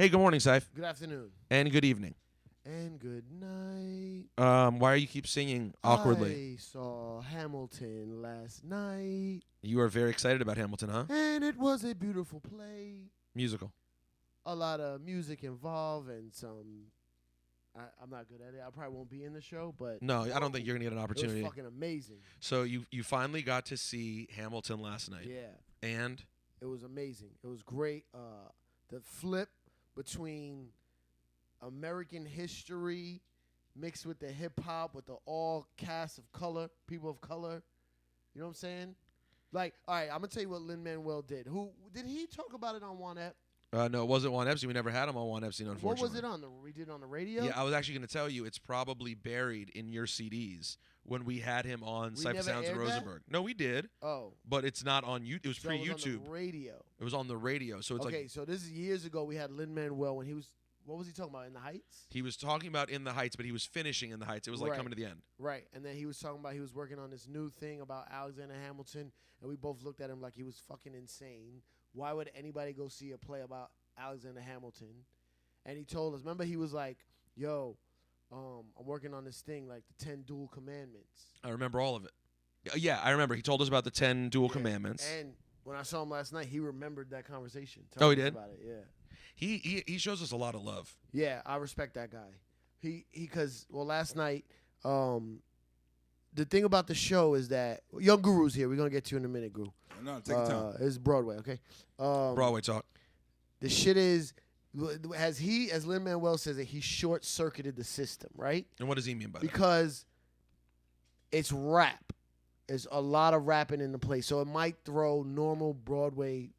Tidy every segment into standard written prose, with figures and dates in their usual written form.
Hey, good morning, Saif. Good afternoon. And good evening. And good night. Why are you keep singing awkwardly? I saw Hamilton last night. You are very excited about Hamilton, huh? And it was a beautiful play. Musical. A lot of music involved and some... I'm not good at it. I probably won't be in the show, but... No, I don't think you're going to get an opportunity. It was fucking amazing. So you finally got to see Hamilton last night. Yeah. And? It was amazing. It was great. The flip between American history mixed with the hip-hop with the all cast of color, people of color. You know what I'm saying? Like, all right, I'm going to tell you what Lin-Manuel did. Did he talk about it on One Ep? No, it wasn't Juan Epstein. We never had him on Juan Epstein, unfortunately. What was it on? We did it on the radio? Yeah, I was actually going to tell you it's probably buried in your CDs when we had him on Cypher Sounds of Rosenberg. No, we did. Oh. But it's not on YouTube. It was pre-YouTube. It was on the radio. It was on the radio. So it's okay, so this is years ago. We had Lin-Manuel when he was... What was he talking about, In the Heights? He was talking about In the Heights, but he was finishing In the Heights. It was like coming to the end. Right, and then he was talking about he was working on this new thing about Alexander Hamilton, and we both looked at him like he was fucking insane. Why would anybody go see a play about Alexander Hamilton? And he told us, remember he was like, yo, I'm working on this thing, like the 10 Dual Commandments. I remember all of it. Yeah, I remember. He told us about the 10 Dual Commandments. And when I saw him last night, he remembered that conversation. Oh, he did? About it, yeah. He shows us a lot of love. Yeah, I respect that guy. Because last night, the thing about the show is that Young Guru's here. We're gonna get to you in a minute, Guru. No, take your time. It's Broadway, okay? Broadway talk. The shit is, as Lin-Manuel says it, he short circuited the system, right? And what does he mean by that? Because it's rap. There's a lot of rapping in the play, so it might throw normal Broadway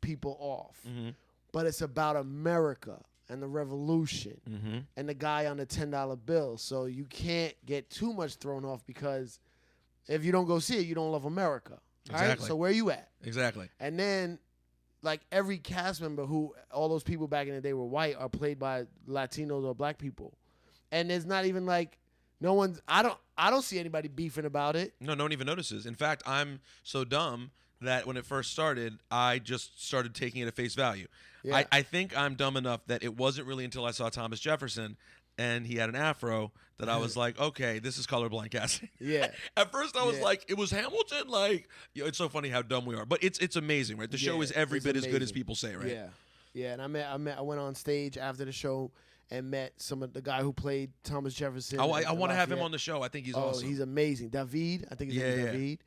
people off. Mm-hmm. But it's about America and the revolution and the guy on the $10 bill. So you can't get too much thrown off because if you don't go see it, you don't love America. Exactly. All right? So where are you at? Exactly. And then, like, every cast member all those people back in the day were white are played by Latinos or black people. And there's not even like, I don't see anybody beefing about it. No one even notices. In fact, I'm so dumb that when it first started, I just started taking it at face value. Yeah. I think I'm dumb enough that it wasn't really until I saw Thomas Jefferson and he had an afro that I was like, okay, this is colorblind casting. Yeah. At first I was like, it was Hamilton? Like, it's so funny how dumb we are. But it's amazing, right? The show is every bit as good as people say, right? Yeah. Yeah, and I went on stage after the show and met some of the guy who played Thomas Jefferson. I want to have him on the show. I think he's awesome. He's amazing. David, I think his name is David.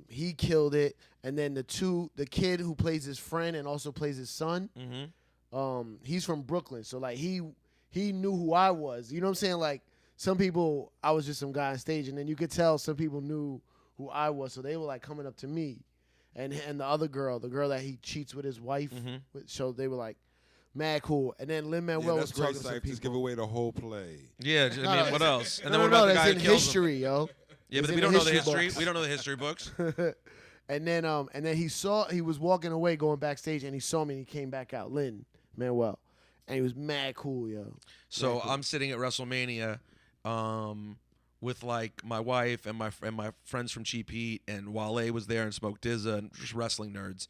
He killed it. And then the kid who plays his friend and also plays his son, he's from Brooklyn. So like he knew who I was. You know what I'm saying? Like some people, I was just some guy on stage, and then you could tell some people knew who I was. So they were like coming up to me. And the other girl, the girl that he cheats with his wife, so they were like mad cool. And then Lin-Manuel was talking to some people. Just give away the whole play. Yeah, I mean, what else? And then what no, about the guy that's who in kills history, him? yo. Yeah, but It's we in don't the know the history history. books. We don't know the history books. And then he was walking away, going backstage, and he saw me, and he came back out, Lin-Manuel, and he was mad cool, yo. So I'm sitting at WrestleMania, with like my wife and my friends from Cheap Heat, and Wale was there, and Smoke DZA, and just wrestling nerds,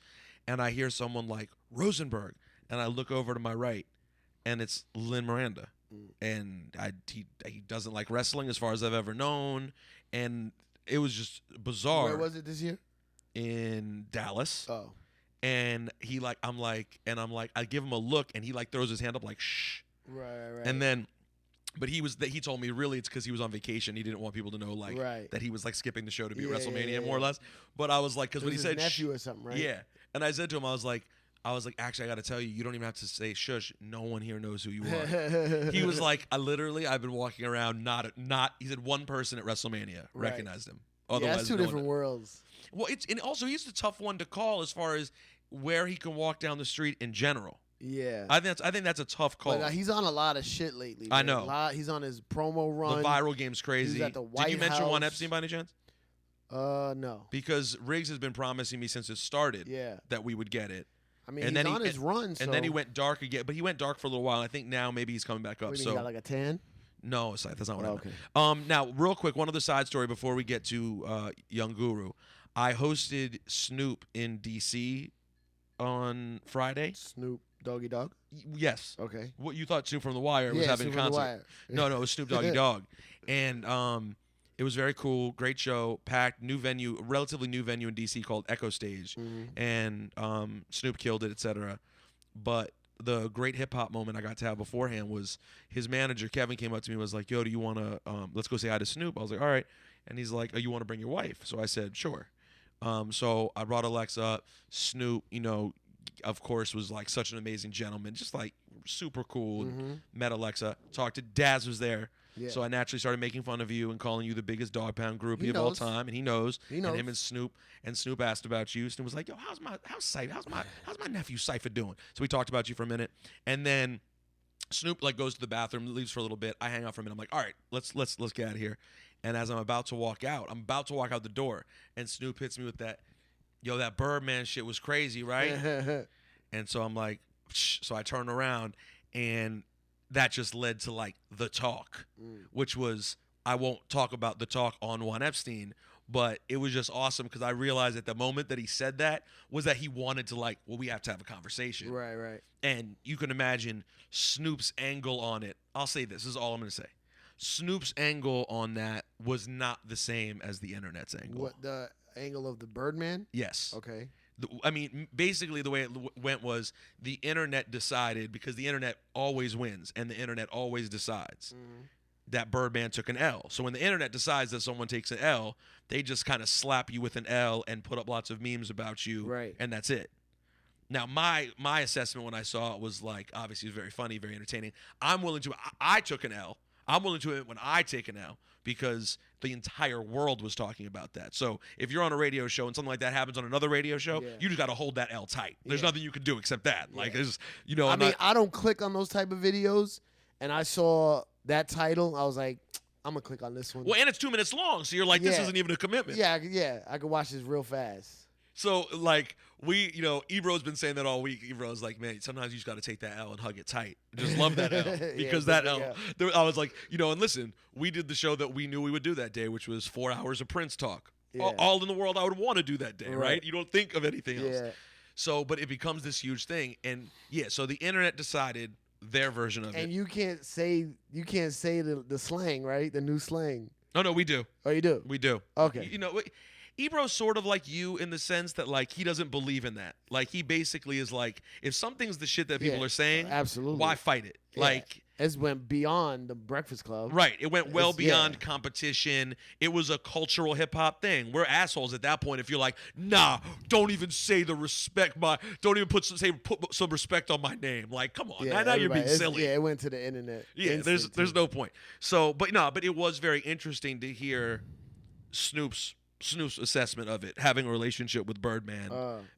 and I hear someone like Rosenberg, and I look over to my right, and it's Lin Miranda, and he doesn't like wrestling as far as I've ever known, and it was just bizarre. Where was it this year? In Dallas. Oh. And I'm like, I give him a look, and he like throws his hand up like shh. Right. And then, but he told me really it's because he was on vacation. He didn't want people to know like that he was like skipping the show to be at WrestleMania more or less. But I was like, because when he said nephew or something, right? Yeah. And I said to him, I was like, actually, I got to tell you, you don't even have to say shush. No one here knows who you are. He was like, I've been walking around he said one person at WrestleMania recognized him. Otherwise, that's two different worlds. Well, and also he's the tough one to call as far as where he can walk down the street in general. Yeah, I think that's a tough call. But he's on a lot of shit lately. I know. He's on his promo run. The viral game's crazy. He's at the White Did you mention House. Juan Epstein by any chance? No. Because Riggs has been promising me since it started that we would get it. I mean, and he's then on his run. So. And then he went dark again, but he went dark for a little while. I think now maybe he's coming back up. So he got like a tan? No, that's not what I meant. Okay. Now, real quick, one other side story before we get to Young Guru. I hosted Snoop in D.C. on Friday. Snoop Doggy Dog. Yes. Okay. What you thought Snoop from The Wire was having a Snoop from The concert? Wire. No, it was Snoop Doggy Dogg, and it was very cool, great show, packed, new venue, relatively new venue in DC called Echo Stage, and Snoop killed it, etc. But the great hip hop moment I got to have beforehand was his manager Kevin came up to me and was like, "Yo, do you want to let's go say hi to Snoop?" I was like, "All right," and he's like, "Oh, you want to bring your wife?" So I said, "Sure." So I brought Alexa up. Snoop, of course, was like such an amazing gentleman, just like super cool. Met Alexa, talked to Daz was there. Yeah. So I naturally started making fun of you and calling you the biggest dog pound groupie of all time, and he knows. And him and Snoop asked about you. Snoop was like, "Yo, how's my nephew Cypher doing?" So we talked about you for a minute, and then Snoop like goes to the bathroom, leaves for a little bit. I hang out for a minute. I'm like, "All right, let's get out of here." And as I'm about to walk out the door, and Snoop hits me with that, "Yo, that Birdman shit was crazy, right?" And so I'm like, Shh. So I turn around, and that just led to like the talk, which was, I won't talk about the talk on One Epstein, but it was just awesome because I realized at the moment that he said that was that he wanted to like, well, we have to have a conversation. Right. And you can imagine Snoop's angle on it. I'll say this is all I'm going to say. Snoop's angle on that was not the same as the internet's angle. What, the angle of the Birdman? Yes. Okay. I mean, basically the way it went was the internet decided, because the internet always wins and the internet always decides, that Birdman took an L. So when the internet decides that someone takes an L, they just kind of slap you with an L and put up lots of memes about you, right? And that's it. Now, my assessment when I saw it was like, obviously it was very funny, very entertaining. I took an L. I'm willing to admit when I take an L, because the entire world was talking about that. So if you're on a radio show and something like that happens on another radio show, you just got to hold that L tight. There's nothing you can do except that. Like, there's, I don't click on those type of videos, and I saw that title. I was like, I'm going to click on this one. Well, and it's 2 minutes long, so you're like, this isn't even a commitment. Yeah, I could watch this real fast. So, like, Ebro's been saying that all week. Ebro's like, man, sometimes you just got to take that L and hug it tight. Just love that L. Because that L, I was like, and listen, we did the show that we knew we would do that day, which was 4 hours of Prince talk. Yeah. All in the world I would want to do that day, right? You don't think of anything else. Yeah. So, but it becomes this huge thing. And, so the internet decided their version of it. And you can't say the slang, right? The new slang. Oh, no, we do. Oh, you do? We do. Okay. Ebro's sort of like you in the sense that, like, he doesn't believe in that. Like, he basically is like, if something's the shit that people are saying, absolutely, why fight it? Yeah. Like, it went beyond the Breakfast Club. Right. It went well beyond competition. It was a cultural hip-hop thing. We're assholes at that point if you're like, nah, don't even say the respect, don't even put some respect on my name. Like, come on. Now you're being silly. Yeah, it went to the internet. Yeah, there's no point. So, but it was very interesting to hear Snoop's assessment of it, having a relationship with Birdman,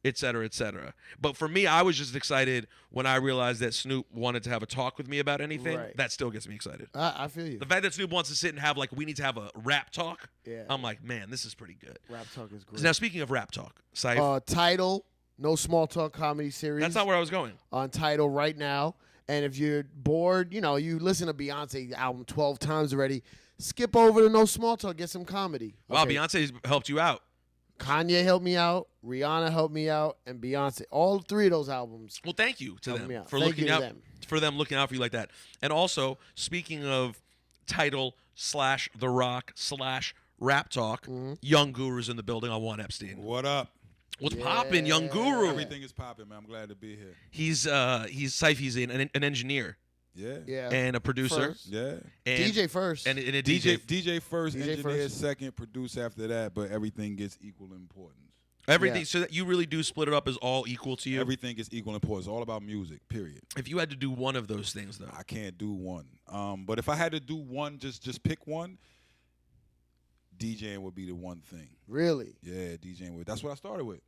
et cetera, et cetera. But for me, I was just excited when I realized that Snoop wanted to have a talk with me about anything. Right. That still gets me excited. I feel you. The fact that Snoop wants to sit and have, like, we need to have a rap talk, I'm like, man, this is pretty good. Rap talk is great. Now, speaking of rap talk, Syph. Tidal, No Small Talk comedy series. That's not where I was going. On Tidal right now. And if you're bored, you listen to Beyonce's album 12 times already, skip over to No Small Talk, get some comedy. Wow, okay. Beyonce's helped you out. Kanye helped me out, Rihanna helped me out, and Beyonce. All three of those albums. Well, thank you to them for looking out for them looking out for you like that. And also, speaking of Tidal / The Rock / Rap Talk, Young Guru's in the building on One Epstein. What up? What's poppin', Young Guru? Everything is poppin', man. I'm glad to be here. He's Syph. He's an engineer. Yeah. And a producer. First. Yeah. And DJ first. And a DJ. DJ first, engineer second, produce after that, but everything gets equal importance. Everything. So that you really do split it up as all equal to you? Everything is equal importance. It's all about music, period. If you had to do one of those things, though. I can't do one. But if I had to do one, just pick one, DJing would be the one thing. Really? Yeah, DJing would. That's what I started with.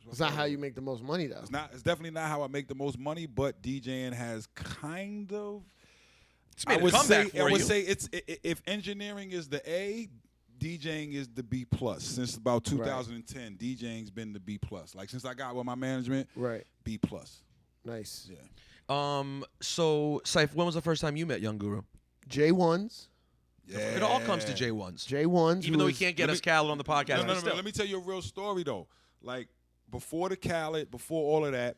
It's not how you make the most money, though. It's definitely not how I make the most money, but DJing has kind of. It's made a comeback for you. I would say if engineering is the A, DJing is the B plus. Since about 2010, DJing's been the B plus. Like since I got with my management, B plus. Nice. Yeah. So Syph, when was the first time you met Young Guru? J1s. Yeah. It all comes to J1s. J1s. Even though he can't get us Khaled on the podcast. No. Let me tell you a real story though. Like. Before the Khaled, before all of that,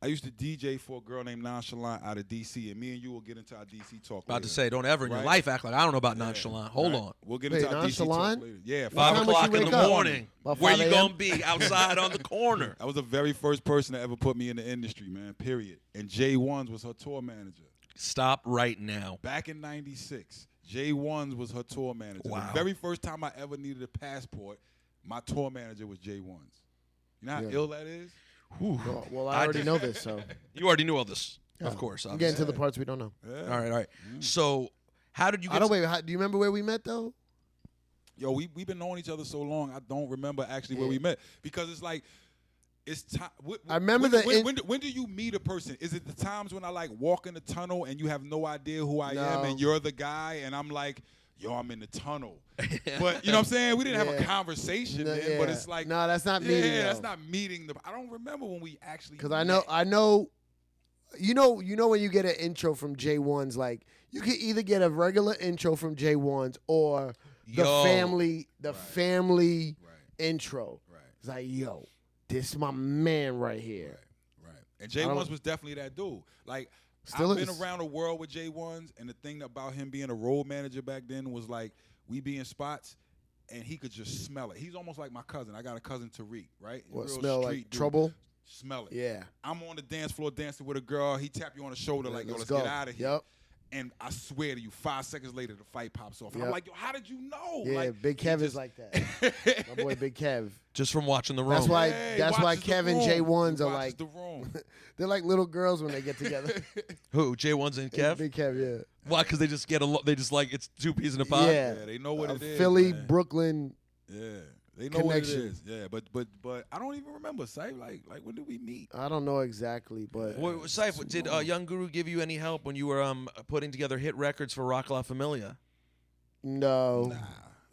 I used to DJ for a girl named Nonchalant out of DC, and me and you will get into our DC talk. About later. to say, don't ever in your life act like I don't know about Nonchalant. Hold on. We'll get into our DC talk later. Yeah, 5 o'clock in the morning. About Where 5 you a.m.? gonna be? Outside on the corner. I was the very first person to ever put me in the industry, man. Period. And J1's was her tour manager. Stop right now. Back in '96, J1's was her tour manager. Wow. The very first time I ever needed a passport, my tour manager was J1's. You know how ill that is? Well, I already know this, so. You already knew all this, Yeah. of course. I'm getting to the parts we don't know. Yeah. All right. So, how did you get? I don't wait. Do you remember where we met though? Yo, we've been knowing each other so long. I don't remember actually where we met because it's like it's time. I remember when do you meet a person? Is it the times when I like walk in the tunnel and you have no idea who I am and you're the guy and I'm like, yo, I'm in the tunnel. But you know what I'm saying? We didn't have a conversation then, but it's like no, that's not meeting. Yeah, that's not meeting. I don't remember when we actually. Because I know. You know when you get an intro from J1's, like you can either get a regular intro from J1's or the family intro. Right. It's like, yo, this is my man right here. Right. And J1's was definitely that dude. Like Still I've is. been around the world with J1's, and the thing about him being a road manager back then was like we be in spots and he could just smell it. He's almost like my cousin. I got a cousin, Tariq, right? What, Real smell street like dude. trouble? Smell it. Yeah. I'm on the dance floor dancing with a girl. He tap you on the shoulder like, yo, let's go. get out of here. Yep. And I swear to you, 5 seconds later, the fight pops off. And I'm Yep. like, yo, how did you know? Yeah, like, Big Kev is like that. My boy Big Kev. Just from watching the room. That's why. Hey, That's why watches the Kev and room. J1's He are watches like. the room. They're like little girls when they get together. Who? J1's and Kev? Big Kev, yeah. Why? Because they just get along. They just like it's two peas in a pod. Yeah. Yeah, they know what it is. Philly, man. Brooklyn. Yeah, they know what it Connection. is. Yeah, but I don't even remember. Say like when did we meet? I don't know exactly, but Well, Saif, did Young Guru give you any help when you were putting together hit records for Rock La Familia? no. Nah.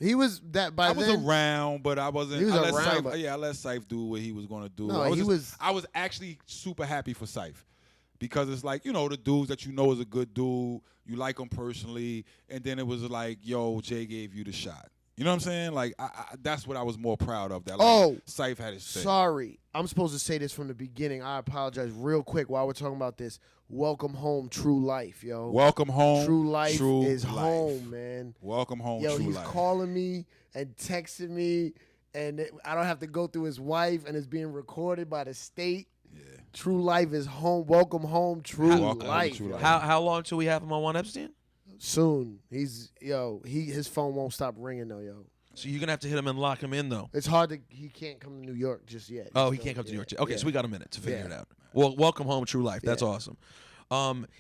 He was that by I was then. around, but I wasn't. He was I let around, Syph, but- I let Syph do what he was gonna do. No, I was actually super happy for Syph because it's like the dudes that you know is a good dude. You like him personally, and then it was like, yo, Jay gave you the shot. You know what I'm saying? Like that's what I was more proud of. That like, Syph had his say. Sorry, I'm supposed to say this from the beginning. I apologize real quick while we're talking about this. Welcome home, True Life, yo. Welcome home, True Life True is Life. home, man. Welcome home, Yo, True he's Life. calling me and texting me, and I don't have to go through his wife, and it's being recorded by the state. Yeah. True Life is home. Welcome home, True Welcome home, Life. True yo. Life. How long till we have him on One Epstein? Soon. His phone won't stop ringing though, yo. So you're gonna have to hit him and lock him in though. It's hard to. He can't come to New York just yet. Oh, he can't come to New York. Okay, Yeah. so we got a minute to figure Yeah. it out. Well, welcome home, True Life. That's Yeah. awesome.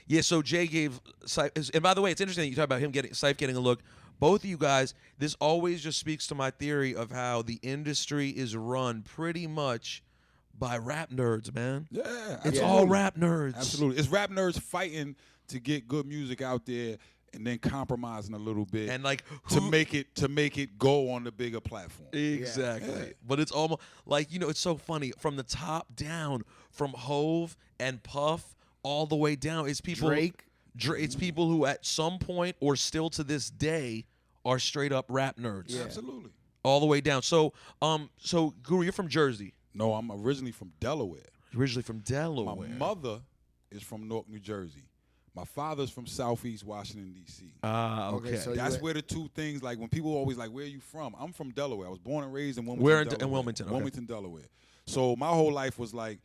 Yeah. So Jay gave Syph, and by the way, it's interesting that you talk about him Syph getting a look. Both of you guys, this always just speaks to my theory of how the industry is run pretty much by rap nerds, man. Yeah, It's absolutely. all rap nerds. Absolutely. It's rap nerds fighting to get good music out there and then compromising a little bit And like to make it go on the bigger platform. Exactly. Yeah. But it's almost like, it's so funny. From the top down, from Hove and Puff all the way down, it's people Drake. It's people who at some point or still to this day are straight up rap nerds. Yeah. Absolutely. All the way down. So Guru, you're from Jersey. No, I'm originally from Delaware. You're originally from Delaware. My mother is from Newark, New Jersey. My father's from Southeast Washington, D.C. Ah, okay. Okay, so That's where the two things, like when people always like, where are you from? I'm from Delaware. I was born and raised in Wilmington, Where in Delaware. Wilmington? Okay. Wilmington, Delaware. So my whole life was like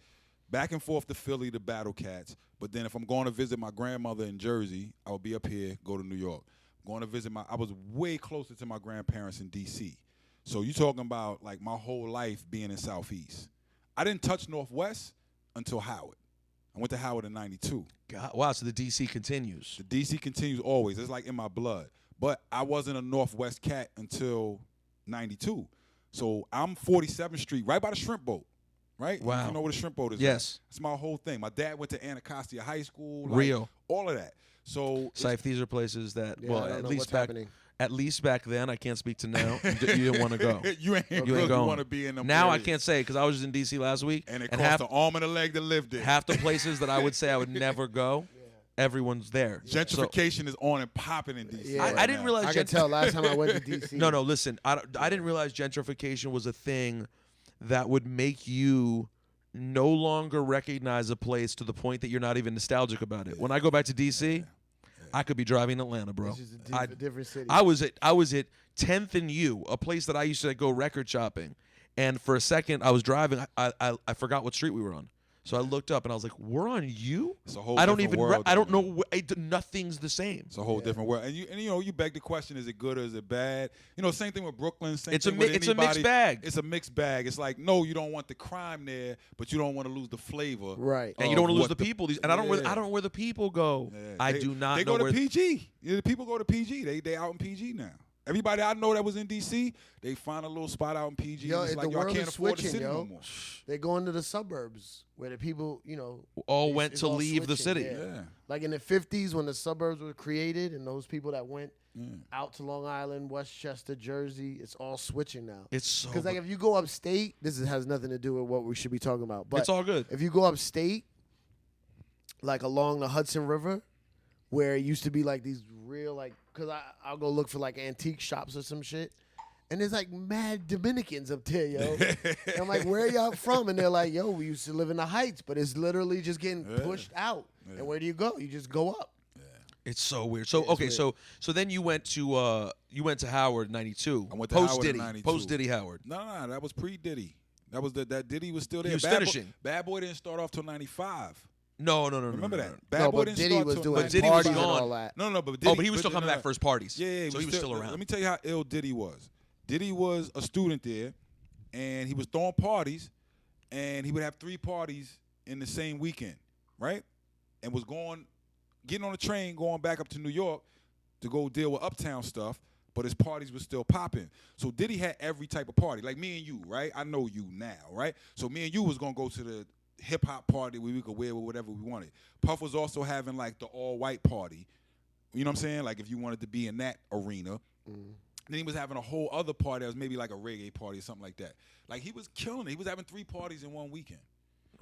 back and forth to Philly to Battle Cats. But then if I'm going to visit my grandmother in Jersey, I would be up here, go to New York. Going to visit I was way closer to my grandparents in D.C. So you talking about like my whole life being in Southeast. I didn't touch Northwest until Howard. I went to Howard in 92. God, wow, so the DC continues. The DC continues always. It's like in my blood. But I wasn't a Northwest cat until 92. So I'm 47th Street, right by the shrimp boat, right? Wow. You know where the shrimp boat is? Yes. That's my whole thing. My dad went to Anacostia High School. Like, Real. All of that. So Syph, these are places that, Yeah, I don't at know least what's back happening. at least back then, I can't speak to now. You didn't want to go. you ain't really going. want to be in them Now I areas. can't say because I was just in DC last week, And it and cost an arm and a leg to live there. half the places that I would say I would never go, everyone's there. Gentrification is on and popping in DC. Yeah. right I didn't now. realize I can tell last time I went to D.C. No, listen. I didn't realize gentrification was a thing that would make you no longer recognize a place to the point that you're not even nostalgic about it. When I go back to DC, I could be driving Atlanta, bro. It's just a different city. I was at 10th and U, a place that I used to go record shopping, and for a second I was driving. I forgot what street we were on. So I looked up and I was like, "We're on you." It's a whole I don't different even. world, I don't know. Nothing's the same. It's a whole different world, and you beg the question: is it good or is it bad? Same thing with Brooklyn. Same It's thing with it's a mixed anybody. bag. It's a mixed bag. It's like, no, you don't want the crime there, but you don't want to lose the flavor, right? And you don't want to lose what the people. And I don't. I don't know where the people go. Yeah. I do not. They know go to where PG. The people go to PG. They out in PG now. Everybody I know that was in DC, they find a little spot out in PG. Yo, and it's the like, yo, I world can't is afford the switching, city yo. no more. They go into the suburbs where the people, all it's- went it's to all leave the switching, city. Yeah. Like in the 50s when the suburbs were created and those people that went out to Long Island, Westchester, Jersey, it's all switching now. It's so. Because like if you go upstate, has nothing to do with what we should be talking about. But it's all good. if you go upstate, like along the Hudson River, where it used to be like these real because I'll go look for like antique shops or some shit. And there's like mad Dominicans up there, yo. And I'm like, where y'all from? And they're like, yo, we used to live in the Heights, but it's literally just getting pushed out. Yeah. And where do you go? You just go up. Yeah. It's so weird. So okay, weird. So then you went to Howard '92. I went to post Howard Diddy, in '92. Post Diddy Howard. No, that was pre Diddy. That was that Diddy was still there. He was finishing. Bad Boy didn't start off till '95. No. Remember that? No. Bad Boy but didn't Diddy start was till doing But Diddy was parties and gone. all that. No, but Diddy, but he was still coming back for his parties. Yeah, so he was still around. Let me tell you how ill Diddy was. Diddy was a student there, and he was throwing parties, and he would have 3 parties in the same weekend, right? And was getting on a train, going back up to New York to go deal with uptown stuff, but his parties were still popping. So Diddy had every type of party, like me and you, right? I know you now, right? So me and you was going to go to the hip-hop party where we could wear whatever we wanted. Puff was also having, like, the all-white party. You know what I'm saying? Like, if you wanted to be in that arena. Then he was having a whole other party that was maybe like a reggae party or something like that. Like, he was killing it. He was having 3 parties in one weekend.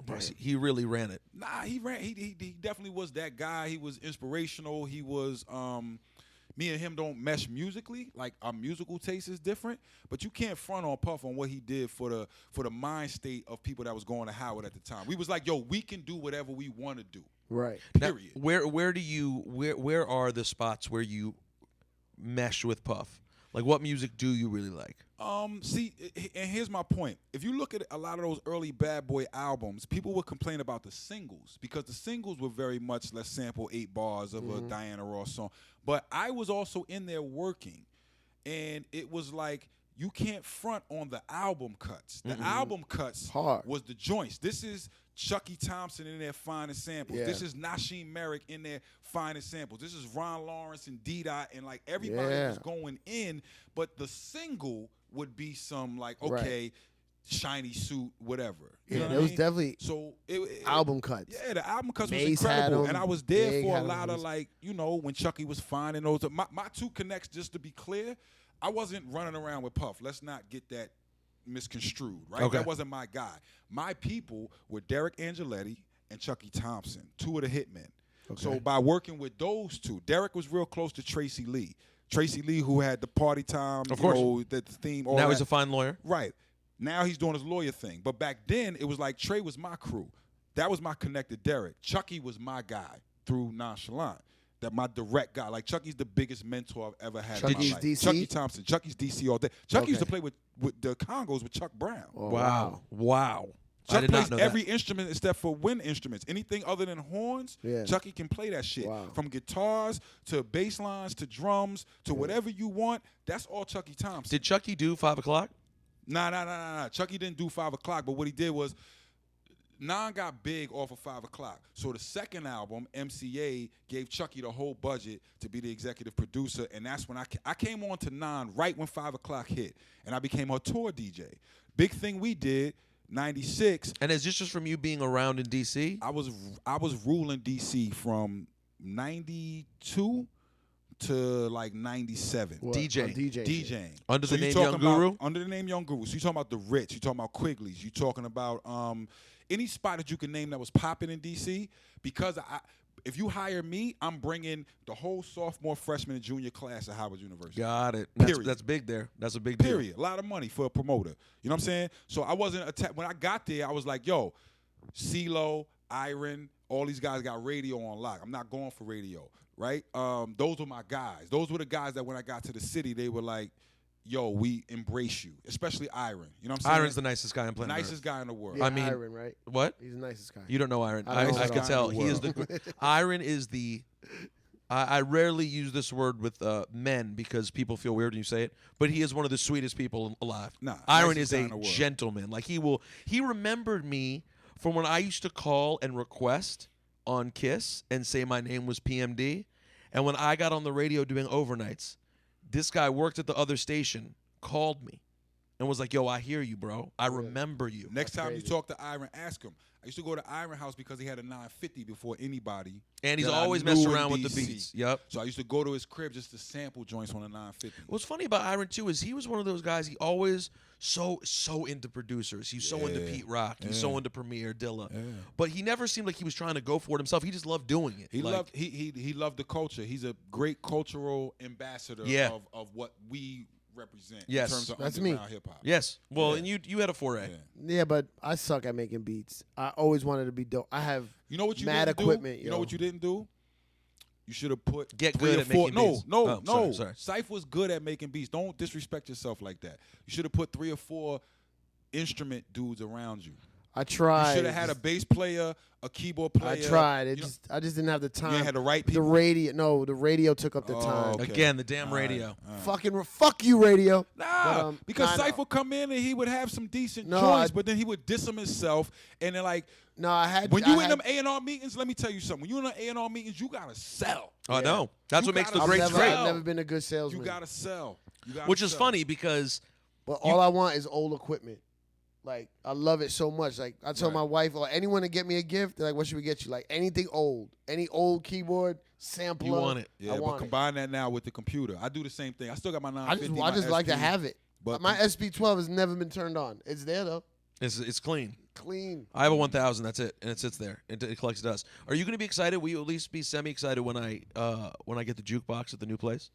Right. He really ran it. Nah, he ran. He definitely was that guy. He was inspirational. He was. Me and him don't mesh musically. Like, our musical taste is different. But you can't front on Puff on what he did for the mind state of people that was going to Howard at the time. We was like, yo, we can do whatever we want to do. Right. Period. Now, where are the spots where you mesh with Puff? Like, what music do you really like? See, and here's my point. If you look at a lot of those early Bad Boy albums, people would complain about the singles because the singles were very much, let's sample 8 bars of a Diana Ross song. But I was also in there working, and it was like, you can't front on the album cuts. The album cuts was the joints. This is Chucky Thompson in there finding samples. Yeah. This is Nasheem Merrick in there finding samples. This is Ron Lawrence and D-Dot, and like everybody was going in, but the single would be some like, okay, shiny suit, whatever. You know it was definitely album cuts. Yeah, the album cuts Mace was incredible. And I was there for a had lot of like, when Chucky was finding those. My 2 connects, just to be clear, I wasn't running around with Puff. Let's not get that misconstrued, right? Okay. That wasn't my guy. My people were Derek Angeletti and Chucky Thompson, 2 of the hitmen. Okay. So by working with those 2, Derek was real close to Tracy Lee. Tracy Lee, who had the party time, of course, the theme. Now he's a fine lawyer. Right. Now he's doing his lawyer thing. But back then, it was like Trey was my crew. That was my connected Derek. Chucky was my guy through Nonchalant. That my direct guy. Like, Chucky's the biggest mentor I've ever had in my life. DC? Chucky Thompson. Chucky's DC all day. Chucky used to play with the Congos with Chuck Brown. Oh, wow. Chuck plays every instrument except for wind instruments. Anything other than horns, Chucky can play that shit. Wow. From guitars to bass lines to drums to whatever you want, that's all Chucky Thompson. Did Chucky do 5 o'clock? Nah. Chucky didn't do 5 o'clock, but what he did was, Non got big off of 5 o'clock. So the second album, MCA, gave Chucky the whole budget to be the executive producer, and that's when I came on to Non right when 5 o'clock hit, and I became her tour DJ. Big thing we did, 96. And is this just from you being around in D.C.? I was ruling D.C. from 92 to like 97. DJing. Under the name Young Guru? Under the name Young Guru. So you're talking about the Ritz. You're talking about Quigley's. You're talking about any spot that you can name that was popping in D.C. Because if you hire me, I'm bringing the whole sophomore, freshman, and junior class at Howard University. Got it. That's big there. That's a big deal. Period. A lot of money for a promoter. You know what I'm saying? So I wasn't when I got there, I was like, yo, CeeLo, Iron, all these guys got radio on lock. I'm not going for radio, right? Those were my guys. Those were the guys that when I got to the city, they were like, yo, we embrace you, especially Iron. You know what I'm saying? Iron's the nicest guy on planet Earth. Nicest guy in the world. Yeah, I mean, Iron, right? What? He's the nicest guy. You don't know Iron. I don't know I at can all. tell. In the He is world. the. Iron is the. I rarely use this word with men because people feel weird when you say it, but he is one of the sweetest people alive. Nah, Iron nicest is guy a in the world. gentleman. Like he remembered me from when I used to call and request on Kiss and say my name was PMD, and when I got on the radio doing overnights, this guy worked at the other station, called me, and was like, "Yo, I hear you, bro. I remember you." Next time crazy. you talk to Iron, ask him. I used to go to Iron House because he had a 950 before anybody. And he's that I always knew messed in around with the DC. beats. Yep. So I used to go to his crib just to sample joints on a 950. What's funny about Iron too is he was one of those guys. He always so into producers. He's so into Yeah. Pete Rock. He's so Yeah. into Premier Dilla. Yeah. But he never seemed like he was trying to go for it himself. He just loved doing it. He Like, loved he loved the culture. He's a great cultural ambassador Yeah. of what we represent Yes. in terms of That's me. underground hip hop. Yes. Well, Yeah. and you had a foray. Yeah. Yeah, but I suck at making beats. I always wanted to be dope. I have You know what you mad didn't equipment. do? You know what you didn't do? You should have put Get 3 good or at 4. making No, beats. no, Oh, no. sorry. Cypher was good at making beats. Don't disrespect yourself like that. You should have put 3 or 4 instrument dudes around you. I tried. You should have had a bass player, a keyboard player. I tried. You know- I just didn't have the time. You ain't had the right the people. radio took up the Oh, time. okay. Again, the damn All right, radio. all right. Fuck you, radio. Nah, But, because nah, Cypher come in and he would have some decent No, joints, I- but then he would diss them himself. And then like No, I had. when I you in had, them A&R meetings, let me tell you something. When you in them A&R meetings, you gotta sell. Oh Yeah. no, that's You what makes the gotta greats I've great. never been a good You salesman. gotta sell. You gotta Which is sell. funny because But all I want is old equipment. Like, I love it so much. Like, I tell Right. my wife or anyone to get me a gift, they're like, what should we get you? Like, anything old. Any old keyboard, sampler. you want it. Yeah, I but want it. combine that now with the computer. I do the same thing. I still got my I 950. just like to have it. But My SP12 has never been turned on. It's there, though. It's clean. Clean. I have a 1000. That's it, and it sits there. It collects dust. Are you going to be excited? Will you at least be semi-excited when I get the jukebox at the new place?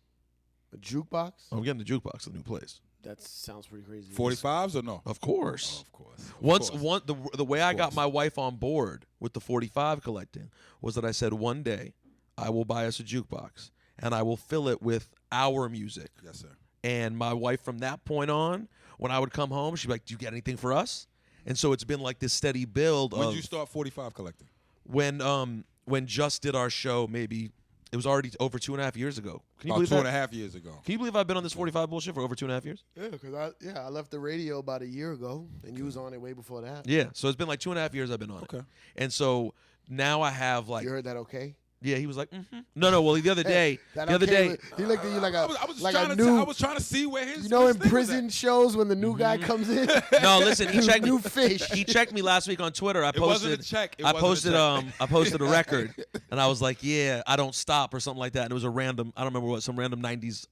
A jukebox? I'm getting the jukebox at the new place. That sounds pretty crazy. 45s or no? Of course. Of course. Once course. the way I got course. my wife on board with the 45 collecting was that I said one day I will buy us a jukebox and I will fill it with our music. Yes, sir. And my wife from that point on, when I would come home, she'd be like, "Do you get anything for us?" And so it's been like this steady build. When of did you start 45 collecting? when Just did our show, maybe it was already over 2.5 years ago. Can you About believe 2.5 that? years ago. Can you believe I've been on this 45 bullshit for over 2.5 years? Yeah, because I left the radio about a year ago, and you was on it way before that. Yeah, so it's been like 2.5 years I've been on it. Okay. And so now I have like, You heard that okay? yeah, he was like, no. Well, the other day, That the other okay day, was- he looked at you like a I was like trying a to new. I was trying to see where his You know, his in thing was prison at. shows when the new guy comes in. no, listen, he checked me. New fish. He checked me last week on Twitter. I It wasn't a posted. check. It I wasn't a posted. check. I posted a record, and I was like, "Yeah, I don't stop" or something like that. And it was a random. I don't remember what, some random '90s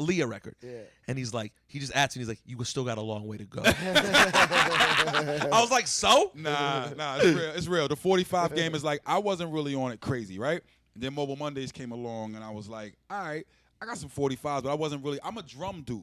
Leah record. Yeah. And he's like, he just asked me. He's like, "You still got a long way to go." I was like, "So?" Nah, it's real. It's real. The 45 game is like, I wasn't really on it crazy, right? And then Mobile Mondays came along, and I was like, all right, I got some 45s, but I wasn't really. I'm a drum dude.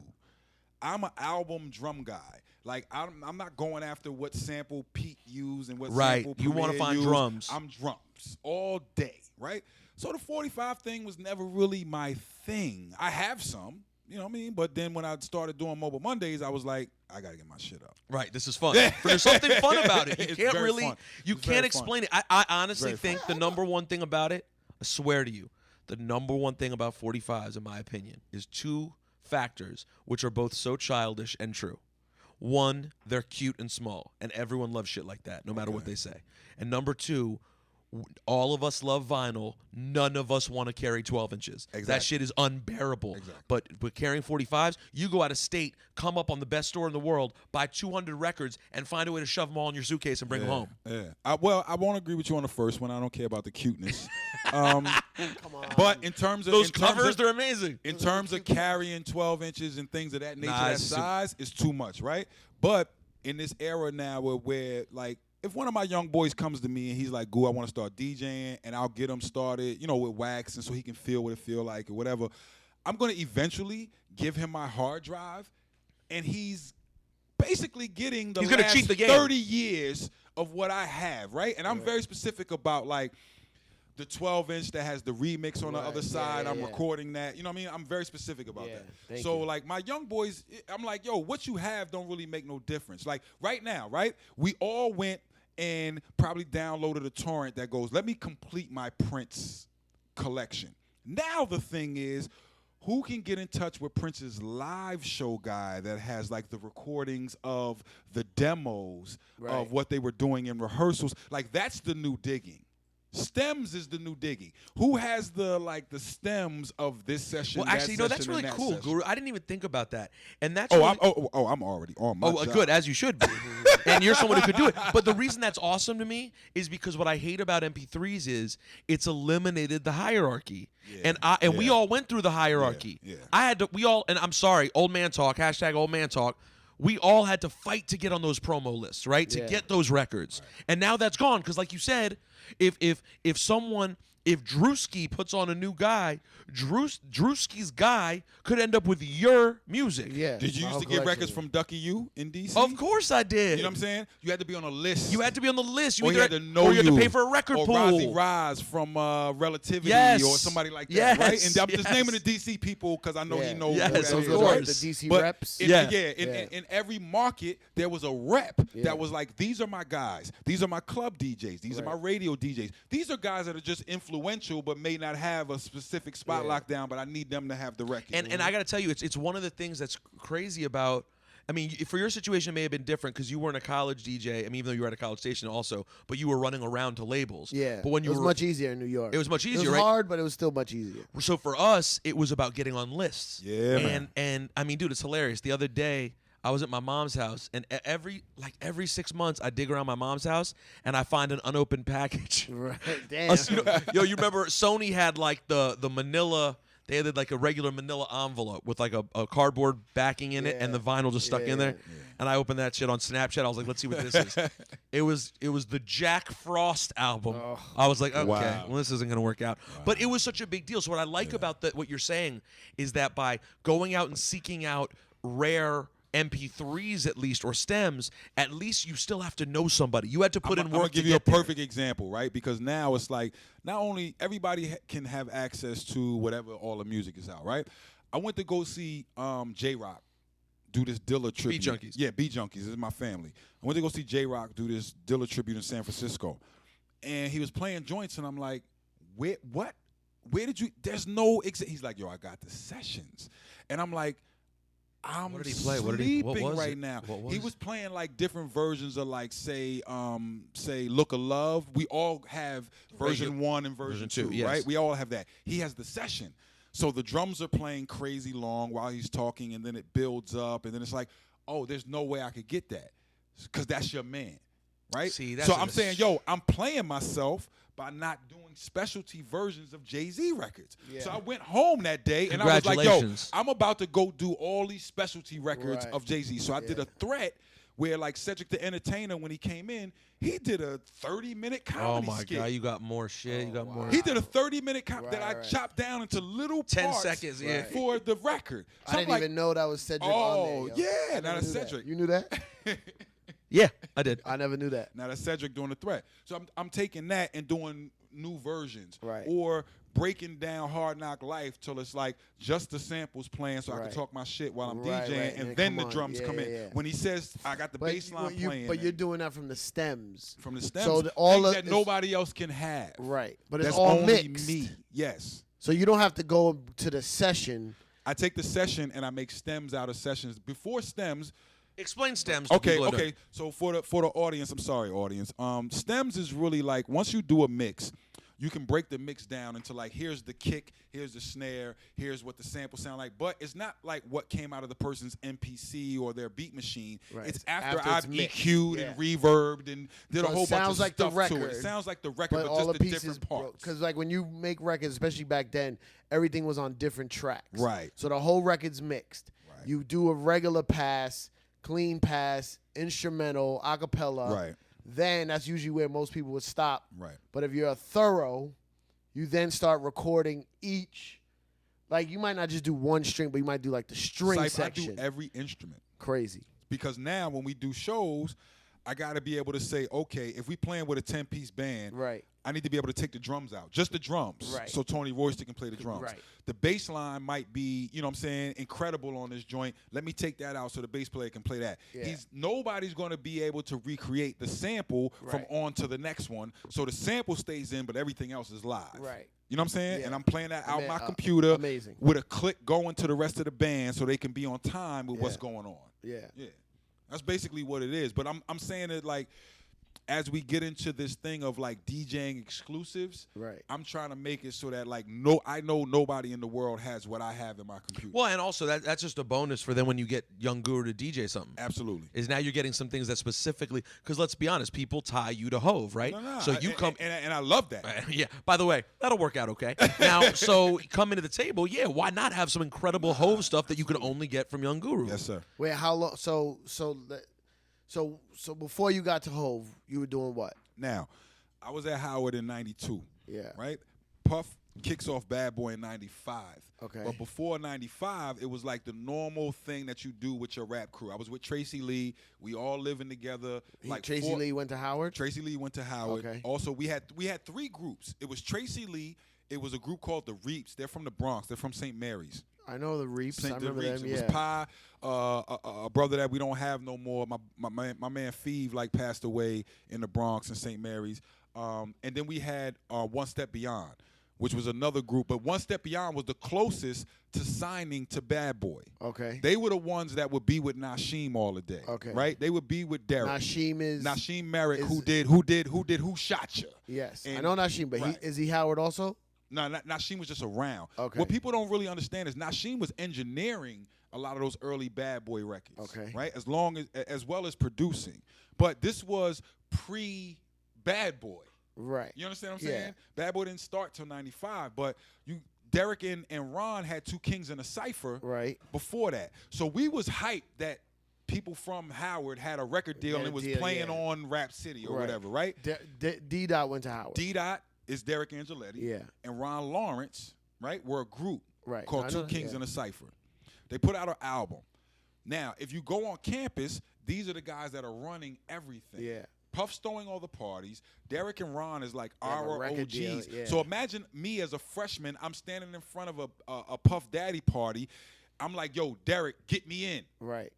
I'm an album drum guy. Like, I'm not going after what sample Pete used and what Right. sample You wanna Premier find used. drums. I'm drums all day, right? So the 45 thing was never really my thing. I have some, you know what I mean? But then when I started doing Mobile Mondays, I was like, I got to get my shit up. Right, this is fun. There's something fun about it. You It's can't very really, fun. you It's very can't fun. explain it. I honestly Very think the number one thing about it, I swear to you, the number one thing about 45s, in my opinion, is two factors which are both so childish and true. One, they're cute and small, and everyone loves shit like that, no matter what they say. And number two, all of us love vinyl. None of us want to carry 12 inches. That Exactly. shit is unbearable. Exactly. But carrying 45s, you go out of state, come up on the best store in the world, buy 200 records, and find a way to shove them all in your suitcase and bring them home. Yeah. I won't agree with you on the first one. I don't care about the cuteness. Come on. But in terms of Those in terms covers, of- they're amazing. in terms of carrying 12 inches and things of that nature, Nah, that it's too- size is too much, right? But in this era now where like, if one of my young boys comes to me and he's like, "Goo, I want to start DJing," and I'll get him started, with wax, and so he can feel what it feel like or whatever, I'm going to eventually give him my hard drive, and he's basically getting the He's gonna last cheat the game. 30 years of what I have, right? And I'm very specific about like the 12-inch that has the remix on the other side. I'm recording that. You know what I mean? I'm very specific about that. So like my young boys, I'm like, yo, what you have don't really make no difference. Like right now, right? We all went and probably downloaded a torrent that goes, let me complete my Prince collection. Now the thing is, who can get in touch with Prince's live show guy that has like the recordings of the demos of what they were doing in rehearsals? Like that's the new digging. Stems is the new digging. Who has the stems of this session? Well, actually, that's really cool, session? Guru. I didn't even think about that. And that's I'm already on my job. Good, as you should be. And you're someone who could do it. But the reason that's awesome to me is because what I hate about MP3s is it's eliminated the hierarchy. Yeah, and we all went through the hierarchy. Yeah. And I'm sorry, old man talk, #old man talk. We all had to fight to get on those promo lists, right? To get those records. Right. And now that's gone because, like you said, if Drewski puts on a new guy, Drewski's guy could end up with your music. Yeah. Did you used to get records from Ducky U in DC? Of course I did. You know what I'm saying? You had to be on a list. You had to be on the list. You had to know you had to pay for a record pool. Or Rozzy Raz from Relativity or somebody like that, right? And I'm just naming the DC people because I know he knows who that is. Of course. The DC reps. In every market, there was a rep that was like, these are my guys. These are my club DJs. These are my radio DJs. These are guys that are just influential but may not have a specific spot locked down, but I need them to have the record. And I got to tell you, it's one of the things that's crazy about, I mean, for your situation, it may have been different because you weren't a college DJ. I mean, even though you were at a college station also, but you were running around to labels. Yeah, but when it was much easier in New York. It was much easier, right? It was hard, but it was still much easier. So for us, it was about getting on lists. Yeah, man. And I mean, dude, it's hilarious. The other day, I was at my mom's house, and every 6 months, I dig around my mom's house, and I find an unopened package. Right, damn. You remember Sony had like the Manila. They had like a regular Manila envelope with like a cardboard backing in it, and the vinyl just stuck in there. Yeah. And I opened that shit on Snapchat. I was like, let's see what this is. It was the Jack Frost album. Oh. I was like, okay, well, this isn't gonna work out. Wow. But it was such a big deal. So what I like about what you're saying is that by going out and seeking out rare MP3s at least, or stems, at least you still have to know somebody. You had to put in work. I'm gonna give you a perfect example, right? Because now it's like not only everybody can have access to whatever all the music is out, right? I went to go see J-Rock do this Dilla tribute. Beat Junkies. Yeah, Beat Junkies. This is my family. I went to go see J-Rock do this Dilla tribute in San Francisco, and he was playing joints, and I'm like, what? Where did you? There's no. He's like, yo, I got the sessions, and I'm like, I'm what did he play? sleeping right now. He was playing like different versions of like say Look of Love. We all have version 1 and version 2, yes. right? We all have that. He has the session. So the drums are playing crazy long while he's talking, and then it builds up, and then it's like, oh, there's no way I could get that because that's your man, right? See, so I'm saying, yo, I'm playing myself by not doing specialty versions of Jay-Z records. Yeah. So I went home that day, and I was like, yo, I'm about to go do all these specialty records of Jay-Z. So I did a threat where, like, Cedric the Entertainer, when he came in, he did a 30-minute comedy skit. Oh, my God, you got more shit. You got more. He did a 30-minute that I chopped down into little 10 parts seconds, for the record. So I didn't even know that was Cedric on there. Yeah, now that's Cedric. You knew that? Yeah, I did. I never knew that. Now that's Cedric doing the threat. So I'm taking that and doing new versions. Right. Or breaking down Hard Knock Life till it's like just the samples playing so I can talk my shit while I'm DJing, and then the drums come in. Yeah. When he says I got the bass line playing. But you're doing that from the stems. From the stems. So all that nobody else can have. Right. But it's that's all only mixed. Me. Yes. So you don't have to go to the session. I take the session and I make stems out of sessions. Before stems, explain stems. Okay. So for the audience, I'm sorry, audience. Stems is really like once you do a mix, you can break the mix down into like here's the kick, here's the snare, here's what the sample sound like. But it's not like what came out of the person's MPC or their beat machine. Right. It's after I've EQ'd and reverbed and did a whole bunch of stuff to it. It sounds like the record, but all just the the different parts. Because like when you make records, especially back then, everything was on different tracks. Right. So the whole record's mixed. Right. You do a regular pass, clean pass, instrumental, acapella. Right. Then that's usually where most people would stop. Right. But if you're a thorough, you then start recording each. Like you might not just do one string, but you might do like the string section. I do every instrument. Crazy. Because now when we do shows, I got to be able to say, okay, if we playing with a 10-piece band, Right. I need to be able to take the drums out, just the drums, Right. so Tony Royster can play the drums. Right. The bass line might be, you know what I'm saying, incredible on this joint. Let me take that out so the bass player can play that. Yeah. Nobody's going to be able to recreate the sample from Right. on to the next one, so the sample stays in, but everything else is live. Right. You know what I'm saying? Yeah. And I'm playing that out Man, my computer amazing. with a click going to the rest of the band so they can be on time with what's Yeah. going on. Yeah. Yeah. That's basically what it is. But I'm saying it like, as we get into this thing of like DJing exclusives, Right. I'm trying to make it so that like I know nobody in the world has what I have in my computer. Well, and also that's just a bonus for then when you get Young Guru to DJ something. Absolutely. Is now you're getting some things that specifically, because let's be honest, people tie you to Hove, right? No, So you come. and I love that. Yeah. By the way, that'll work out okay. Now, so coming to the table, yeah. Why not have some incredible Hove stuff that you can only get from Young Guru? Yes, sir. Wait, how long? So before you got to Hove, you were doing what? Now, I was at Howard in '92. Yeah. Right. Puff kicks off Bad Boy in '95. Okay. But before '95, it was like the normal thing that you do with your rap crew. I was with Tracy Lee. We all living together. Tracy Lee went to Howard. Tracy Lee went to Howard. Okay. Also, we had 3 groups. It was Tracy Lee. It was a group called the Reaps. They're from the Bronx. They're from St. Mary's. I know the Reaps. I remember Reaps. them. It was Pie, a brother that we don't have no more. My man Feeve passed away in the Bronx in St. Mary's. And then we had One Step Beyond, which was another group. But One Step Beyond was the closest to signing to Bad Boy. Okay. They were the ones that would be with Nasheem all the day. Okay. Right? They would be with Derek. Nasheem Merrick, is- who shot you. Yes, And- I know Nasheem, but right. is he Howard also? No, Nasheem was just around. Okay. What people don't really understand is Nasheem was engineering a lot of those early Bad Boy records. Okay. Right? As well as producing. But this was pre-Bad Boy. Right. You understand what I'm Yeah. saying? Bad Boy didn't start till '95, but Derek and Ron had 2 Kings in a cipher Right. before that. So we was hyped that people from Howard had a record deal and it was playing on Rap City or whatever, right? D-Dot went to Howard. D-Dot is Derek Angeletti. Yeah. And Ron Lawrence, right, were a group Right. called I 2 know, Kings yeah. in a Cipher. They put out an album. Now, if you go on campus, these are the guys that are running everything. Yeah. Puff's throwing all the parties. Derek and Ron is like They have a our record OGs. deal, yeah. So imagine me as a freshman. I'm standing in front of a Puff Daddy party. I'm like, yo, Derek, get me in. Right.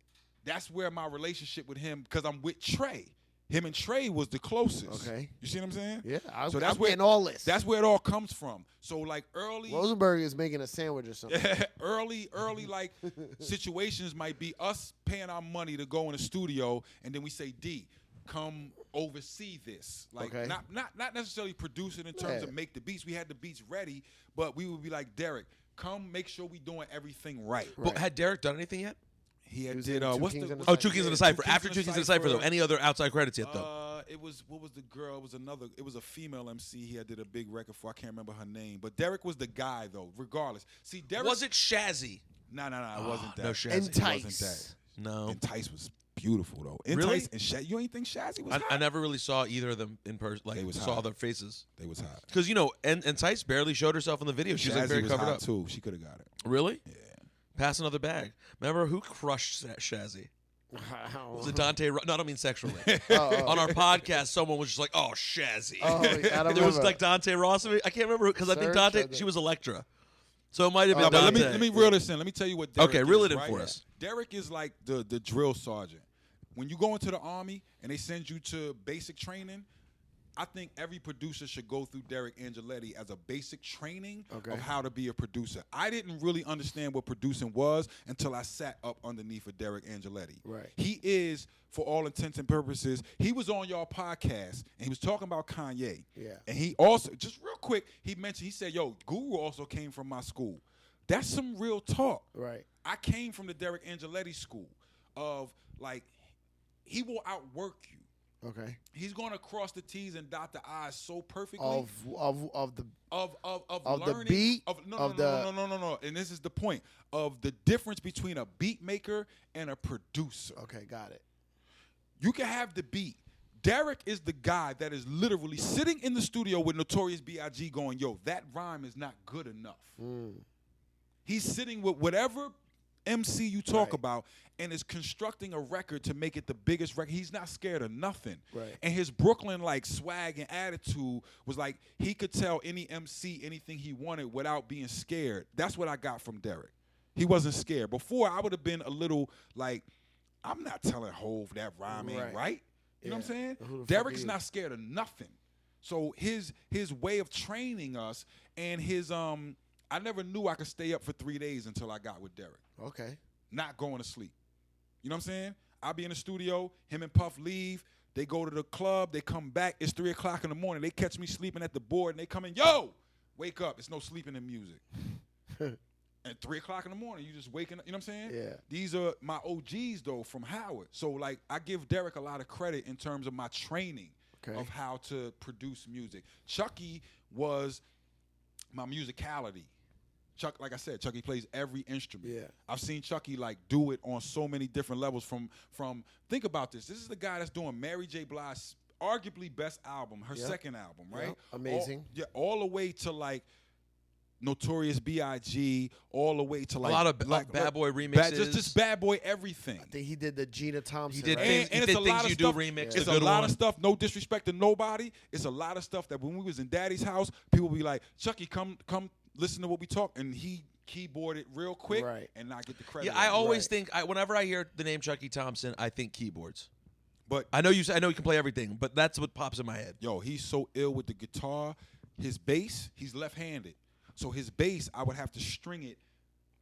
That's where my relationship with him, because I'm with Trey. Him and Trey was the closest. Okay. You see what I'm saying? Yeah. So I'm getting all this. That's where it all comes from. So like early Rosenberg is making a sandwich or something. early like situations might be us paying our money to go in the studio, and then we say, D, come oversee this. Like Okay. not necessarily produce it in terms Yeah. of make the beats. We had the beats ready, but we would be like, Derek, come make sure we doing everything right. But had Derek done anything yet? He was did in Two what's Kings the and a Oh, Cipher. 2 Kings in yeah, the Cipher. 2 Kings After in 2 a Kings in the Cipher, though. Cipher. Any other outside credits yet, though? What was the girl? It was a female MC he had did a big record for. I can't remember her name. But Derek was the guy though, regardless. See, Derek Was it Shazzy? No, it wasn't that. no Shazzy. It wasn't Entice. that. No. Entice was beautiful though. Really? Entice and you ain't think Shazzy was I hot? never really saw either of them in person. Like, They was saw hot. their faces. They was hot. Because, and Tice barely showed herself in the video. She was like Shazzy very was covered hot up. too. She could have got it. Really? Yeah. Pass another bag. Remember who crushed Shazzy? Was it Dante? No, I don't mean sexually. On our podcast, someone was just like, "Oh, Shazzy." Oh, I don't There was remember. like Dante Ross. I can't remember because I think Search, Dante. I think. She was Electra, so it might have been No, but Dante. let me reel this in. Let me tell you what Derek Okay, reel is, it in right? for us. Derek is like the drill sergeant. When you go into the Army and they send you to basic training, I think every producer should go through Derek Angeletti as a basic training Okay. of how to be a producer. I didn't really understand what producing was until I sat up underneath of Derek Angeletti. Right. He is, for all intents and purposes, he was on y'all podcast and he was talking about Kanye. Yeah. And he also, just real quick, he said, yo, Guru also came from my school. That's some real talk. Right. I came from the Derek Angeletti school of like, he will outwork you. Okay. He's going to cross the T's and dot the I's so perfectly. Of the Of the learning, beat, no. And this is the point of the difference between a beat maker and a producer. Okay, got it. You can have the beat. Derek is the guy that is literally sitting in the studio with Notorious B.I.G. going, yo, that rhyme is not good enough. He's sitting with whatever MC you talk Right. about and is constructing a record to make it the biggest record. He's not scared of nothing. Right. And his Brooklyn like swag and attitude was like he could tell any MC anything he wanted without being scared. That's what I got from Derek. He wasn't scared. Before I would have been a little like, I'm not telling Hov that rhyme ain't right. You know what I'm saying? Who the fuck Derek's is? not scared of nothing. So his way of training us and his I never knew I could stay up for 3 days until I got with Derek. Okay. Not going to sleep. You know what I'm saying? I'll be in the studio, him and Puff leave, they go to the club, they come back, it's 3 o'clock in the morning, they catch me sleeping at the board, and they come in, yo, wake up, it's no sleeping in music. At 3 o'clock in the morning, you just waking up, you know what I'm saying? Yeah. These are my OGs, though, from Howard. So, like, I give Derek a lot of credit in terms of my training of how to produce music. Chucky was my musicality. Chuck, like I said, Chucky plays every instrument. Yeah. I've seen Chucky like do it on so many different levels. From think about this. This is the guy that's doing Mary J. Blige's arguably best album, her second album, right? Yep. Amazing. All the way to like Notorious B.I.G. all the way to like a lot of like Bad Boy remixes. just Bad Boy everything. I think he did the Gina Thompson. He did right? things, And he it's did a lot things of you stuff. do remix. It's a a good lot one. of stuff. No disrespect to nobody. It's a lot of stuff that when we was in Daddy's house, people be like, "Chucky, come listen to what we talk," and he keyboarded real quick Right. and not get the credit. Yeah, I always Right. think whenever I hear the name Chucky Thompson, I think keyboards. But I know you can play everything, but that's what pops in my head. yo, he's so ill with the guitar. His bass, he's left-handed, so his bass, I would have to string it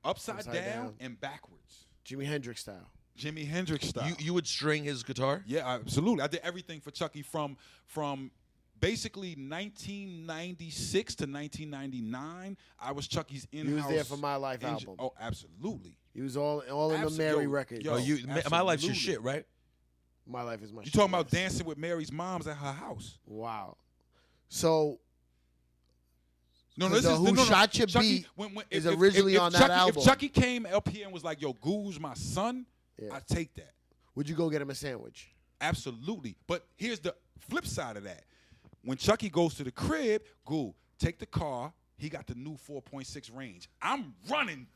upside down and backwards. Jimi Hendrix style. Jimi Hendrix style. You would string his guitar? Yeah, absolutely. I did everything for Chucky from basically 1996 to 1999. I was Chucky's in-house. He was there for My Life album. Oh, absolutely. He was all in the Mary records. yo, My life's your absolutely. shit, right? My Life is my You shit. talking about yes. dancing with Mary's moms at her house? Wow. So No, Because this is Who Shot Your Chucky, Beat when, is originally on that Chucky, album. If Chucky came up here and was like, "Yo, Goo's my son," Yeah. I'd take that. would you go get him a sandwich? Absolutely. But here's the flip side of that. When Chucky goes to the crib, Goo, take the car. He got the new 4.6 range. I'm running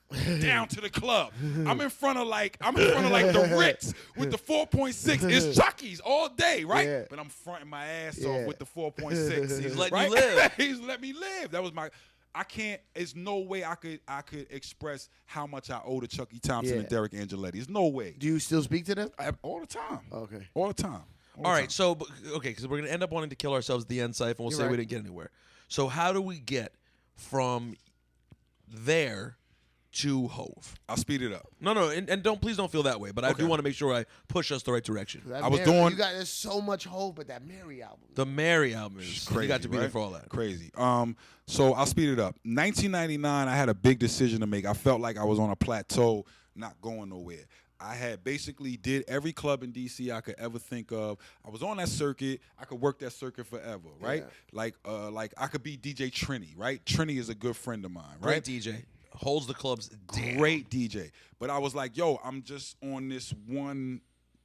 down to the club. I'm in front of like the Ritz with the 4.6. It's Chucky's all day, right? Yeah. But I'm fronting my ass Yeah. off with the 4.6. He's letting right? you live. He's let me live. That was my. I can't. There's no way I could express how much I owe to Chucky Thompson Yeah. and Derek Angeletti. There's no way. Do you still speak to them? All the time. Okay. All the time. All right, so because we're gonna end up wanting to kill ourselves at the end, Syph, and we'll You're say we right. didn't get anywhere. So how do we get from there to Hove? I'll speed it up. No, and please don't feel that way. But I Okay. do want to make sure I push us the right direction. That I was Mary, doing- You got there's so much hope, but that Mary album. The Mary album is Crazy, you got to be there right? for all that. Crazy. So I'll speed it up. 1999, I had a big decision to make. I felt like I was on a plateau, not going nowhere. I had basically did every club in DC I could ever think of. I was on that circuit. I could work that circuit forever, right? Yeah. Like I could be DJ Trini, right? Trini is a good friend of mine, Great right? DJ holds the clubs down. Great DJ. But I was like, yo, I'm just on this one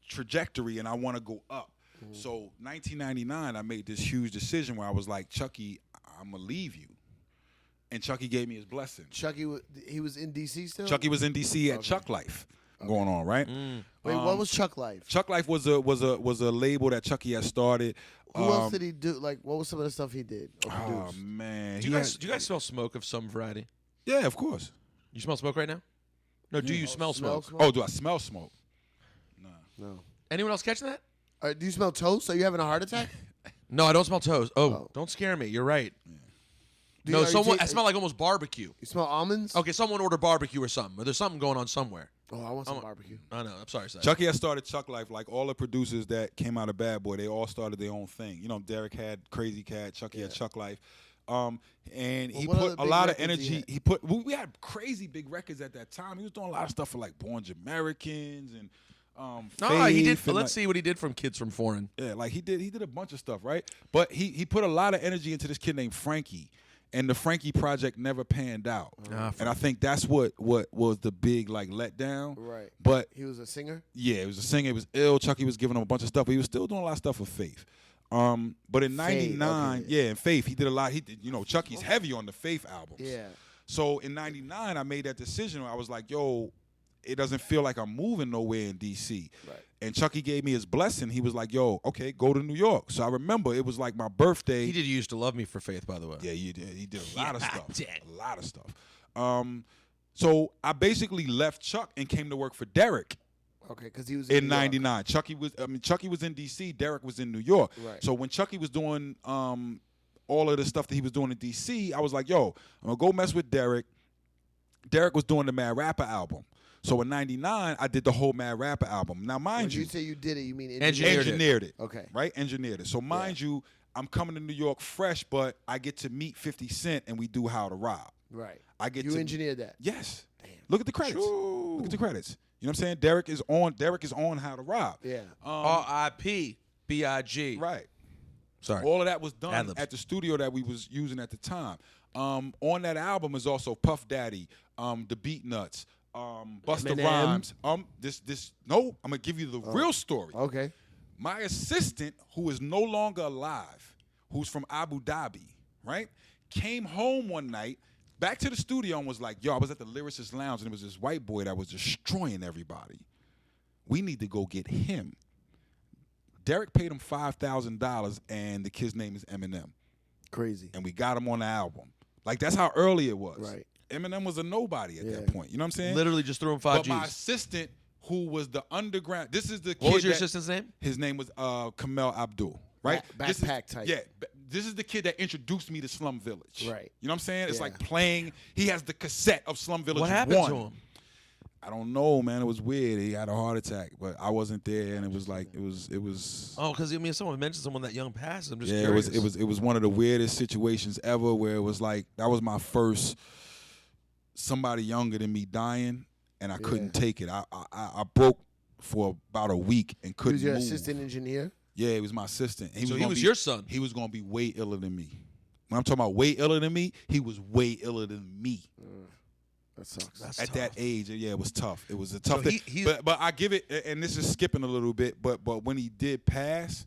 trajectory and I want to go up. So 1999, I made this huge decision where I was like, Chucky, I'm going to leave you. And Chucky gave me his blessing. Chucky, he was in DC still. Chucky was in DC at Chuck Life going on, right? Wait, what was Chuck Life? Chuck Life was a label that Chucky had started. Who else did he do? Like, what was some of the stuff he did? Or Oh produced? man, Do you guys smell smoke of some variety? Yeah, of course. You smell smoke right now? No, do you smell smoke? Oh, do I smell smoke? No. Anyone else catching that? Do you smell toast? Are you having a heart attack? No, I don't smell toast. Oh, Oh. don't scare me. You're right. Do No, you- are you I smell like almost barbecue. You smell almonds? Okay, someone ordered barbecue or something. Or there's something going on somewhere. Oh, I want some barbecue. I know. I'm sorry, Seth. Chucky had started Chuck Life. Like all the producers that came out of Bad Boy, they all started their own thing. You know, Derek had Crazy Cat, Chucky had Chuck Life. And he what put other a big lot of records he energy. had? We had crazy big records at that time. He was doing a lot of stuff for like Born Americans and No, he did. Faith and, Let's like, see what he did from Kids from Foreign. Yeah, like he did a bunch of stuff, right? But he put a lot of energy into this kid named Frankie. And the Frankie project never panned out. And I think that's what was the big like letdown. Right. But He was a singer? yeah, it was a singer. It was ill. Chucky was giving him a bunch of stuff, but he was still doing a lot of stuff with Faith. But in '99, okay. yeah, in Faith, he did a lot. He did, Chucky's heavy on the Faith albums. Yeah. So in '99, I made that decision. Where I was like, yo, it doesn't feel like I'm moving nowhere in DC. Right. And Chucky gave me his blessing. He was like, yo, okay, go to New York. So I remember it was like my birthday. He did Used to Love Me for Faith, by the way. Yeah, he did. He did a lot of stuff. did. A lot of stuff. So I basically left Chuck and came to work for Derek. Okay, because he was in New York. '99. Chucky was in DC. Derek was in New York. Right. So when Chucky was doing all of the stuff that he was doing in DC, I was like, yo, I'm gonna go mess with Derek. Derek was doing the Mad Rapper album. So in '99, I did the whole Mad Rapper album. Now, mind When you, you say you did it, you mean engineered it. Okay. Right? Engineered it. So mind you, I'm coming to New York fresh, but I get to meet 50 Cent and we do How to Rob. Right. I get You to engineered that. Yes. Damn. Look at the credits. True. Look at the credits. You know what I'm saying? Derek is on How to Rob. Yeah. R.I.P. B.I.G. Right. Sorry. All of that was done Ad-libs. at the studio that we was using at the time. On that album is also Puff Daddy, the Beat Nuts, Busta Eminem. Rhymes. No, I'm gonna give you the real story. Okay. My assistant, who is no longer alive, who's from Abu Dhabi, right, came home one night, back to the studio and was like, yo, I was at the Lyricist Lounge and it was this white boy that was destroying everybody. We need to go get him. Derek paid him $5,000 and the kid's name is Eminem. Crazy. And we got him on the album. Like, that's how early it was. Right. Eminem was a nobody at that point. You know what I'm saying? Literally just threw him 5 But my G's. assistant, who was the underground, this is the kid. What was your that- assistant's name? His name was Kamel Abdul, right? This is- Backpack type. Yeah. This is the kid that introduced me to Slum Village. Right. You know what I'm saying? It's Yeah. like playing. He has the cassette of Slum Village What happened 1. to him? I don't know, man. It was weird. He had a heart attack, but I wasn't there, and it was like it was. Oh, because someone mentioned someone that young passed. I'm just Yeah, curious. it was one of the weirdest situations ever, where it was like that was my first somebody younger than me dying, and I couldn't take it. I broke for about a week and He couldn't was your move. assistant engineer? Yeah, he was my assistant. So he gonna was be- your son. He was gonna be way iller than me. When I'm talking about way iller than me, he was way iller than me. That sucks. That's At tough. that age, yeah, it was tough. It was a tough So thing. he's- But I give it, and this is skipping a little bit, but when he did pass,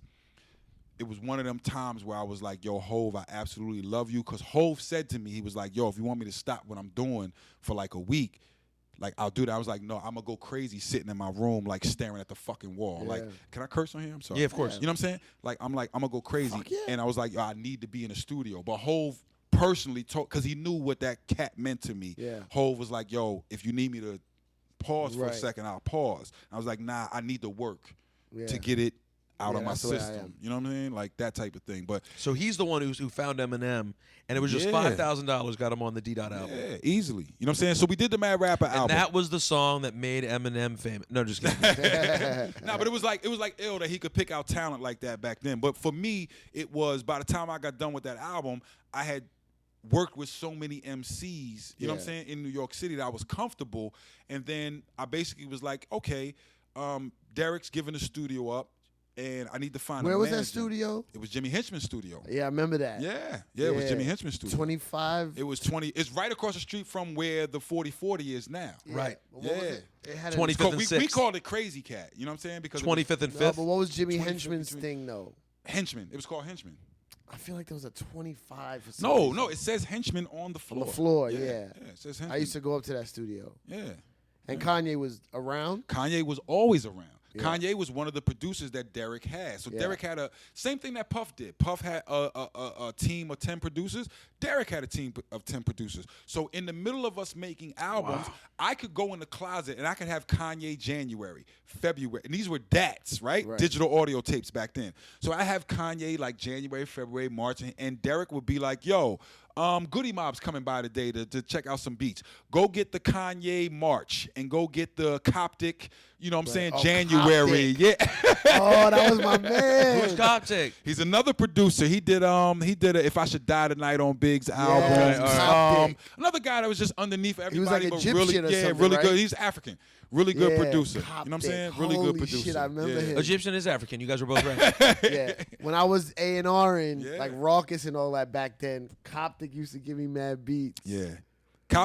it was one of them times where I was like, yo, Hove, I absolutely love you. Because Hove said to me, he was like, yo, if you want me to stop what I'm doing for like a week, like, I'll do that. I was like, no, I'm going to go crazy sitting in my room, like, staring at the fucking wall. Yeah. Like, can I curse on here? I'm sorry. Yeah, of course. You know what I'm saying? Like, I'm going to go crazy. Fuck yeah. And I was like, yo, I need to be in the studio. But Hove personally told, because he knew what that cat meant to me. Yeah. Hove was like, yo, if you need me to pause for a Right. second, I'll pause. I was like, nah, I need to work Yeah. to get it out Yeah, of my that's the way I system. am. You know what I mean? Like that type of thing. But So he's the one who found Eminem, and it was just Yeah. $5,000 got him on the D. Dot album. yeah, easily. You know what I'm saying? So we did the Mad Rapper And album. that was the song that made Eminem famous. No, just kidding. Nah, but it was like ill that he could pick out talent like that back then. But for me, it was by the time I got done with that album, I had worked with so many MCs, you know what I'm Yeah. saying, in New York City that I was comfortable. And then I basically was like, okay, Derek's giving the studio up, and I need to find Where a was that manager. studio? It was Jimmy Henchman's studio. Yeah, I remember that. Yeah, it was Jimmy Henchman's studio. 25. It was 20. It's right across the street from where the 4040 is now. Right. But what was Yeah. it? It had 20 a, 25th and We 6th. called it Crazy Cat. You know what I'm saying? Because it was 25th and No, 5th. but what was Jimmy 25th Henchman's between- thing though? Henchman. It was called Henchman. I feel like there was a 25 for some No, reason. no, it says Henchman on the floor. On the floor, yeah. yeah. It says Henchman. I used to go up to that studio. Yeah. And Kanye was around. Kanye was always around. Yeah. Kanye was one of the producers that Derek had. So Yeah. Derek had a same thing that Puff did. Puff had a team of 10 producers. Derek had a team of 10 producers. So in the middle of us making albums, I could go in the closet and I could have Kanye January, February, and these were DATs, right? Right. Digital audio tapes back then. So I have Kanye like January, February, March, and Derek would be like, yo, Goody Mob's coming by today to check out some beats. Go get the Kanye March and go get the Coptic, you know what I'm saying, Oh, January. Coptic. Yeah. Oh, that was my Who's man. Coptic? He's another producer. He did a If I Should Die Tonight on Big's album. Okay, all right. Coptic. Another guy that was just underneath everybody, was like but Egyptian really, or yeah, something, really right? good. He's African. Really good Yeah, producer. You know what I'm Coptic. saying? Really Holy good producer. shit, I remember yeah. him. Egyptian is African. You guys were both right. Yeah. When I was A&R and Yeah. like Raucous and all that back then, Coptic used to give me mad beats. Yeah.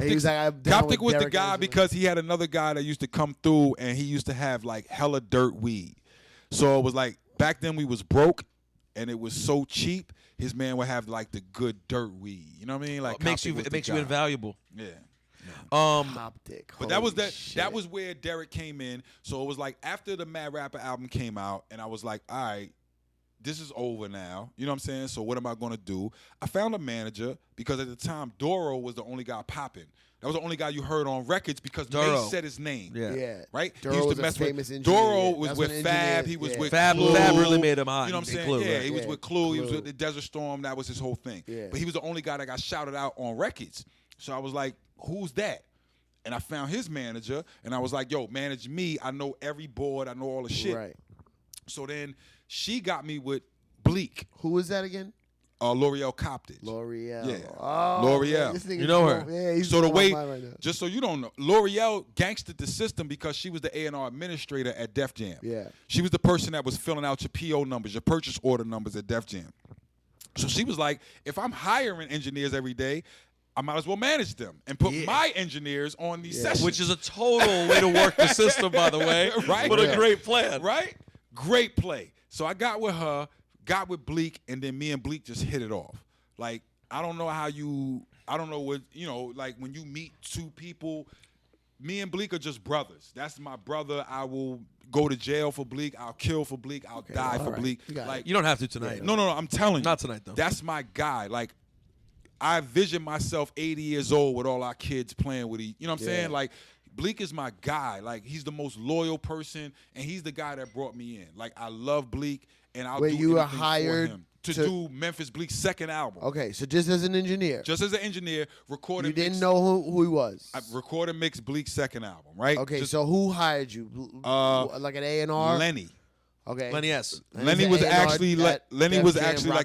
He was like, I'm down Coptic with was the Derek guy Angela. because he had another guy that used to come through and he used to have like hella dirt weed. So it was like back then we was broke and it was so cheap. His man would have like the good dirt weed. You know what I mean? Like It makes Coptic was you the guy. invaluable. Yeah. Optic. But that was where Derek came in. So it was like after the Mad Rapper album came out, and I was like, all right, this is over now. You know what I'm saying? So what am I going to do? I found a manager because at the time, Doro was the only guy popping. That was the only guy you heard on records because Mace said his name. Yeah. Right? Doro he used was to mess a famous with engineer. Doro was That's with when Fab. engineers- He was yeah. with Fab Clue. really made him hot. You know what I'm saying? Clue, Yeah, right? he was Yeah, with Clue. He was Clue. with the Desert Storm. That was his whole thing. Yeah. But he was the only guy that got shouted out on records. So I was like, who's that? And I found his manager, and I was like, yo, manage me. I know every board. I know all the shit. Right. So then she got me with Bleak. Who was that again? L'Oreal Coptage. L'Oreal. Yeah. Oh, L'Oreal. man, this nigga's You know her. Yeah, he's So the on my way, mind right now. just so you don't know, L'Oreal gangstered the system because she was the A&R administrator at Def Jam. Yeah. She was the person that was filling out your PO numbers, your purchase order numbers at Def Jam. So she was like, if I'm hiring engineers every day, I might as well manage them and put my engineers on these sessions. Which is a total way to work the system, by the way. Right? What a great plan. Right? Great play. So I got with her, got with Bleak, and then me and Bleak just hit it off. Like, I don't know what, like when you meet two people, me and Bleak are just brothers. That's my brother. I will go to jail for Bleak. I'll kill for Bleak. I'll die for Bleak. Like, You don't have to tonight. no, I'm telling you. Not tonight, though. That's my guy. Like, I vision myself 80 years old with all our kids playing with each. You know what I'm saying? Like, Bleak is my guy. Like, he's the most loyal person, and he's the guy that brought me in. Like, I love Bleak, and I'll do you were anything hired for him to do Memphis Bleak's second album. Okay, so just as an engineer. Just as an engineer, recorded. You didn't know who he was. I recorded mixed Bleak's second album, right? Okay, so who hired you? Like an A&R? Lenny. Okay. Lenny S. Lenny was actually like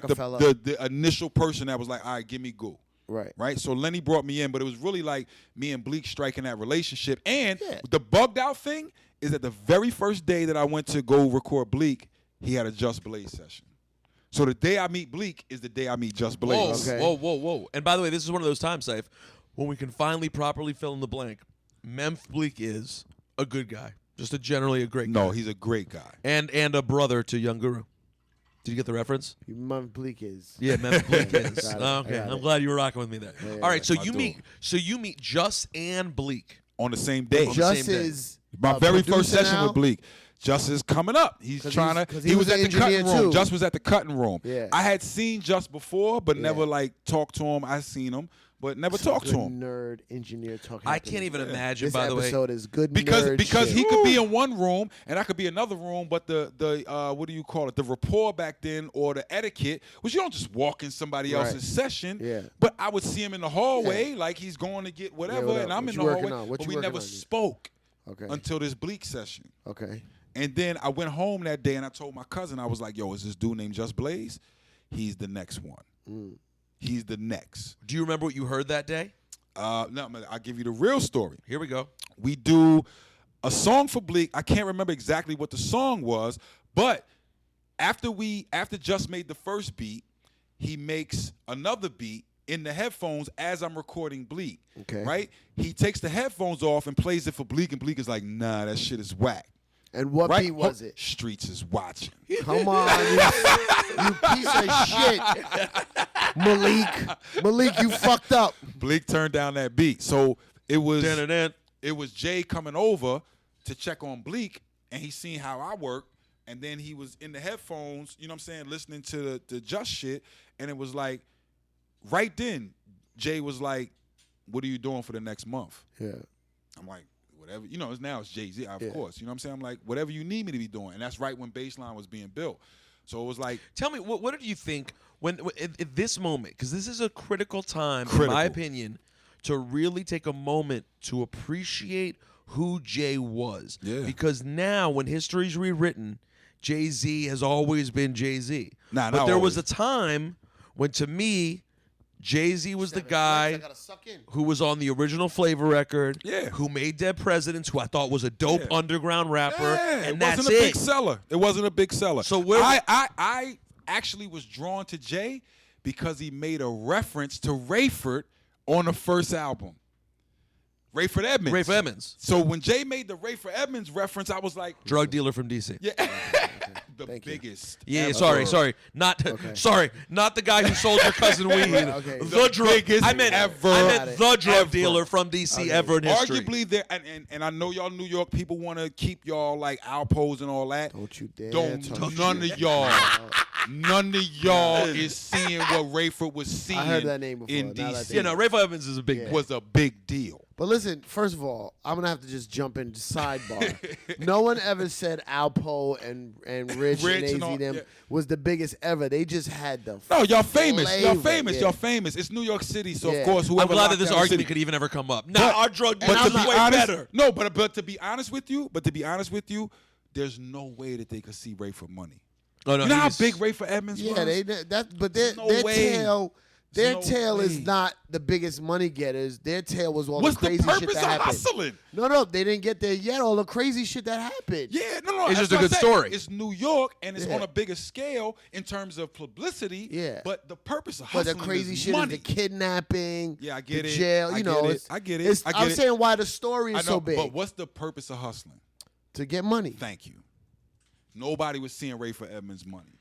Rockefeller. the initial person that was like, all right, give me go. Right. So Lenny brought me in, but it was really like me and Bleak striking that relationship. And the bugged out thing is that the very first day that I went to go record Bleak, he had a Just Blaze session. So the day I meet Bleak is the day I meet Just Blaze. Whoa. And by the way, this is one of those times, Saif, when we can finally properly fill in the blank. Memph Bleak is a good guy. Just generally a great guy. No, he's a great guy. And a brother to Young Guru. Did you get the reference? Memph Bleak is. Yeah, Memph Bleak is. Okay, I'm it. glad you were rocking with me there. Yeah, All right, so my you dude. meet Just and Bleak. On the same day. Just same day. is My very first producer session now? with Bleak. Just is coming up. He's 'Cause trying he's- to. 'cause He he was was at an the cutting engineer room. too. Just was at the cutting room. Yeah. I had seen Just before, but never Yeah. like talked to him. I seen him, but never talked to him. Nerd engineer talking. I can't even imagine, This by the way. episode is good Because nerd he shit. could be in one room and I could be in another room, but the what do you call it? The rapport back then or the etiquette was you don't just walk in somebody Right. else's session. Yeah. But I would see him in the hallway like he's going to get whatever, whatever. and I'm What in you the working hallway. on? What But you we working never on? spoke Okay. until this Bleak session. Okay. And then I went home that day and I told my cousin, I was like, yo, is this dude named Just Blaze? He's the next one. He's the next. Do you remember what you heard that day? No, I'll give you the real story. Here we go. We do a song for Bleak. I can't remember exactly what the song was, but after Just made the first beat, he makes another beat in the headphones as I'm recording Bleak. Okay. Right? He takes the headphones off and plays it for Bleak, and Bleak is like, nah, that shit is whack. And what Right? beat was it? Streets is watching. Come on, you piece of shit. Malik, you fucked up. Bleak turned down that beat. So it was Dun-dun-dun. it was Jay coming over to check on Bleak, and he seen how I work, and then he was in the headphones, you know what I'm saying, listening to the Just shit, and it was like, right then, Jay was like, what are you doing for the next month? Yeah. I'm like, whatever, now it's Jay-Z, of course, you know what I'm saying? I'm like, whatever you need me to be doing, and that's right when Baseline was being built. So it was like, Tell me, what did you think when at this moment? Because this is a critical time, in my opinion, to really take a moment to appreciate who Jay was. Yeah. Because now, when history's rewritten, Jay-Z has always been Jay-Z. Nah, but not there was always. a time when, to me, Jay-Z was the guy who was on the original Flavor record, who made Dead Presidents, who I thought was a dope underground rapper, and it that's wasn't a big seller. It wasn't a big seller. So where I actually was drawn to Jay because he made a reference to Rayford on the first album. Rayford Edmonds. Rayford Edmonds. So when Jay made the Rayford Edmonds reference, I was like, Drug dealer from D.C. yeah. Thank you. biggest. Yeah, ever. sorry, not Okay. sorry, not the guy who sold your cousin weed. Okay. The drug. biggest I meant ever. the drug Ever. dealer from DC Okay. ever in history. Arguably, there, and I know y'all New York people want to keep y'all like Alpos and all that. Don't you dare. None of y'all. None of y'all is seeing what Rayford was seeing. I heard that name before. in Now that DC. You know, Rafe Evans is a big. Yeah. Was a big deal. But listen, first of all, I'm gonna have to just jump into sidebar. No one ever said Alpo and Rich and AZ and all- them yeah. was the biggest ever. They just had the No, y'all famous. Y'all flavor, famous. yeah. Y'all famous. It's New York City, so Yeah. of course I'm whoever. glad that locked this down the argument city- could even ever come up. Nah, our drug dealer But is to be way honest, better. no. But to be honest with you, there's no way that they could see Ray for money. Oh, no, You know he how was- big Ray for Edmonds was? Yeah, but their no their way. tail. Their no tail is way. not the biggest money getters. Their tail was all What's the crazy the shit purpose that of happened. hustling? No, they didn't get there yet. All the crazy shit that happened. Yeah, no. It's that's just a what good I said. story. It's New York, and it's Yeah. on a bigger scale in terms of publicity. Yeah. But the purpose of But hustling the crazy is shit money. is the kidnapping. Yeah, I get the it. jail. I You get know, it. I get it. I get I'm it. saying why the story I is know, so big but what's the purpose of hustling? to get money. Thank you. Nobody was seeing Ray for Edmonds' money.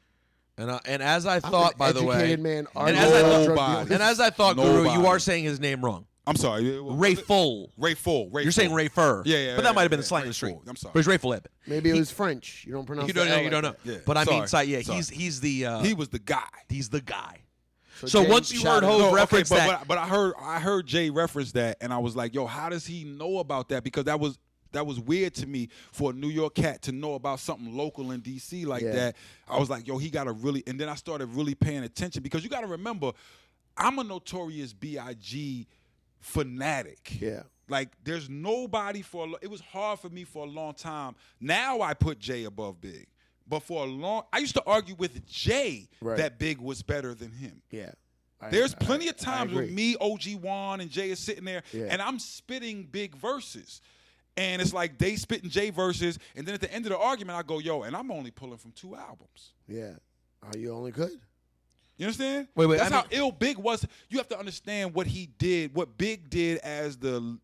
And as I I'm thought, an by the way, educated man, and as I thought, Nobody. and as I thought, Guru, you Nobody. are saying his name wrong. I'm sorry. what Ray was it? Full. Ray Full. You're saying Ray Fur. Yeah. But that might have been the yeah, slang Ray in the street. Full. I'm sorry. But it's Ray Full Ebbett. Maybe it was French. You don't pronounce You don't the know. L You like don't know. that. Yeah. But I mean, Sorry. yeah, Sorry. he's the He was the guy. he's the guy. So Jay once you heard shouted- Hov No, reference okay, that, but I heard Jay reference that, and I was like, yo, how does he know about that? Because that was weird to me for a New York cat to know about something local in DC like Yeah. that. I was like, yo, he got to really, and then I started really paying attention because you got to remember, I'm a notorious B.I.G. fanatic. Yeah. Like, there's nobody it was hard for me for a long time. Now I put Jay above Big. But I used to argue with Jay Right. that Big was better than him. Yeah. There's plenty of I times agree. with me, OG Juan, and Jay is sitting there, Yeah. and I'm spitting Big verses. And it's like they spitting Jay verses, and then at the end of the argument, I go, yo, and I'm only pulling from 2 albums. Yeah. You only could. You understand? Wait, That's I how mean- ill Big was. You have to understand what he did, what Big did as the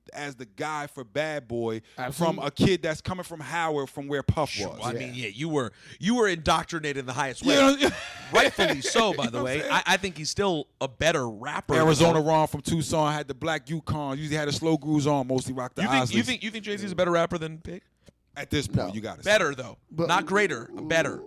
guy for Bad Boy Absolutely. from a kid that's coming from Howard, from where Puff was. I mean, yeah, you were indoctrinated in the highest way. Yeah. Rightfully so, by You the know what I'm way. saying? I think he's still a better rapper. than Arizona Hov. Ron from Tucson had the black Yukon. Usually had the slow grooves on. Mostly rocked the You Osleys. think Jay-Z's a better rapper than Big? At this point, No. you got to Better though, But- not greater. Better.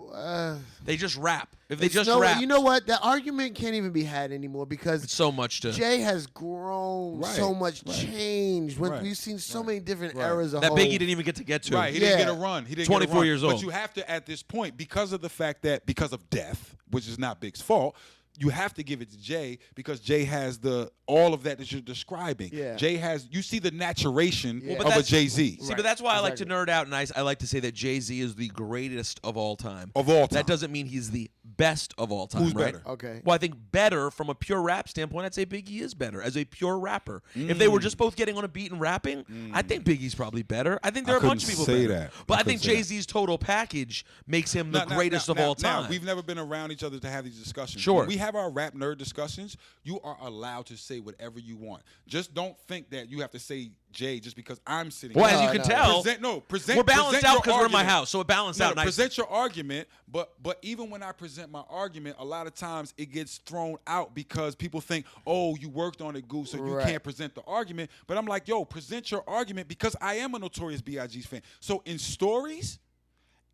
They just rap. If they just rap, You know what? That argument can't even be had anymore because it's so much to Jay has grown Right, so much, right, changed. right, We've seen so right, many different right. eras of that Hov. Biggie didn't even get to get to. Right, he didn't Yeah. get a run. He didn't 24 get a run. years old. But you have to, at this point, because of the fact that, because of death, which is not Big's fault, you have to give it to Jay because Jay has all of that you're describing. Yeah. Jay has, you see the naturation Yeah. Well, but of a that's- Jay-Z. See, Right, but that's why I like to exactly. nerd out, and I like to say that Jay-Z is the greatest of all time. Of all time. That doesn't mean he's the best of all time, Who's right? better? Okay. Well, I think better from a pure rap standpoint, I'd say Biggie is better as a pure rapper. If they were just both getting on a beat and rapping, I think Biggie's probably better. I think there I are a bunch of couldn't people say better. that. But I I think couldn't say that. Jay-Z's total package makes him the greatest of all time. Now, we've never been around each other to have these discussions. Sure. When we have our rap nerd discussions, you are allowed to say whatever you want. Just don't think that you have to say Jay just because I'm sitting Well, here. as you can tell, present we're balanced present out your because we're in my argument. house, so it balanced out nice. Present your argument, but even when I present my argument, a lot of times it gets thrown out because people think, oh, you worked on it, Goose, so you Right. can't present the argument. But I'm like, yo, present your argument because I am a Notorious B.I.G. fan. So in stories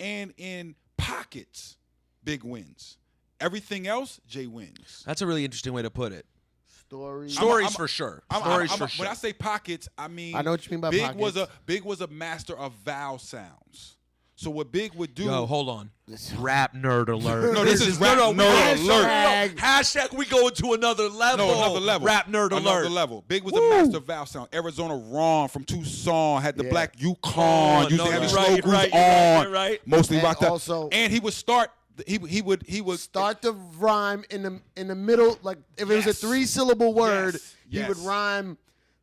and in pockets, Big wins. Everything else, Jay wins. That's a really interesting way to put it. Stories. Stories for sure. Stories for When sure. I say pockets, I mean I know what you mean by Big was pockets. Big was a master of vowel sounds. So what Big would do? Yo, hold on. Rap nerd alert. No, this is rap nerd alert. Hashtag we go into another level. No, another level. Rap nerd Another alert. level. Big was a master of vowel sound. Arizona Ron from Tucson had the Yeah. black Yukon. Used no, to have you're his right, slow you're grooves right, you're right, on. you're right. Mostly And rocked up. also- And he would start. He would Start the rhyme in the middle, like if it was a Yes. 3-syllable word, Yes. he would Yes. rhyme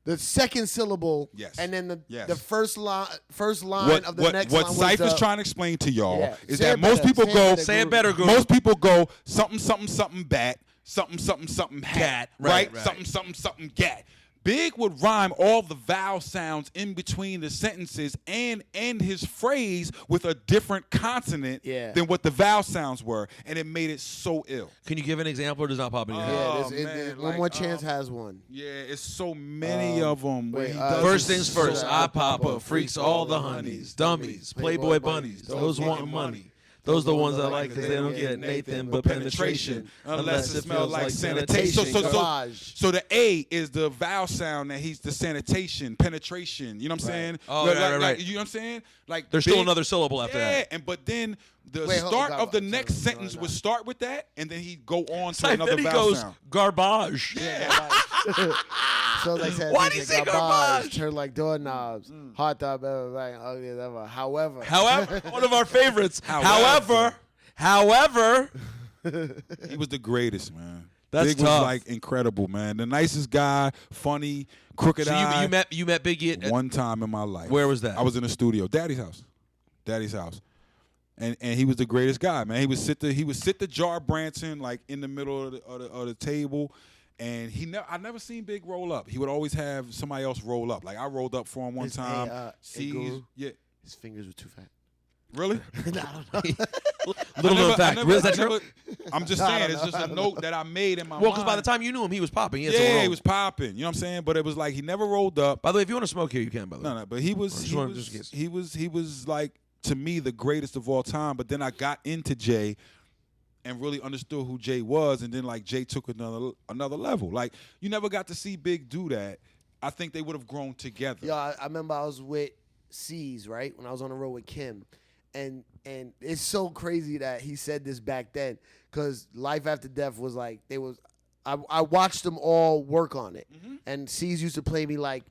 the second syllable, Yes. and then the Yes. first line of the next what line. Cypher's was trying to explain to y'all Yeah. is Say that it most better. people Say it go better, Say it better, Guru. Most people go something something something bat, something something something hat, Gat, right, right? right. Something something something gat. Big would rhyme all the vowel sounds in between the sentences and end his phrase with a different consonant than what the vowel sounds were, and it made it so ill. Can you give an example, or does not pop in your head? One More Chance has one. Yeah, it's so many of them. First things first, I pop up, freaks all the honeys, dummies, Playboy bunnies, those want money. Those the ones I like because they don't get Nathan but penetration unless it smells like sanitation. So the A is the vowel sound that he's the sanitation, penetration. You know what I'm saying? Oh, right. You know what I'm saying? Like there's still another syllable after that. Yeah, but then the start of the next sentence would start with that, and then he'd go on to another then he vowel goes, sound. Garbage. Yeah. So like said, why do you say garbage? Turn like doorknobs. Hot dog, however. One of our favorites. However, he was the greatest, man. That's Big tough. was like incredible, man. The nicest guy, funny, crooked eye. You met Biggie at one time in my life. Where was that? I was in the studio, Daddy's house. And he was the greatest guy, man. He would sit the Jar Branson like in the middle of the table, and I never seen Big roll up. He would always have somebody else roll up. Like I rolled up for him one time. His fingers were too fat. Really? I don't know. Little known fact. Is that true? I'm just saying, it's just a note that I made in my mind. Well, because by the time you knew him, he was popping. He was popping. You know what I'm saying? But it was like he never rolled up. By the way, if you want to smoke here, you can. By the way, no. But he was like, to me, the greatest of all time. But then I got into Jay and really understood who Jay was, and then like Jay took another level. Like you never got to see Big do that. I think they would have grown together. Yeah, I remember I was with C's, right, when I was on the road with Kim. And it's so crazy that he said this back then, because Life After Death was like, I watched them all work on it. Mm-hmm. And C's used to play me like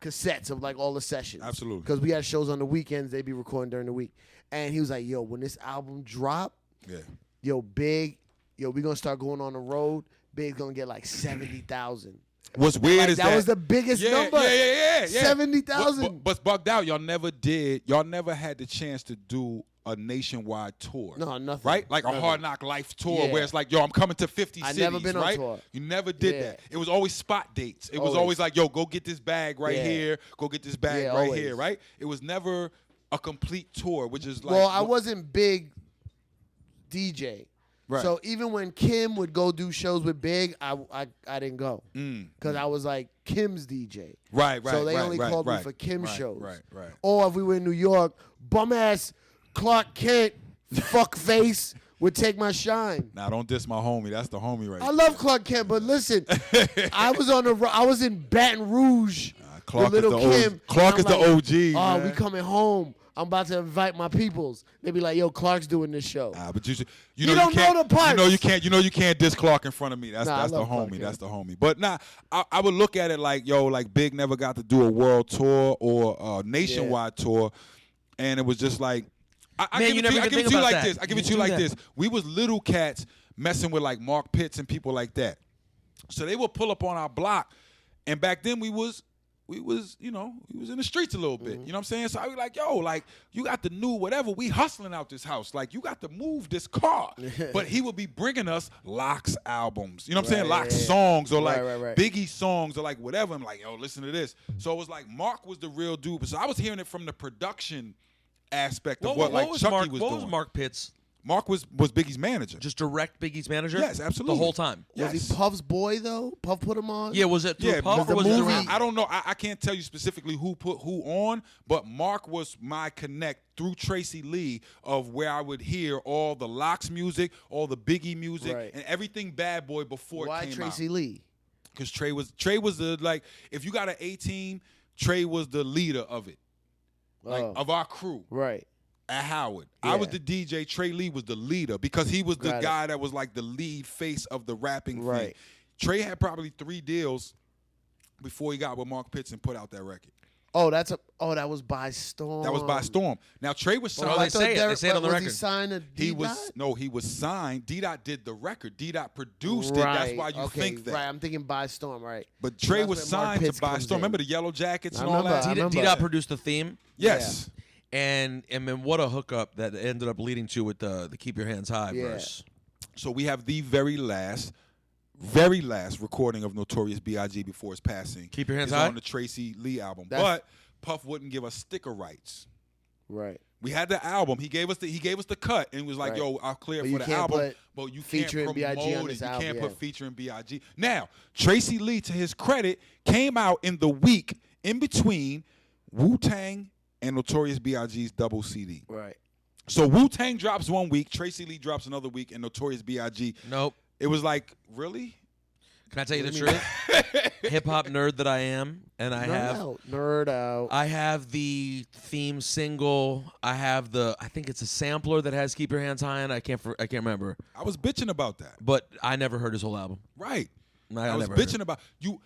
cassettes of like all the sessions. Absolutely. Because we had shows on the weekends, they'd be recording during the week. And he was like, yo, when this album drop, Big, we gonna start going on the road. Big's gonna get like 70,000. What's weird is that was the biggest number. Yeah. 70,000. But bugged out, y'all never had the chance to do a nationwide tour. No, nothing. Right? Like a Hard Knock Life tour where it's like, yo, I'm coming to 50 cities, never been right? on tour. You never did that. It was always spot dates. It was always like, yo, go get this bag right here. Go get this bag right here, right? It was never a complete tour, which is like... Well, I wasn't Big DJ. Right. So even when Kim would go do shows with Big, I didn't go because I was like Kim's DJ. Right. So they only called me for Kim's shows. Right. Or if we were in New York, bum ass Clark Kent, fuck face would take my shine. Nah, don't diss my homie. That's the homie right I love Clark Kent, but listen, I was in Baton Rouge with Little Kim. Clark is the OG. Oh, we coming home. I'm about to invite my peoples. They be like, "Yo, Clark's doing this show." But you don't know the parts. You can't diss Clark in front of me. That's the homie. Clark, That's the homie. But I would look at it like, yo, like Big never got to do a world tour or a nationwide tour, and it was just like, I give it to you like this. I give it to you like this. We was little cats messing with like Mark Pitts and people like that. So they would pull up on our block, and back then we was in the streets a little bit. You know what I'm saying? So I was like, yo, like, you got the new whatever. We hustling out this house. Like, you got to move this car. But he would be bringing us Locks albums. You know what I'm saying? Locks songs or like Biggie songs or like whatever. I'm like, yo, listen to this. So it was like Mark was the real dude. So I was hearing it from the production aspect of what Chucky was doing. What was Mark Pitts? Mark was Biggie's manager. Just direct Biggie's manager? Yes, absolutely. The whole time? Yes. Was he Puff's boy, though? Puff put him on? Yeah, was it through Puff or was it around? I don't know. I can't tell you specifically who put who on, but Mark was my connect through Tracy Lee of where I would hear all the Locks music, all the Biggie music, and everything Bad Boy before it came out. Why Tracy Lee? Because Trey was the, like, if you got an A-team, Trey was the leader of it, like of our crew. Right. At Howard. I was the DJ. Trey Lee was the leader because he was the guy that was like the lead face of the rapping thing. Trey had probably 3 deals before he got with Mark Pitts and put out that record. That was by Storm. That was by Storm. Now Trey was signed. They say it on the record. Was he signed to D-Dot? He was signed. D-Dot did the record. D-Dot produced it. That's why you think that. Right, I'm thinking by Storm, right. But Trey was signed to by Storm. Remember the Yellow Jackets and all that? D-Dot produced the theme? Yes. Yeah. And then what a hookup that ended up leading to with the Keep Your Hands High verse. So we have the very last very last recording of Notorious B.I.G. before his passing. Keep Your Hands is High? on the Tracy Lee album. That's- But Puff wouldn't give us sticker rights. Right. We had the album. He gave us the cut and was like, Right. "Yo, I'll clear But it you for the can't album, put but you can't featuring promote B.I.G. on it. this You album, can't yeah. put featuring B.I.G." Now, Tracy Lee, to his credit, came out in the week in between Wu-Tang and Notorious B.I.G.'s double CD. Right. So Wu-Tang drops one week, Tracy Lee drops another week, and Notorious B.I.G. Nope. It was like, really? Can I tell you the What do truth? Hip hop nerd that I am, and Nerd out. I have the theme single. I have I think it's a sampler that has "Keep Your Hands High," and I can't remember. I was bitching about that. But I never heard his whole album. Right. I I was never heard bitching it. about you.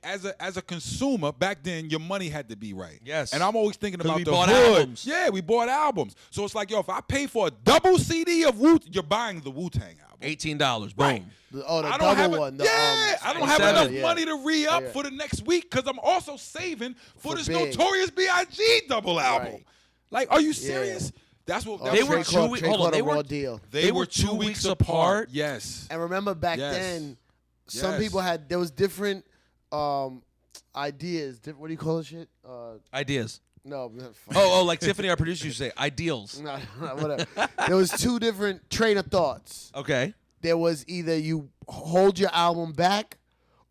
As a consumer back then, your money had to be right. Yes. And I'm always thinking 'Cause about we the bought hood. albums. Yeah, we bought albums. So it's like, yo, if I pay for a double CD of Wu, you're buying the Wu-Tang album. $18. Right. Boom. The I don't have double one. The, I don't have enough yeah. money to re-up Yeah. for the next week because I'm also saving for this big. Notorious B.I.G. double album. Right. Like, are you serious? That's what They were Trey two- Trey hold on, caught they a were- raw deal. They were 2 weeks apart. Yes. And remember back Yes. then, some Yes. people there was different ideas. What do you call this shit? Ideas. No. Like Tiffany, our producer, used to say, ideals. No, whatever. There was two different train of thoughts. Okay. There was either you hold your album back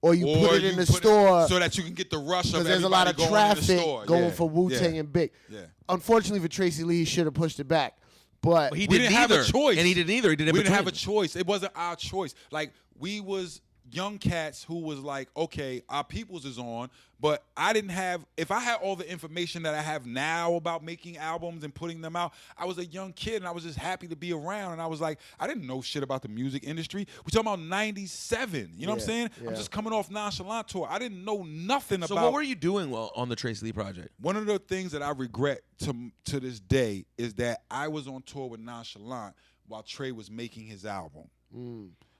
or you Or put it in you the put it- store so that you can get the rush of because there's a lot everybody of going in the traffic store. going Yeah. for Wu-Tang Yeah. and Big. Yeah. Unfortunately for Tracy Lee, he should have pushed it back. But Well, he We did didn't have neither. a choice. And he didn't either. He did in We didn't have a between. choice. It wasn't our choice. Like, we was young cats who was like, okay, our peoples is on, but I didn't have, if I had all the information that I have now about making albums and putting them out, I was a young kid and I was just happy to be around. And I was like, I didn't know shit about the music industry. We're talking about 97. You know what I'm saying? Yeah. I'm just coming off Nonchalant tour. I didn't know nothing So about. what were you doing on the Tracy Lee project? One of the things that I regret to this day is that I was on tour with Nonchalant while Trey was making his album.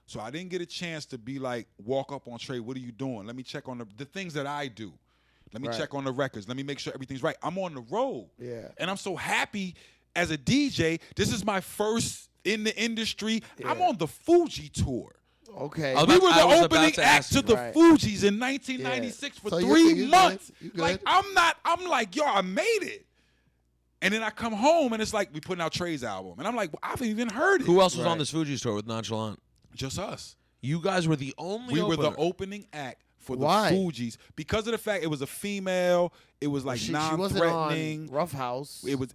So I didn't get a chance to be like, walk up on Trey, what are you doing? Let me check on the things that I do. Let me Right. check on the records. Let me make sure everything's right. I'm on the road. Yeah. And I'm so happy as a DJ. This is my first in the industry. I'm on the Fuji tour. okay. I'll We were I the was about opening to act ask to you. the Right. Fugees in 1996 for So you 3 good. months. You good. Like, I'm like, yo, I made it. And then I come home and it's like, we putting out Trey's album. And I'm like, well, I haven't even heard it. Who else was on Right. this Fuji tour with Nonchalant? Just us. You guys were the only We were the opener. opening act for the Why? Fugees because of the fact it was a female. It was like she wasn't non-threatening. on Rough House. It was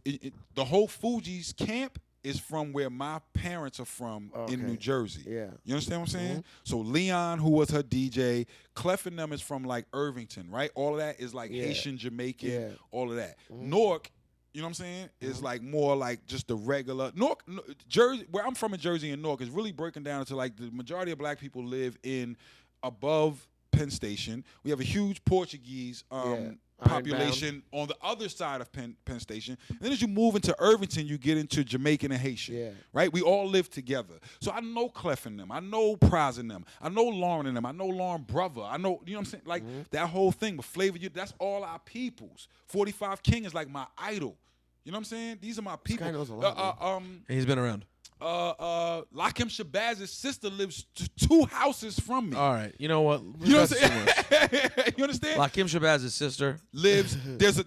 the whole Fugees camp is from where my parents are from in Okay. New Jersey. Yeah. You understand what I'm saying? So Leon, who was her DJ, Clef and them is from like Irvington, right? All of that is like Yeah. Haitian, Jamaican, Yeah. all of that. Newark, you know what I'm saying? Is like more like just the regular Newark, Jersey. Where I'm from in Jersey and Newark is really breaking down into like the majority of black people live in above Penn Station. We have a huge Portuguese population on the other side of Penn Station. And then as you move into Irvington, you get into Jamaican and Haitian. Yeah. Right? We all live together. So I know Clef and them. I know Praz and them. I know Lauren and them. I know Lauren Brother. I know, you know what I'm saying? Like that whole thing. But Flavor, that's all our peoples. 45 King is like my idol. You know what I'm saying? These are my people. guy knows a lot, He's been around. Lakim Shabazz's sister lives 2 houses from me. All right. You know what? You know what That's I'm too saying? much. You understand? Lakim Shabazz's sister. Lives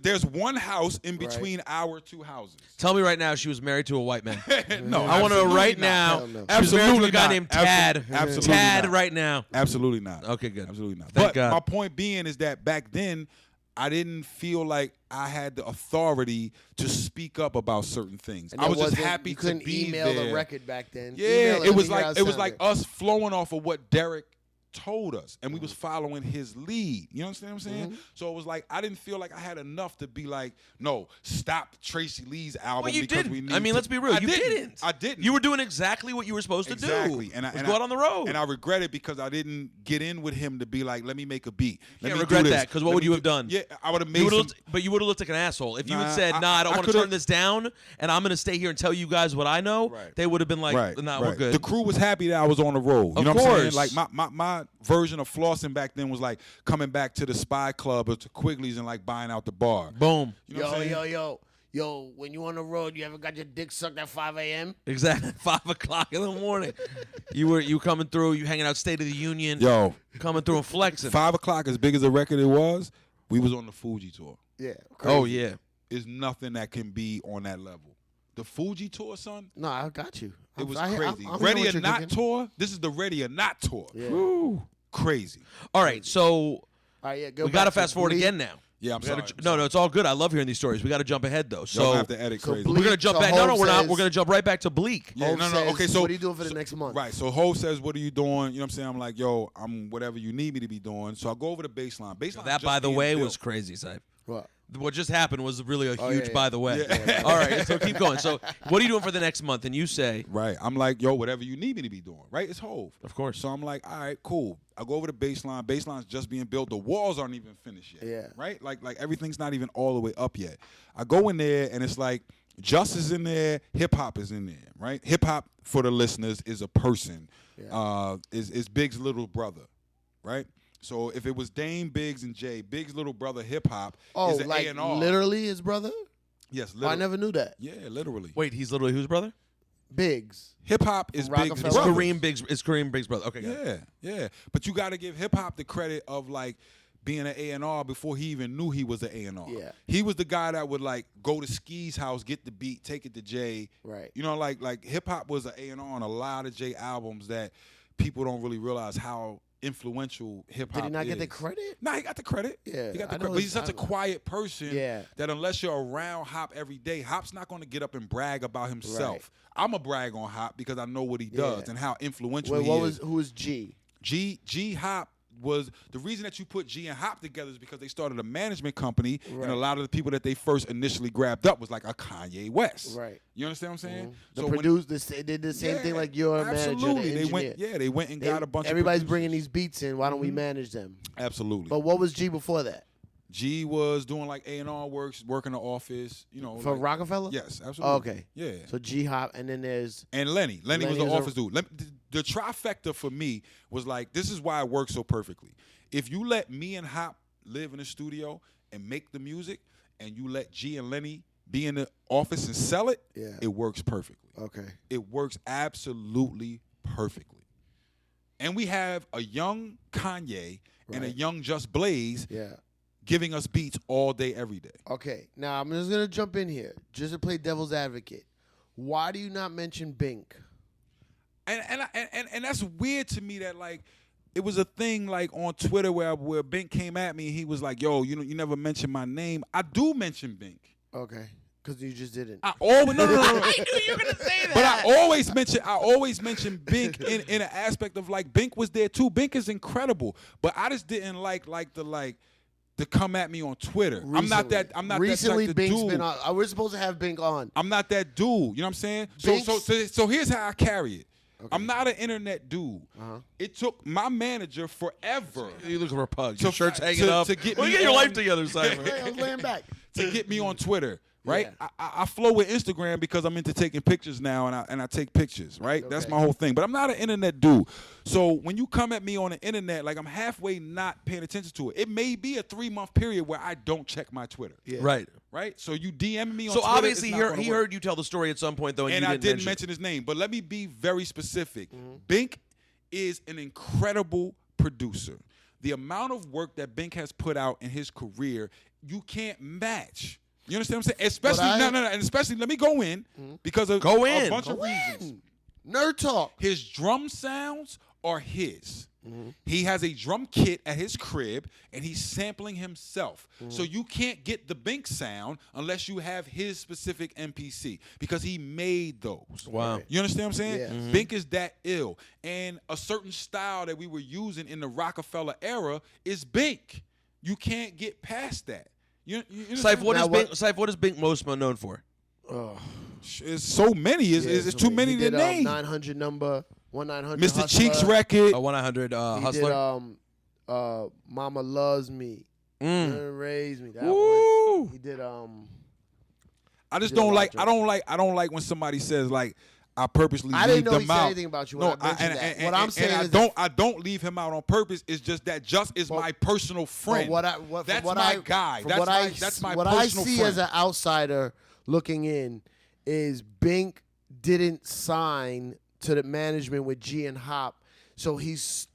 there's one house in between our 2 houses. Tell me right now she was married to a white man. No, I want to absolutely right not. now. Hell no. She was married to Absolutely a guy not. named Tad. Absolutely Tad not. right now. Absolutely not. Okay, good. Absolutely not. Thank But God. my point being is that back then, I didn't feel like I had the authority to speak up about certain things. And I there was just wasn't- happy you to couldn't be email there. the record back then. Yeah, Email it was and hear how like it was like sounded. us flowing off of what Derek told us, and we was following his lead. You understand what I'm saying? So it was like I didn't feel like I had enough to be like, no, stop Tracy Lee's album. Well, you because didn't. we need I mean, to. let's be real. I You didn't. I didn't. You were doing exactly what you were supposed to Exactly. do. And I was go out on the road. And I regret it because I didn't get in with him to be like, let me make a beat. Let can't me regret do this. that, 'cause what Let would me you do- have done? Yeah, I would have made You would've some. looked, but you would have looked like an asshole. If you had Nah, said, nah, I don't I want to coulda- turn this down, and I'm going to stay here and tell you guys what I know, Right. they would have been like, Right, nah, right. we're good. The crew was happy that I was on the road. You Of know what I'm saying? course. Like my version of flossing back then was like coming back to the Spy Club or to Quigley's and like buying out the bar. Boom. You know what I'm saying? Yo. yo, when you on the road, you ever got your dick sucked at 5 a.m.? Exactly. 5 o'clock in the morning. You coming through, you hanging out State of the Union. Yo. Coming through and flexing. 5 o'clock, as big as the record it was, we was on the Fuji tour. Yeah. Crazy. Oh, yeah. There's nothing that can be on that level. The Fuji tour, son. No, I got you. It was I'm crazy. hearing Ready what or you're Not cooking. tour. This is the Ready or Not tour. Yeah. Woo. Crazy. All right, so All right, yeah, go we got to back fast forward Bleak. again now. Yeah, I'm We sorry. gotta, no, it's all good. I love hearing these stories. We got to jump ahead though. Y'all So have to edit so crazy. Bleak- we're gonna jump So back. No, Hov we're not. says- We're gonna jump right back to Bleak. Yeah, Hov no. says, Okay, so what are you doing for the next month? Right. So Ho says, "What are you doing?" You know what I'm saying? I'm like, "Yo, I'm whatever you need me to be doing." So I go over the baseline. Baseline. That, by the way, was crazy, Saif. What? What just happened was really a huge, yeah. by the way. Yeah. All right, so keep going. So what are you doing for the next month? And you say, Right. I'm like, "Yo, whatever you need me to be doing." Right. It's Hov. of course. So I'm like, all right, cool. I go over the baseline. Baseline's just being built. The walls aren't even finished yet. Yeah. Right? Like everything's not even all the way up yet. I go in there and it's like Just is in there, hip hop is in there, right? Hip hop for the listeners is a person. Yeah. Is Big's little brother, right? So if it was Dame, Biggs, and Jay, Big's little brother hip hop Oh, is an like A&R. literally his brother? Yes, Oh, literally. I never knew that. Yeah, literally. Wait, he's literally whose brother? Biggs. Hip hop is From Big's Rockefeller? It's brother. Kareem Biggs' brother. Okay, got it. Yeah. But you got to give hip hop the credit of like being an A&R before he even knew he was an A&R. Yeah. He was the guy that would like go to Ski's house, get the beat, take it to Jay. Right. You know, like hip hop was an A&R on a lot of Jay albums that people don't really realize how influential hip hop is. Did he not get the credit? Nah, he got the credit. Yeah, He got the I know credit. But he's his- such a quiet person Yeah. that unless you're around Hop every day, Hop's not going to get up and brag about himself. Right. I'm a brag on Hop because I know what he does Yeah. and how influential Wait, he is. who was G? G Hop was the reason that you put G and Hop together is because they started a management company, Right. and a lot of the people that they first initially grabbed up was like a Kanye West. Right. You understand what I'm saying? The when- producers, they did the same thing like your manager, the absolutely. engineer. They went and got a bunch. Everybody's of bringing producers. these beats in. Why don't we manage them? Absolutely. But what was G before that? G was doing like A&R works, working the office. You know, For like- Rockefeller? Yes, absolutely. Oh, okay. Yeah. So G Hop, and then there's And Lenny was Lenny the was a- office dude. The trifecta for me was like, this is why it works so perfectly. If you let me and Hop live in the studio and make the music, and you let G and Lenny be in the office and sell it, Yeah. it works perfectly. okay. It works absolutely perfectly. And we have a young Kanye and a Right. young Just Blaze Yeah. giving us beats all day, every day. Okay. Now I'm just gonna jump in here just to play devil's advocate. Why do you not mention Bink? And that's weird to me that like it was a thing like on Twitter where Bink came at me and he was like, "Yo, you never mentioned my name." I do mention Bink. Okay. Because you just didn't. I always no. I knew you were gonna say that. But I always mention Bink in an aspect of like Bink was there too. Bink is incredible, but I just didn't like to come at me on Twitter. I'm not that Recently, type of Bink's dude. been on. We're supposed to have Bink on. I'm not that dude. You know what I'm saying? So here's how I carry it. I'm not an internet dude. It took my manager forever You looking for pugs. to- Your shirt's hanging to- up. to get Well, me you get your on- life together, Simon. I was laying back. to get me on Twitter. Right, Yeah. I flow with Instagram because I'm into taking pictures now, and I take pictures. Right, that's my whole thing. But I'm not an internet dude. So when you come at me on the internet, like I'm halfway not paying attention to it. It may be a 3-month period where I don't check my Twitter. Yeah. Right. Right. So you DM me on So Twitter. obviously it's not gonna he work. heard you tell the story at some point though, and And you I didn't didn't mention mention his name, but let me be very specific. Mm-hmm. Bink is an incredible producer. The amount of work that Bink has put out in his career, you can't match. You understand what I'm saying? Especially and especially let me go in because of Go a in. bunch of Go reasons. in. Nerd talk. His drum sounds are his. Mm-hmm. He has a drum kit at his crib, and he's sampling himself. Mm-hmm. So you can't get the Bink sound unless you have his specific MPC because he made those. Wow. You understand what I'm saying? Yeah. Mhm. Bink is that ill. And a certain style that we were using in the Rockefeller era is Bink. You can't get past that. You Syph, what Now is what- Bink? Syph, what is Bink most known for? Oh. It's so many. It's too many to name. 900 number 1-900. Mr. Hustler. Cheeks record. 1-900 He Hustler. did Mama Loves Me. Raise Me. That Woo! one. He did I just did a don't lot like. of I don't like when somebody says like, I purposely I leave didn't know he them said out. anything about you when I mentioned that. What I'm saying is I don't leave him out on purpose. It's just that Just is my personal friend. That's my guy. That's my what personal I see friend. as an outsider looking in is Bink didn't sign to the management with G and Hop, so he gets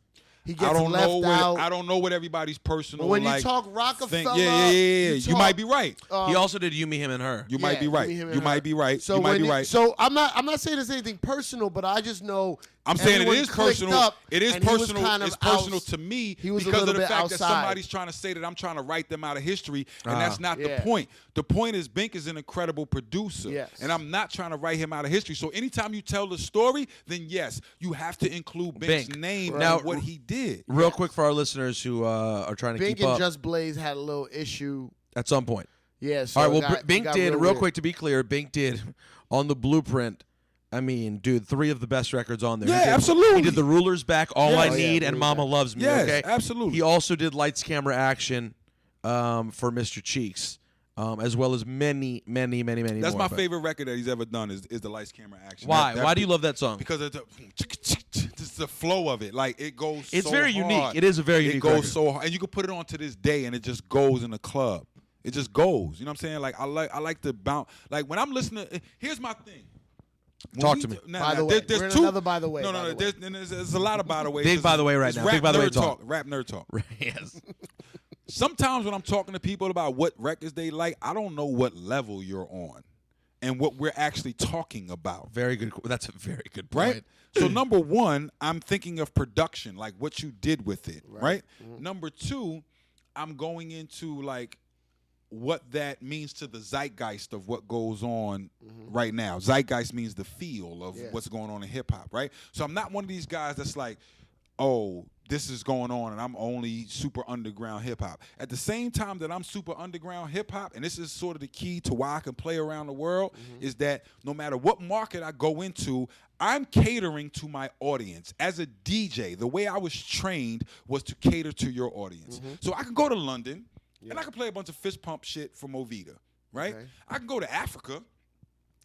left out. I don't know what everybody's personal. But when you like, talk Rockefeller, yeah. You might be right. He also did You, Me, Him, and Her. You might be right. You might be right. So you might be right. So I'm not saying there's anything personal, but I just know I'm saying it is personal. It is personal. It's personal to me because of the fact that somebody's trying to say that I'm trying to write them out of history, and that's not the point. The point is Bink is an incredible producer, and I'm not trying to write him out of history. So anytime you tell the story, then yes, you have to include Bink's name and what he did. Real quick for our listeners who are trying to Bink keep up. and Just Blaze had a little issue at some point. Yeah. So all right. Well, Bink did real quick to be clear. Bink did on the Blueprint. I mean, dude, 3 of the best records on there. Yeah, absolutely. He did The Ruler's Back, All I Need, and Mama Loves Me. Yes, okay? absolutely. He also did Lights, Camera, Action for Mr. Cheeks, as well as many That's more. my favorite record that he's ever done is the Lights, Camera, Action. Why? Why do you love that song? Because it's just the flow of it. Like, it goes it's so very hard. unique. It is a very unique record. It record. goes so hard. And you can put it on to this day, and it just goes in the club. It just goes. You know what I'm saying? Like, I like to bounce. Like, when I'm listening, here's my thing. Talk to me. By the way, there's we're in two. another by the way. No. There's a lot of by the way. Big by the way right now. Big by the way talk. Rap nerd talk. Yes. Sometimes when I'm talking to people about what records they like, I don't know what level you're on and what we're actually talking about. Very good. That's a very good point. Right? So number one, I'm thinking of production, like what you did with it, right? Mm-hmm. Number two, I'm going into like what that means to the zeitgeist of what goes on right now. Zeitgeist means the feel of what's going on in hip-hop, right? So I'm not one of these guys that's like, oh, this is going on and I'm only super underground hip-hop. At the same time that I'm super underground hip-hop, and this is sort of the key to why I can play around the world, is that no matter what market I go into, I'm catering to my audience. As a DJ, the way I was trained was to cater to your audience. So I can go to London, and I can play a bunch of fist pump shit from Movida, right? Okay. I can go to Africa,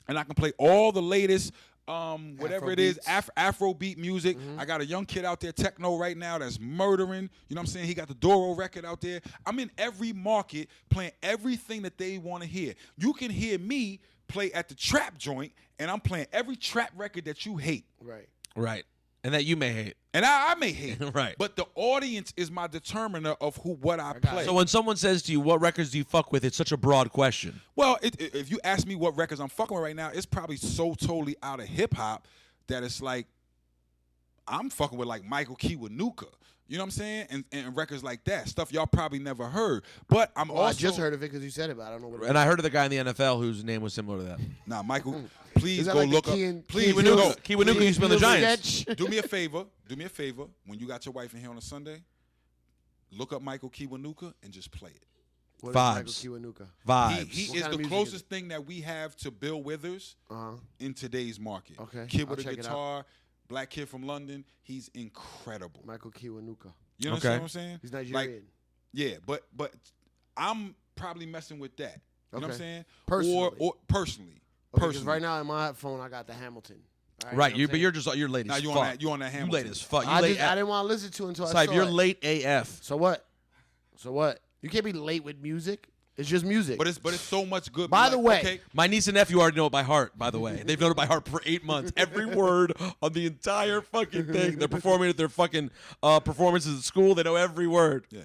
and I can play all the latest, whatever it is, Afrobeat music. I got a young kid out there, techno right now, that's murdering. You know what I'm saying? He got the Doro record out there. I'm in every market playing everything that they want to hear. You can hear me play at the trap joint, and I'm playing every trap record that you hate. Right. And that you may hate. And I may hate. Right. But the audience is my determiner of what I play. So when someone says to you, what records do you fuck with, it's such a broad question. Well, if you ask me what records I'm fucking with right now, it's probably so totally out of hip-hop that it's like I'm fucking with like Michael Kiwanuka. You know what I'm saying? And records like that. Stuff y'all probably never heard. But I'm also... I just heard of it because you said it, but I don't know what it is. And I heard of the guy in the NFL whose name was similar to that. Nah, Michael, please go like look up. Please, Kiwanuka used to be on the Giants. Do me a favor. When you got your wife in here on a Sunday, look up Michael Kiwanuka and just play it. What is Michael Kiwanuka? Vibes. He is the closest thing that we have to Bill Withers in today's market. Okay. Kid with a guitar, black kid from London. He's incredible. Michael Kiwanuka. You understand what I'm saying? He's Nigerian. But I'm probably messing with that. You know what I'm saying? Personally. Or personally. Because right now in my phone I got the Hamilton. Right, but you're late as fuck. You on that Hamilton. You late as fuck. I didn't want to listen to it until I saw it. You're late AF. So what? You can't be late with music. It's just music. But it's so much good. By the way, my niece and nephew already know it by heart, by the way. They've known it by heart for 8 months. Every word on the entire fucking thing. They're performing at their fucking performances at school. They know every word. Yeah.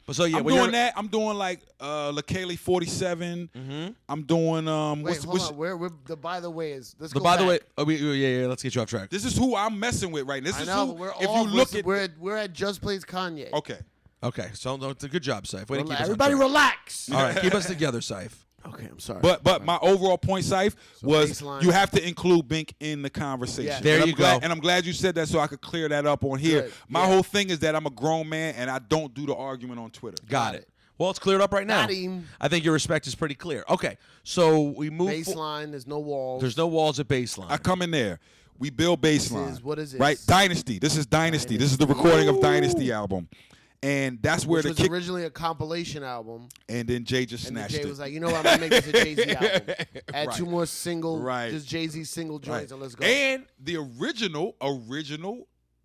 But so yeah, I'm doing that. I'm doing like LaKaylee 47. I'm doing wait, hold on. Where the by the way is? Let's the go by back. the way. Oh, yeah. Let's get you off track. This is who I'm messing with right now. This I is know, who. We're if all, you look at, we're at Just Plays Kanye. Okay. So no, it's a good job, Saif. Way to keep us on Everybody track. relax. All right, keep us together, Saif. Okay, I'm sorry. But my overall point, Saif, was baseline. you have to include Bink in the conversation. Yeah. There and you go. And I'm glad you said that so I could clear that up on here. Good. My whole thing is that I'm a grown man and I don't do the argument on Twitter. Got it. Well, it's cleared up right now. Got him. I think your respect is pretty clear. Okay, so we move. Baseline. There's no walls. There's no walls at baseline. I come in there. We build baseline. What is it? Right? Dynasty. This is Dynasty. This is the recording of Dynasty album. And that's where Which the was kick. originally a compilation album. And then Jay just And then snatched Jay it. was like, you know what, I'm going to make this a Jay-Z album. Add Right. 2 more single, Right. just Jay-Z single joints, and let's go. And the original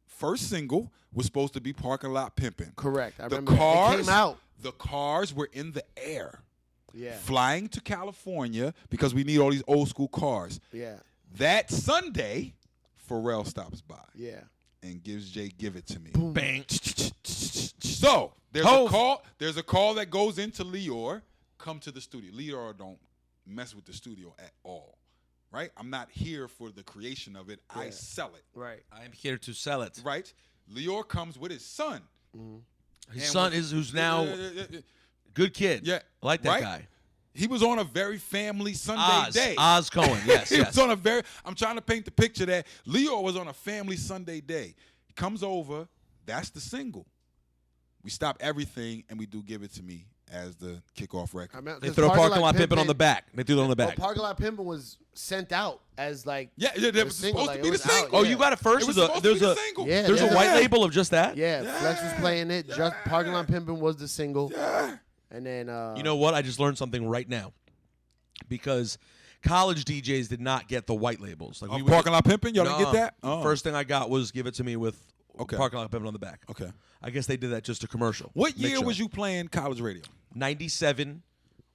first single was supposed to be Parking Lot Pimpin'. Correct. I The remember cars, it came out. The cars were in the air. Yeah. Flying to California because we need all these old school cars. Yeah. That Sunday, Pharrell stops by Yeah. and gives Jay Give It To Me. Boom. Bang. So there's a call. There's a call that goes into Lior. Come to the studio. Lior don't mess with the studio at all. Right? I'm not here for the creation of it. I sell it. Right. I'm here to sell it. Right? Lior comes with his son. His son is who's now good kid. Yeah. I like that right? guy. He was on a very family Sunday day. Oz Cohen. Yes. He yes. was on a very. I'm trying to paint the picture that Leo was on a family Sunday day. He comes over. That's the single. We stop everything and we do Give It To Me as the kickoff record. They throw Parking Lot Pimpin' on the back. They threw it on the back. Well, Parking Lot Pimpin' was sent out as like Yeah, that was single, supposed to like, be it the was out, single. Oh, you got it first. It was There's supposed to be the a single. Yeah, there's a white label of just that. yeah, Flex was playing it. Just Parking Lot Pimpin' was the single. Yeah. And then You know what? I just learned something right now. Because college DJs did not get the white labels. Like Parking Lot Pimpin', y'all didn't get that? Oh. First thing I got was Give It To Me with Okay. Parking Lot Pimpin' on the back. Okay. I guess they did that just a commercial. What Mix year show. was you playing college radio? 97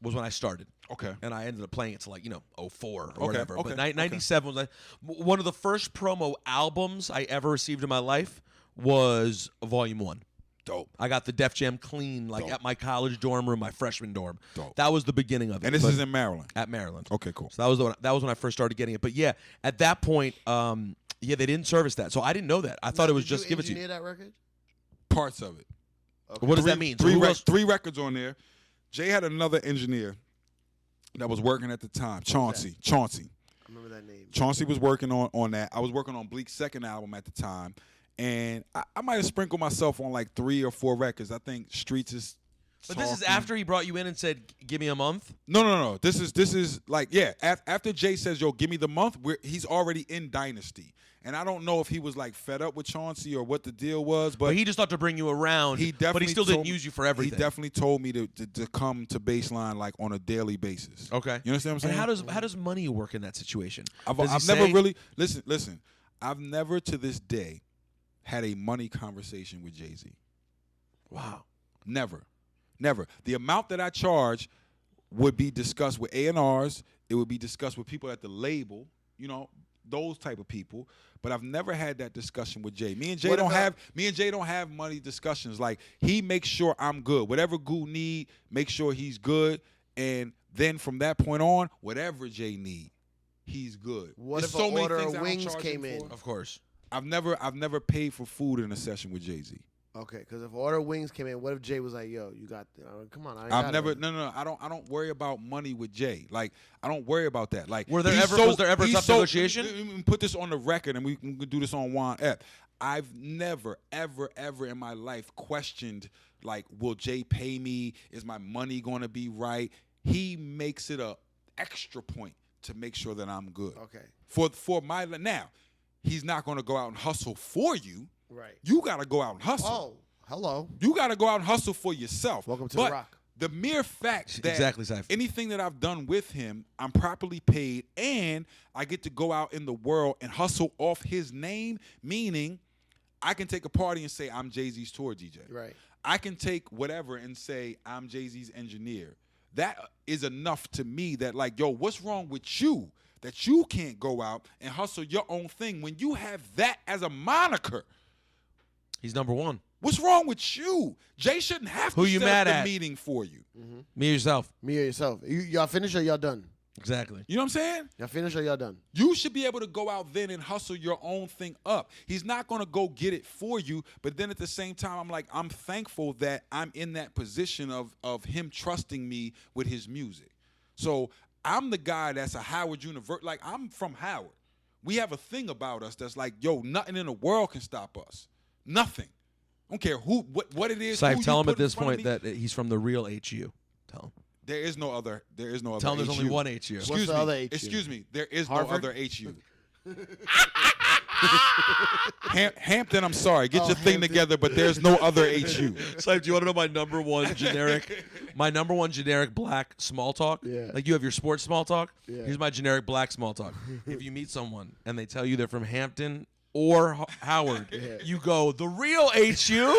was when I started. Okay. And I ended up playing it to 04 or Okay, whatever. okay, But 97 was one of the first promo albums I ever received in my life was Volume 1. Dope. I got the Def Jam clean Dope. at my college dorm room, my freshman dorm. Dope. That was the beginning of it. And this but is in Maryland. at Maryland. Okay, cool. So that was when I first started getting it. But yeah, at that point, they didn't service that. So I didn't know that. I thought it was just Give It To You. Did you engineer that record? Parts of it. Okay. What does that mean? So who else- Three records on there. Jay had another engineer that was working at the time, Chauncey. I remember that name. Chauncey was working on that. I was working on Bleak's second album at the time, and I might have sprinkled myself on 3 or 4 records. I think Streets is. But this is Talking. after he brought you in and said, "Give me a month." No. This is after Jay says, "Yo, give me the month." He's already in Dynasty, and I don't know if he was fed up with Chauncey or what the deal was, But but he just thought to bring you around. he definitely but he still didn't told- use you for everything. He definitely told me to come to Baseline on a daily basis. Okay. You understand what I'm saying? And how does money work in that situation? I've Does he never say- really listen. I've never to this day had a money conversation with Jay-Z. Wow. Never. The amount that I charge would be discussed with A&Rs. It would be discussed with people at the label. Those type of people. But I've never had that discussion with Jay. Me and Jay don't have money discussions. He makes sure I'm good. Whatever Goo need, make sure he's good. And then from that point on, whatever Jay need, he's good. What There's if so an many order things of I don't wings charge came him in? for. Of course. I've never paid for food in a session with Jay-Z. Okay, because if order of wings came in, what if Jay was like, "Yo, you got? Come on, I ain't I've got never it. no. I don't worry about money with Jay. I don't worry about that. Was there ever a tough negotiation? Let me put this on the record, and we can do this on Juan F. I've never, ever in my life questioned will Jay pay me? Is my money going to be right? He makes it a extra point to make sure that I'm good. Okay, For my now, he's not going to go out and hustle for you. right. You got to go out and hustle. Oh, hello. You got to go out and hustle for yourself. Welcome to But the Rock. the mere fact that Exactly, Saif. anything that I've done with him, I'm properly paid, and I get to go out in the world and hustle off his name, meaning I can take a party and say, I'm Jay-Z's tour DJ. Right. I can take whatever and say, I'm Jay-Z's engineer. That is enough to me that what's wrong with you that you can't go out and hustle your own thing when you have that as a moniker? He's number one. What's wrong with you? Jay shouldn't have to Who you set mad up the at? meeting for you. Me or yourself. Me or yourself? Y'all finished or y'all done? Exactly. You know what I'm saying? Y'all finished or y'all done? You should be able to go out then and hustle your own thing up. He's not going to go get it for you, but then at the same time, I'm thankful that I'm in that position of him trusting me with his music. So I'm the guy that's a Howard University. I'm from Howard. We have a thing about us that's nothing in the world can stop us. Nothing. I don't care what it is. Saif, who tell you him put at in this front of point me. that he's from the real HU. Tell him. There is no other. Tell him there's only HU. one HU. Excuse What's the me. other HU? Excuse me. There is Harvard? no other HU. Hampton, I'm sorry. Get your thing Hampton. together, but there's no other HU. So, do you want to know my number one generic black small talk? Yeah. Like you have your sports small talk. Yeah. Here's my generic black small talk. If you meet someone and they tell you they're from Hampton or Howard, you go, the real HU?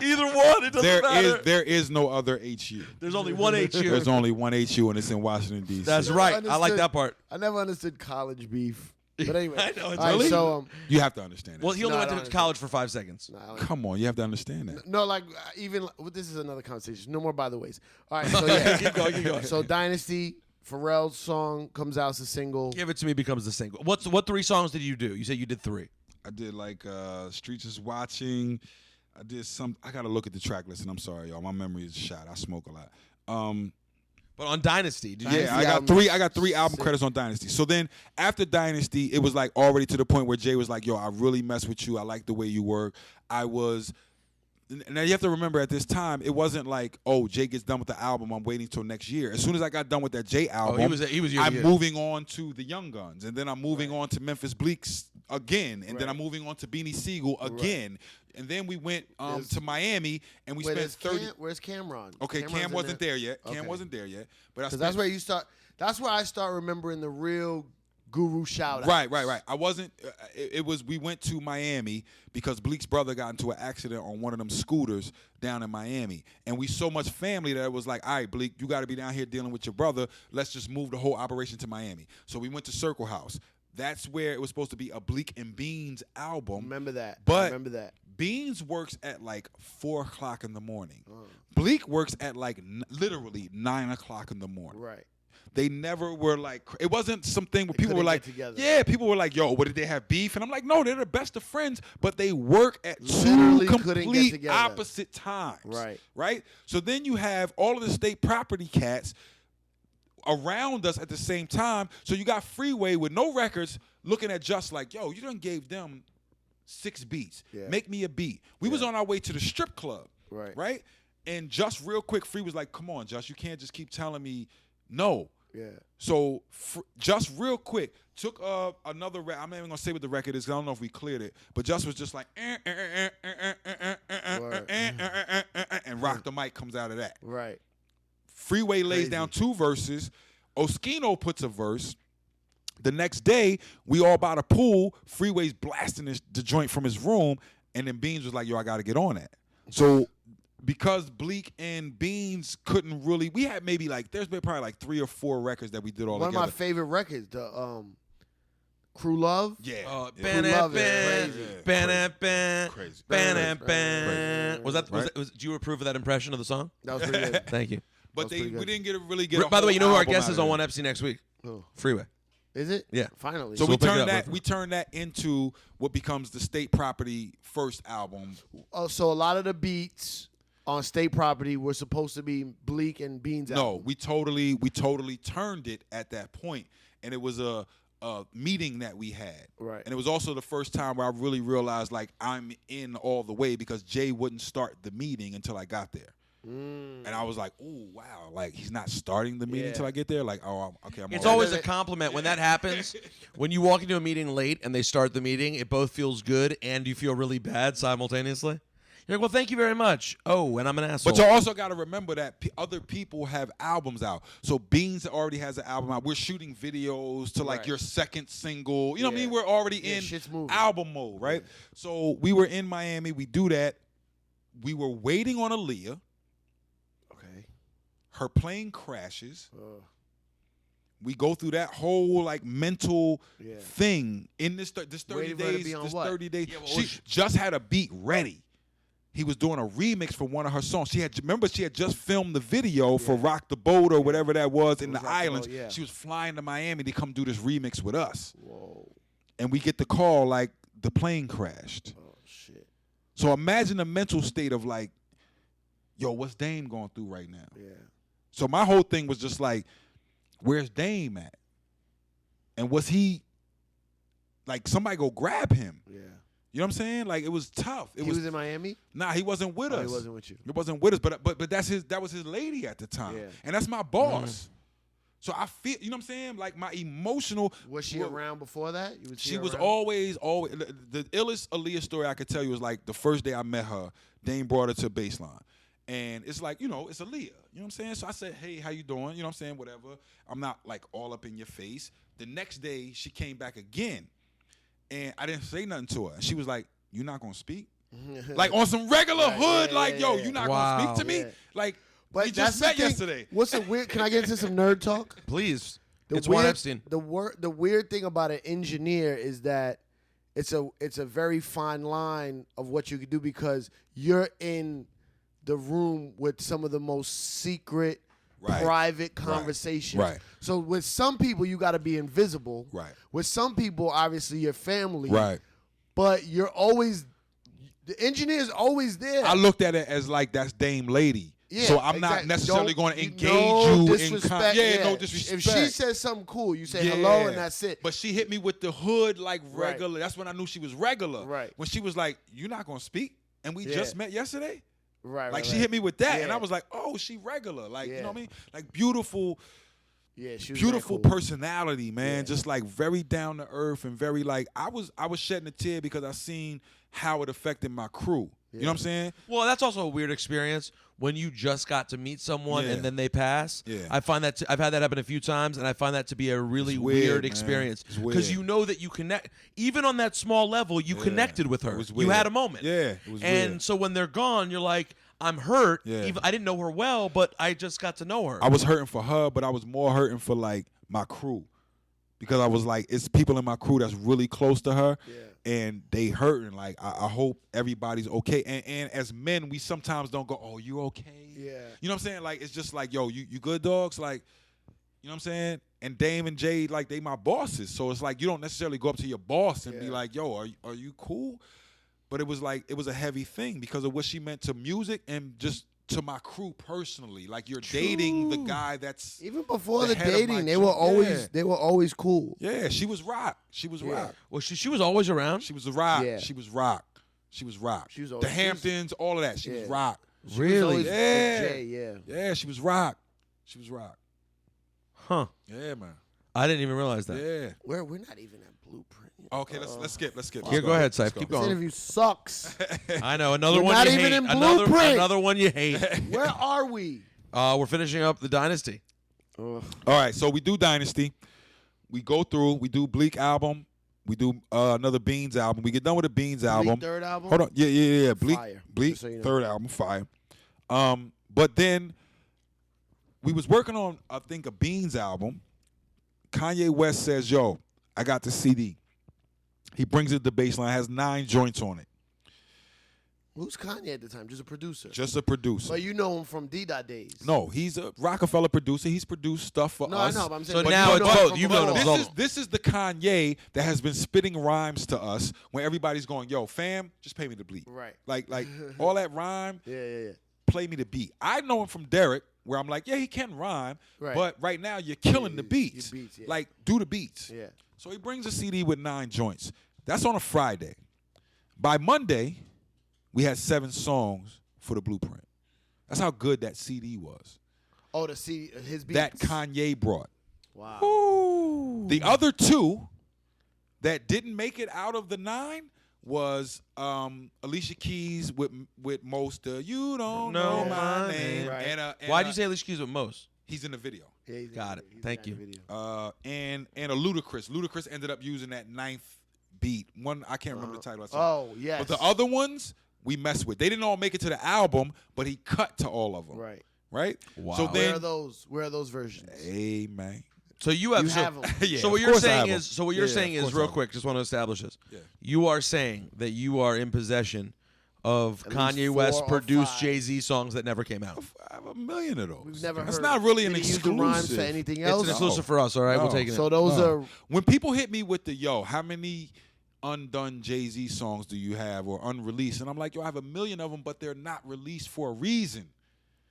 Either one, it doesn't matter. There is no other HU. There's only one HU. There's only one HU, and it's in Washington, D.C. That's right. I like that part. I never understood college beef. But anyway. I know, it's all right, really- so, You have to understand that. Well, he only No, I went don't to understand. college for 5 seconds. Come on, you have to understand that. no, like even well, this is another conversation. No more by the ways. All right, so yeah, Keep going. So Dynasty, Pharrell's song comes out as a single. Give It To Me becomes the single. What 3 songs did you do? You said you did 3. I did like Streets Is Watching. I did some. I gotta look at the track list, and I'm sorry, y'all. My memory is shot. I smoke a lot. But on Dynasty, did you? Yeah, I got album 3. I got 3 album sick. credits on Dynasty. So then after Dynasty, it was like already to the point where Jay was like, "Yo, I really mess with you. I like the way you work." Now you have to remember at this time, it wasn't like, "Oh, Jay gets done with the album. I'm waiting till next year." As soon as I got done with that Jay album, he was your I'm year. moving on to the Young Guns, and then I'm moving on to Memphis Bleeks again, and then Right. I'm moving on to Beanie Siegel again, and then we went to Miami, and we Wait, spent 30. Where's Cameron? Okay, Cameron's Cam in wasn't there yet. Okay. Cam wasn't there yet, but I Because spent that's where you start. That's where I start remembering the real guru shout out. Right. I wasn't. It was. We went to Miami because Bleek's brother got into an accident on one of them scooters down in Miami, and we so much family that it was like, all right, Bleek, you got to be down here dealing with your brother. Let's just move the whole operation to Miami. So we went to Circle House. That's where it was supposed to be a Bleek and Beans album. Remember that. But I remember that. Beans works at like 4 o'clock in the morning. Bleek works at like literally 9 o'clock in the morning. Right. They never were like, it wasn't something where They people were couldn't like, get together. yeah, people were like, yo, what, did they have beef? And I'm like, no, they're the best of friends, but they work at Literally two couldn't get complete together. opposite times. Right. Right? So then you have all of the state property cats around us at the same time. So you got Freeway with no records looking at just like, yo, you done gave them 6 beats. Yeah. Make me a beat. We was on our way to the strip club. Right. Right? And just real quick, Free was like, come on, Just, you can't just keep telling me no. Yeah. So just real quick, took another record. I'm not even gonna say what the record is 'cause I don't know if we cleared it. But Just was just like and Rock the Mic comes out of that. Right. Freeway lays Crazy. down 2 verses. Oskino puts a verse. The next day, we all by the pool. Freeway's blasting the joint from his room, and then Beans was like, "Yo, I got to get on that." So because Bleek and Beans couldn't really, we had maybe like, there's been probably like 3 or 4 records that we did all One together. of my favorite records, the Crew Love. Yeah. Ban Love it, it. ban, Crazy. ban. Was that? Right? Did you approve of that impression of the song? That was pretty good. Thank you. But That was pretty we good. didn't really get. By the way, you know who our album guest out is of on it. One FC next week? Oh. Freeway. Is it? Yeah. Finally. So So we'll pick it up. we turned that into what becomes the State Property first album. So a lot of the beats on state property were supposed to be Bleak and Beans. No, album. we totally turned it at that point, and it was a meeting that we had. Right. And it was also the first time where I really realized like I'm in all the way because Jay wouldn't start the meeting until I got there. And I was like, "Ooh, wow! Like he's not starting the meeting Yeah. until I get there. Like, oh, okay, I'm It's all right." always a compliment when that happens. When you walk into a meeting late and they start the meeting, it both feels good and you feel really bad simultaneously. You're like, well, thank you very much. Oh, and I'm an asshole. But you also got to remember that other people have albums out. So Beans already has an album out. We're shooting videos to like Right. your second single. You know what I Yeah. mean? We're already Yeah, in shit's moving. album mode, right? So we were in Miami. We do that. We were waiting on Aaliyah. Okay. Her plane crashes. We go through that whole like mental Yeah. thing in this 30 Waiting for her to days. be on This what? 30 days. Yeah, well, She just had a beat ready. He was doing a remix for one of her songs. She had just filmed the video for Rock the Boat or whatever that was in was the Rock the islands. Boat, yeah. She was flying to Miami to come do this remix with us. Whoa. And we get the call like the plane crashed. Oh shit. So imagine the mental state of like, yo, what's Dame going through right now? Yeah. So my whole thing was just like, where's Dame at? And was he like somebody go grab him? Yeah. You know what I'm saying? Like it was tough. It He was in Miami. Nah, he wasn't with us. He wasn't with you. It wasn't with us, but that was his lady at the time. Yeah. And that's my boss. So I feel, you know what I'm saying? Like my emotional. Was she around before that? She was always. The illest Aaliyah story I could tell you was like the first day I met her, Dame brought her to Baseline. And it's like, you know, it's Aaliyah. You know what I'm saying? So I said, hey, how you doing? You know what I'm saying? Whatever. I'm not like all up in your face. The next day, she came back again. And I didn't say nothing to her. And she was like, you not going to speak? Like on some regular hood, yo, you not going to speak to me? Yeah. Like, But we just met yesterday. What's the weird? Can I get into some nerd talk? Please. It's Juan Epstein. The weird thing about an engineer is that it's a very fine line of what you can do because you're in the room with some of the most secret, private conversations. Right. So with some people, you got to be invisible. Right. With some people, obviously, your family. Right. But you're always, the engineer's always there. I looked at it as like that's Dame Lady. Yeah, so I'm not necessarily going to engage you no in disrespect. no disrespect. If she says something cool, you say hello and that's it. But she hit me with the hood like regular. Right. That's when I knew she was regular. Right. When she was like, "You're not going to speak," and we just met yesterday. Right. Like she hit me with that, and I was like, "Oh, she regular." Like you know what I mean? Like beautiful. Yeah, she was beautiful cool. personality, man. Just like very down to earth and very like I was shedding a tear because I seen how it affected my crew. You know what I'm saying? Well, that's also a weird experience when you just got to meet someone and then they pass. Yeah. I find that I've had that happen a few times, and I find that to be a really weird experience because you know that you connect, even on that small level, you connected with her. You had a moment. Yeah, it was and weird. so when they're gone, you're like, I'm hurt. Yeah. Even, I didn't know her well, but I just got to know her. I was hurting for her, but I was more hurting for like my crew. Because I was like, it's people in my crew that's really close to her, and they hurting. Like, I hope everybody's okay. And as men, we sometimes don't go, oh, you okay? Yeah. You know what I'm saying? Like, it's just like, yo, you good, dogs? Like, you know what I'm saying? And Dame and Jade, like, they my bosses. So it's like, you don't necessarily go up to your boss and be like, yo, are you cool? But it was like, it was a heavy thing because of what she meant to music and just to my crew personally. Like you're dating the guy that's even before the head of dating, my they crew. were always cool. Yeah, she was rock. She was rock. Well, she was always around. She was a rock. Yeah. She was rock. She was rock. She was the always, Hamptons, all of that. She was rock. She was always with Yeah. Jay, Yeah, she was rock. She was rock. Huh. Yeah, man. I didn't even realize that. Yeah. We're not even at Blueprint. Okay, let's skip. Here, go ahead, Syfe. Keep This going. interview sucks. I know another We're one not you even hate. in Blueprint. Another one you hate. Where are we? We're finishing up the Dynasty. All right, so we do Dynasty. We go through. We do Bleak album. We do another Beans album. We get done with the Beans album. Third album? Hold on. Yeah. Bleak. Fire. Bleak. Just so you know. Third album. Fire. But then we was working on, I think, a Beans album. Kanye West says, yo, I got the CD. He brings it to Baseline, has 9 joints on it. Who's Kanye at the time? Just a producer. Just a producer. But you know him from D-Dot days. No, he's a Rockefeller producer. He's produced stuff for No, us. I know, but I'm saying. So but now you it's know him both. from You've known him before. both. This is the Kanye that has been spitting rhymes to us when everybody's going, yo, fam, just pay me the beat. Right. Like all that rhyme, Yeah. play me the beat. I know him from Derek, where I'm like, yeah, he can rhyme, Right. but right now you're killing the beats. your beats, yeah. Like, do the beats. Yeah. So he brings a CD with 9 joints. That's on a Friday. By Monday, we had 7 songs for the Blueprint. That's how good that CD was. Oh, to see his beats. That Kanye brought. Wow. Ooh. The other 2 that didn't make it out of the 9 was Alicia Keys with Most You Don't Know My Name. Right. And, Why'd you say Alicia Keys with Most? He's in the video. Yeah, he's Got in it. he's Thank in you. the video. And a Ludacris. Ludacris ended up using that 9th beat. One, I can't remember the title. Of the song. Oh, yes. But the other ones, we messed with. They didn't all make it to the album, but he cut to all of them. Right? Wow. So Where then, are those? Where are those versions? hey, man. So you have, You have 'em. Yeah, so what of you're course I saying have is 'em. so what you're Yeah, saying of is course I real have 'em. quick. Just want to establish this. Yeah. You are saying that you are in possession of At least Kanye 4 West or produced 5. Jay-Z songs that never came out. I have a million of those. We've never That's heard. not really Did an he use the exclusive. rhymes for anything It's else? an exclusive for us. All right, we're No. taking it. So those No. are. When people hit me with the, yo, how many undone Jay-Z songs do you have or unreleased? And I'm like, yo, I have a million of them, but they're not released for a reason.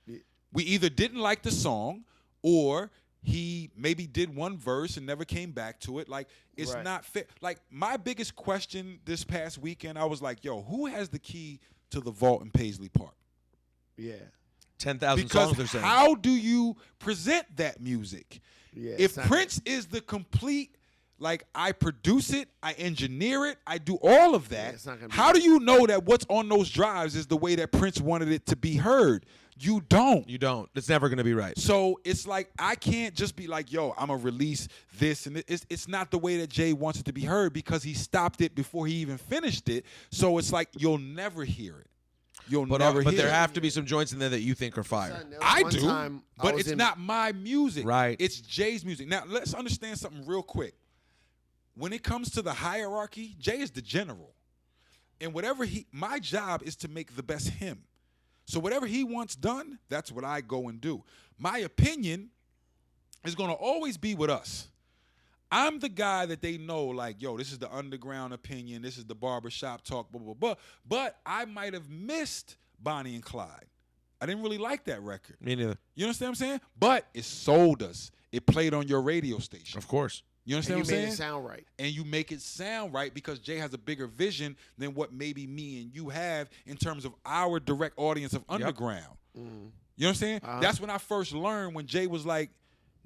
Yeah. We either didn't like the song or he maybe did one verse and never came back to it. Like, it's Right. not fair. Like, my biggest question this past weekend, I was like, yo, who has the key to the vault in Paisley Park? Yeah. 10,000 songs they're saying. How do you present that music? Yeah, If Prince is the complete, like, I produce it, I engineer it, I do all of that, it's not gonna be how do you know that what's on those drives is the way that Prince wanted it to be heard? You don't. You don't. It's never going to be right. So it's like, I can't just be like, yo, I'm going to release this. And it's not the way that Jay wants it to be heard, because he stopped it before he even finished it. So it's like, you'll never hear it. But there have to be some joints in there that you think are fire. I do, but it's not my music. Right. It's Jay's music. Now, let's understand something real quick. When it comes to the hierarchy, Jay is the general. And my job is to make the best him. So whatever he wants done, that's what I go and do. My opinion is going to always be with us. I'm the guy that they know, like, yo, this is the underground opinion. This is the barbershop talk, blah, blah, blah. But I might have missed Bonnie and Clyde. I didn't really like that record. Me neither. You understand what I'm saying? But it sold us. It played on your radio station. Of course. You understand what I'm saying? You made it sound right. And you make it sound right because Jay has a bigger vision than what maybe me and you have in terms of our direct audience of underground. Mm. You know what I'm saying? That's when I first learned, when Jay was like,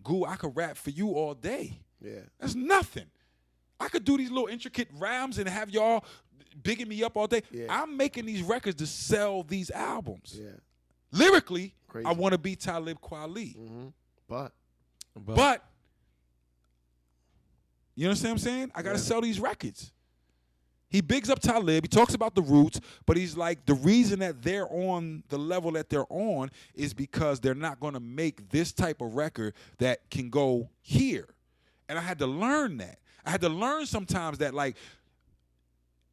Goo, I could rap for you all day. Yeah. That's nothing. I could do these little intricate rhymes and have y'all bigging me up all day. Yeah. I'm making these records to sell these albums. Yeah. Lyrically, Crazy. I want to be Talib Kweli. Mm-hmm. But you understand what I'm saying? I got to sell these records. He bigs up Talib. He talks about the roots, but he's like, the reason that they're on the level that they're on is because they're not going to make this type of record that can go here. And I had to learn that. I had to learn sometimes that, like,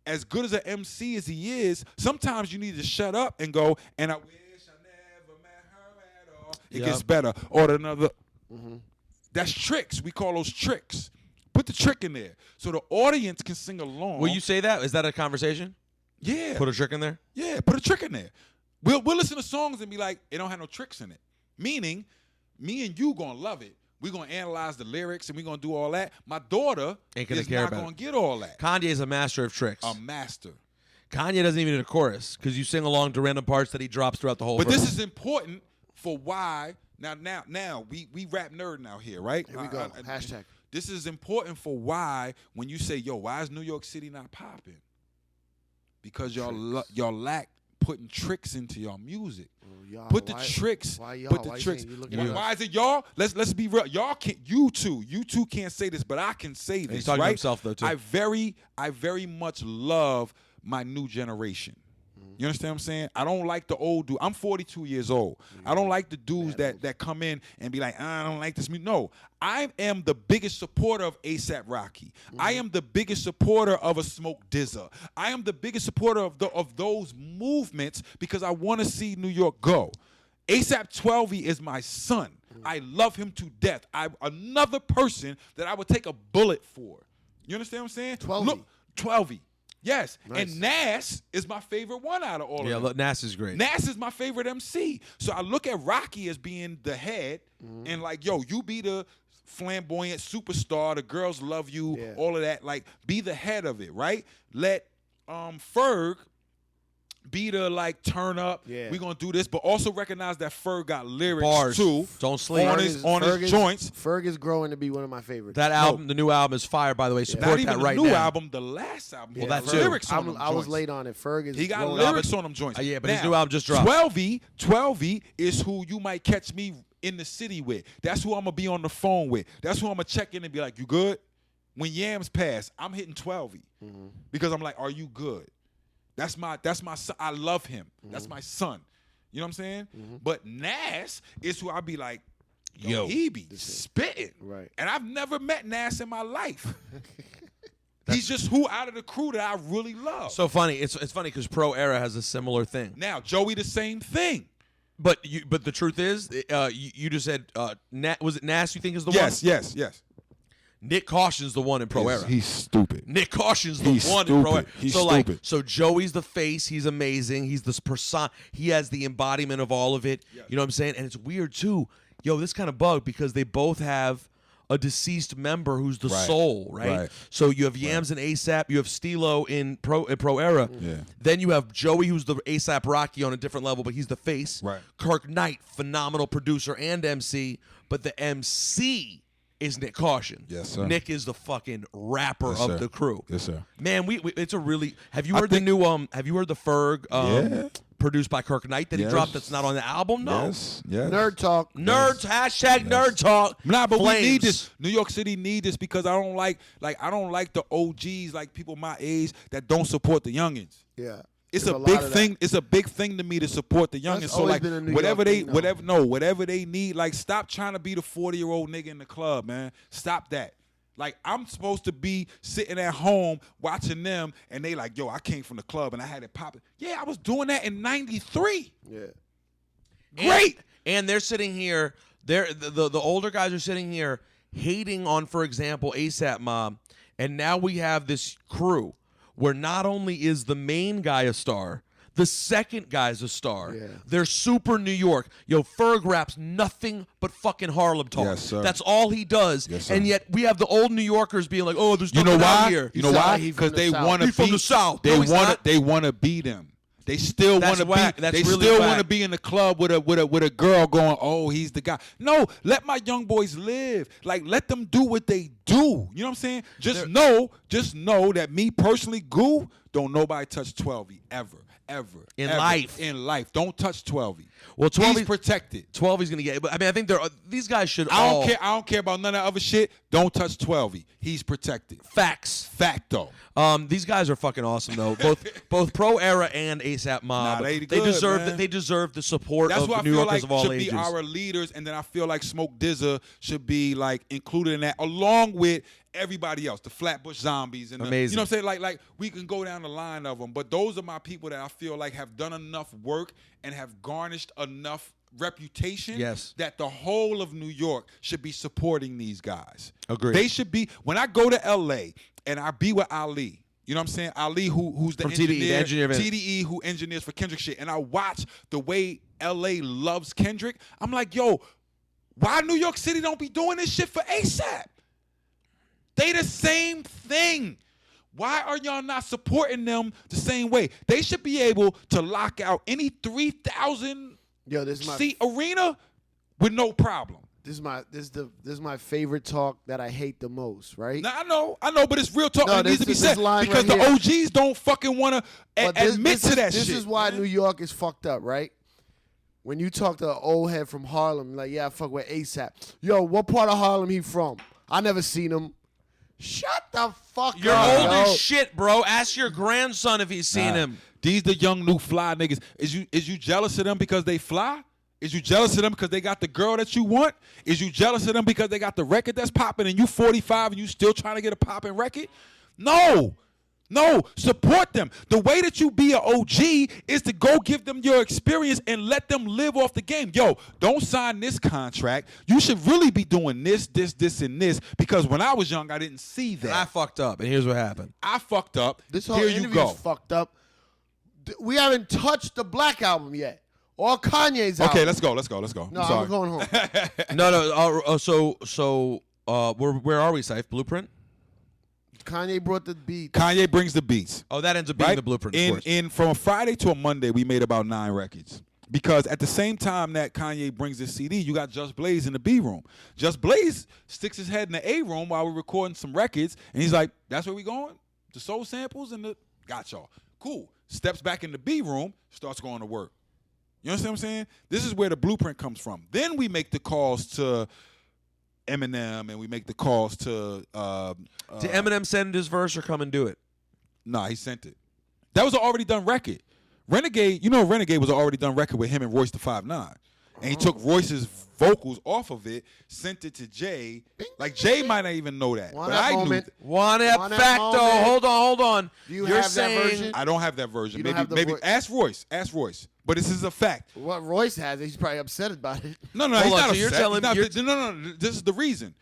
as good as an MC as he is, sometimes you need to shut up and go, and I wish I never met her at all. It gets better. Or another. Mm-hmm. That's tricks. We call those tricks. Put the trick in there so the audience can sing along. Will you say that? Is that a conversation? Yeah. Put a trick in there? Yeah, put a trick in there. We'll listen to songs and be like, it don't have no tricks in it. Meaning, me and you gonna love it. We're gonna analyze the lyrics and we're gonna do all that. My daughter is not gonna get all that. Kanye is a master of tricks. A master. Kanye doesn't even need a chorus because you sing along to random parts that he drops throughout the whole But verse. this is important for why. Now we rap nerd now here, right? Here we go. Hashtag. This is important for why when you say, yo, why is New York City not popping? Because y'all lack putting tricks into y'all music. Put the tricks. Why y'all? Put the tricks. Why is it y'all? Let's be real. Y'all can't. You two can't say this, but I can say this. He's talking right? to himself though too. I very much love my new generation. You understand what I'm saying? I don't like the old dude. I'm 42 years old. I don't like the dudes that come in and be like, I don't like this music. No, I am the biggest supporter of A$AP Rocky. I am the biggest supporter of a Smoke DZA. I am the biggest supporter of those movements because I want to see New York go. A$AP 12e is my son. I love him to death. Another person that I would take a bullet for. You understand what I'm saying? 12e. Look, 12e. Yes, nice. And Nas is my favorite one out of all of them. Yeah, Nas is great. Nas is my favorite MC. So I look at Rocky as being the head and like, yo, you be the flamboyant superstar. The girls love you, all of that. Like, be the head of it, right? Let Ferg be the, like, turn up. Yeah. We're going to do this, but also recognize that Ferg got lyrics, bars, too. Don't sleep. On his joints. Ferg is growing to be one of my favorites. That album, the new album is fire, by the way. Support Not even that right the new now. album, the last album. Well, that's lyrics on them I was late on it. Ferg is he got lyrics on them joints. Yeah, but now, his new album just dropped. 12e is who you might catch me in the city with. That's who I'm going to be on the phone with. That's who I'm going to check in and be like, you good? When Yams pass, I'm hitting 12e because I'm like, are you good? That's my son. I love him. That's my son. You know what I'm saying? But Nas is who I'll be like, yo, he be spitting. Right. And I've never met Nas in my life. He's just who out of the crew that I really love. So funny. It's funny because Pro Era has a similar thing. Now, Joey, the same thing. But the truth is, you just said, was it Nas you think is the one? Yes. Nick Caution's the one in Pro Era. He's stupid. Nick Caution's the one in Pro Era. He's so stupid. like, so Joey's the face. He's amazing. He's this person. He has the embodiment of all of it. Yes. You know what I'm saying? And it's weird too. Yo, this kind of bug because they both have a deceased member who's the Right. soul, right? Right. So you have Yams and ASAP, you have Stilo in Pro Era. Yeah. Then you have Joey, who's the ASAP Rocky on a different level, but he's the face. Right. Kirk Knight, phenomenal producer and MC, but the MC is Nick Caution. Yes, sir. Nick is the fucking rapper Yes, of sir. the crew. Yes, sir. Man, we it's a really. Have you I heard think- the new have you heard the Ferg Yeah. produced by Kirk Knight that he Yes. dropped that's not on the album? No. Yes. Yes. Nerd talk. Nerds, hashtag nerd talk. Nah, but Flames. we need this. New York City need this because I don't like the OGs, like people my age that don't support the youngins. Yeah. It's There's a lot big of that. thing. It's a big thing to me to support the youngins. That's So always like been a New whatever York they thing, though. whatever they need, like stop trying to be the 40-year-old nigga in the club, man. Stop that. Like I'm supposed to be sitting at home watching them, and they like, yo, I came from the club and I had it popping. Yeah, I was doing that in '93. Yeah. Great. And they're sitting here. The older guys are sitting here hating on, for example, ASAP Mob, and now we have this crew where not only is the main guy a star, the second guy's a star. Yeah. They're super New York. Yo, Ferg raps nothing but fucking Harlem talk. Yes, sir. That's all he does. Yes, sir. And yet we have the old New Yorkers being like, oh, there's You nothing know out why? here. You know He why? from Because the they South. want to He's be from the South. They No, he's want not. to. They want to be them. They still That's want to be. whack. That's They really still whack. want to be in the club with a girl going, oh, he's the guy. No, let my young boys live. Like let them do what they do. You know what I'm saying? Just know that me personally, Goo, don't nobody touch 12 ever. In ever. life. In life. Don't touch 12. Well, 12 He's protected. 12 he's going to get. But I mean, I think these guys should I all. don't care about none of that other shit. Don't touch 12. He's protected. Facts. Facto. These guys are fucking awesome though. Both Pro Era and ASAP Mob. Nah, they good, deserve man. they deserve the support That's of what I New feel Yorkers like of all should ages. be our leaders, and then I feel like Smoke DZA should be like included in that, along with everybody else, the Flatbush Zombies, and Amazing. you know what I'm saying? Like we can go down the line of them, but those are my people that I feel like have done enough work and have garnished enough reputation Yes. that the whole of New York should be supporting these guys. Agreed. They should be. When I go to LA and I be with Ali, you know what I'm saying? Ali, who's the From TDE, the engineer. TDE, who engineers for Kendrick shit, and I watch the way LA loves Kendrick. I'm like, yo, why New York City don't be doing this shit for ASAP? They the same thing. Why are y'all not supporting them the same way? They should be able to lock out any 3,000 Yo, this is my seat arena with no problem. this is my favorite talk that I hate the most, right? Now I know, but it's real talk. No, It needs to be this said line because right the here. OGs don't fucking want to But admit to that this shit. is why man. New York is fucked up, right? When you talk to an old head from Harlem, like, yeah, I fuck with ASAP. Yo, what part of Harlem he from? I never seen him. Shut the fuck You're up. old yo. as shit, bro. Ask your grandson if he's seen Nah. him. These the young new fly niggas. Is you jealous of them because they fly? Is you jealous of them because they got the girl that you want? Is you jealous of them because they got the record that's popping and you 45 and you still trying to get a popping record? No, support them. The way that you be an OG is to go give them your experience and let them live off the game. Yo, don't sign this contract. You should really be doing this, and this, because when I was young, I didn't see that. I fucked up, and here's what happened. I fucked up. This whole Here you interview go. is fucked up. We haven't touched the Black album yet. Or Kanye's album. Okay, let's go. No, I'm sorry. I'm going home. So where are we, Syph? Blueprint? Kanye brought the beat. Kanye brings the beats. Oh, that ends up being Right? the Blueprint, of course. In from a Friday to a Monday, we made about 9 records. Because at the same time that Kanye brings this CD, you got Just Blaze in the B room. Just Blaze sticks his head in the A room while we're recording some records, and he's like, "That's where we going? The soul samples and the got y'all. Cool." Steps back in the B room, starts going to work. You understand what I'm saying? This is where the Blueprint comes from. Then we make the calls to Eminem, and we make the calls to. Did Eminem send his verse or come and do it? Nah, he sent it. That was an already done record. Renegade, Renegade was an already done record with him and Royce the 5'9". And he took Royce's vocals off of it, sent it to Jay. Like, Jay might not even know that. One but that I moment. knew. One ep On that facto. moment. Hold on. Do you You're have that saying version? I don't have that version. You don't have the Maybe vo- ask Royce. But this is a fact. What Royce has, he's probably upset about it. No, Hold he's on, not so you're upset. telling- He's not- no. This is the reason.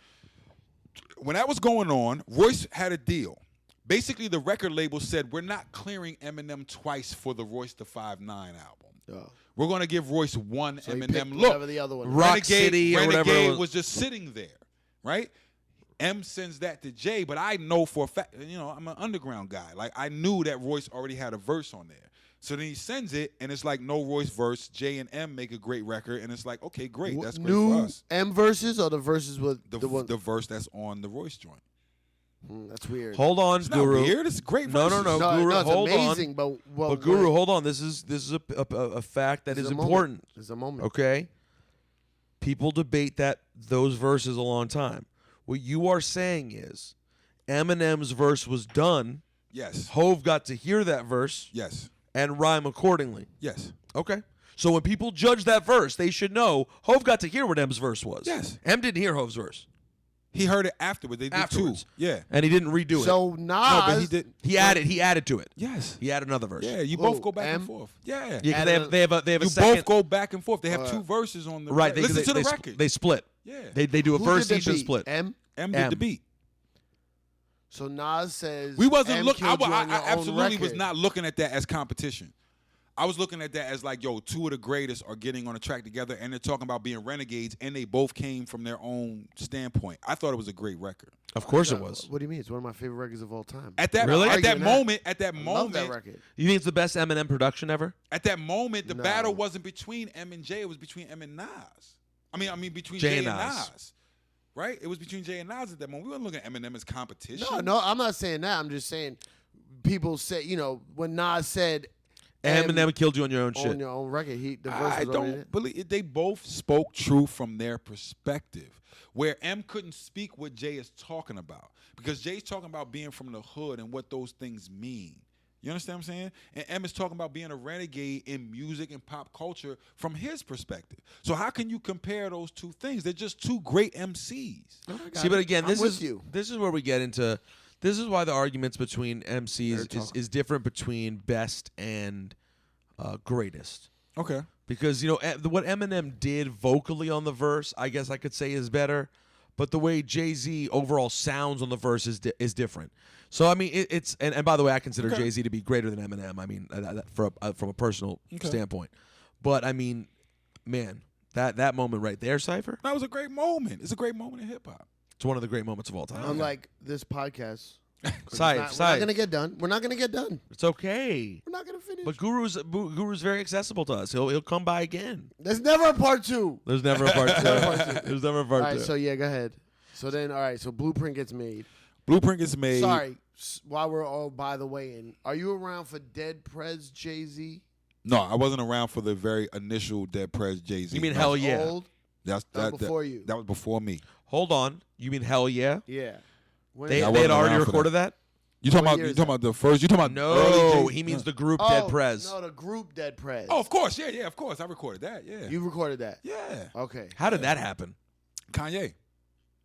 When that was going on, Royce had a deal. Basically, the record label said, we're not clearing Eminem twice for the Royce the 5'9" album. Oh. We're going to give Royce one So he Eminem picked look. whatever the other one. Rock City or whatever it Renegade was. was just sitting there, right? M sends that to Jay, but I know for a fact, I'm an underground guy. Like, I knew that Royce already had a verse on there. So then he sends it, and it's like no Royce verse. J and M make a great record, and it's like, okay, great. That's great for us. M verses or the verses with the verse that's on the Royce joint. That's weird. Hold on, It's Guru. not weird. It's great. No, verses. Guru, it's hold amazing, on. But Guru, hold on. This is a fact that is important. It's a moment. Okay. People debate those verses a long time. What you are saying is, Eminem's verse was done. Yes. Hove got to hear that verse. Yes. And rhyme accordingly. Yes. Okay. So when people judge that verse, they should know Hove got to hear what M's verse was. Yes. M didn't hear Hove's verse. He heard it afterwards. They did Afterwards. too. Yeah. And he didn't redo it. So Nas, No, but he did. He added to it. Yes. He added another verse. Yeah. You both go back and forth. Yeah. Yeah, 'cause they have a You second. both go back and forth. They have two verses on the Right. Listen to the record. They split. Yeah. They do a who verse did the each and beat? split. M. M did the beat. So Nas says We wasn't M looking. killed you I on your own absolutely was record. not looking at that as competition. I was looking at that as like, yo, two of the greatest are getting on a track together, and they're talking about being renegades, and they both came from their own standpoint. I thought it was a great record. Of course it was. What do you mean? It's one of my favorite records of all time. At that Really? at that Arguing moment, I love that record. You think it's the best Eminem production ever? at that moment, the No. battle wasn't between M and J. It was between M and Nas. I mean between Jay Jay and and Nas. Nas. Right? It was between Jay and Nas at that moment. We weren't looking at Eminem as competition. No, I'm not saying that. I'm just saying people say, when Nas said Eminem killed you on your own shit. on your own record, the verse I was already don't there. believe it. They both spoke true from their perspective. Where M couldn't speak what Jay is talking about. Because Jay's talking about being from the hood and what those things mean. You understand what I'm saying? And M is talking about being a renegade in music and pop culture from his perspective. So how can you compare those two things? They're just two great MCs. See, but again, I'm this with you. is where we get into. This is why the arguments between MCs is different between best and greatest. Okay. Because what Eminem did vocally on the verse, I guess I could say is better, but the way Jay-Z overall sounds on the verse is different. So I mean, it's and by the way, I consider Jay-Z to be greater than Eminem. I mean, from a personal standpoint, but I mean, man, that moment right there, Cypher, That was a great moment. It's a great moment in hip hop. it's one of the great moments of all time. Unlike this podcast. We're Cypher, not gonna get done. We're not gonna get done. it's okay. We're not gonna finish. But Guru's very accessible to us. He'll come by again. There's never a part two. There's never a part two. There's never a part All right, two. so yeah, go ahead. So then, all right, so Blueprint gets made. Blueprint gets made. Sorry, while we're all by the way, are you around for Dead Prez Jay-Z? No, I wasn't around for the very initial Dead Prez Jay-Z. You mean That Hell was- Yeah? Old? That's That was before you. That was before me. Hold on. You mean Hell Yeah? Yeah. When They I had wasn't already around for recorded that? You talking What about year you is talking that? about the first? You talking about No, early he Jay- means the group Oh, Dead Prez. No, the group Dead Prez. Oh, of course, yeah, of course. I recorded that. Yeah, You recorded that. yeah. Okay. How did that happen? Kanye.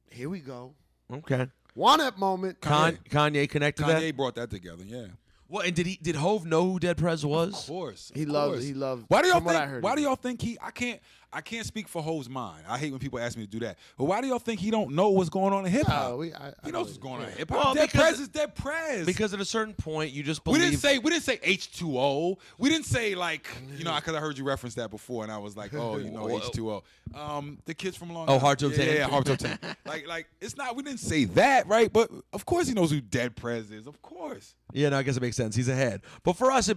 Here we go. Okay. One up moment. Kanye connected Kanye that? brought that together. Yeah. Well, and did Hove know who Dead Prez Of was? course. He of loved. course. He loved. Why do y'all from what I think? heard Why of do it. y'all think he? I can't speak for Ho's mind. I hate when people ask me to do that. But why do y'all think he don't know what's going on in hip hop? I He know knows what's going on in yeah. hip hop. Well, Dead because- Prez is Dead Prez. Because at a certain point, you just we believe. didn't say H2O. We didn't say like because I heard you reference that before, and I was like, oh, H2O. The kids from Long Oh, Island. Hard to Obtain. Yeah, Hard to Obtain. like it's not. We didn't say that, right? But of course he knows who Dead Prez is. Of course. Yeah, no, I guess it makes sense. He's ahead. But for us,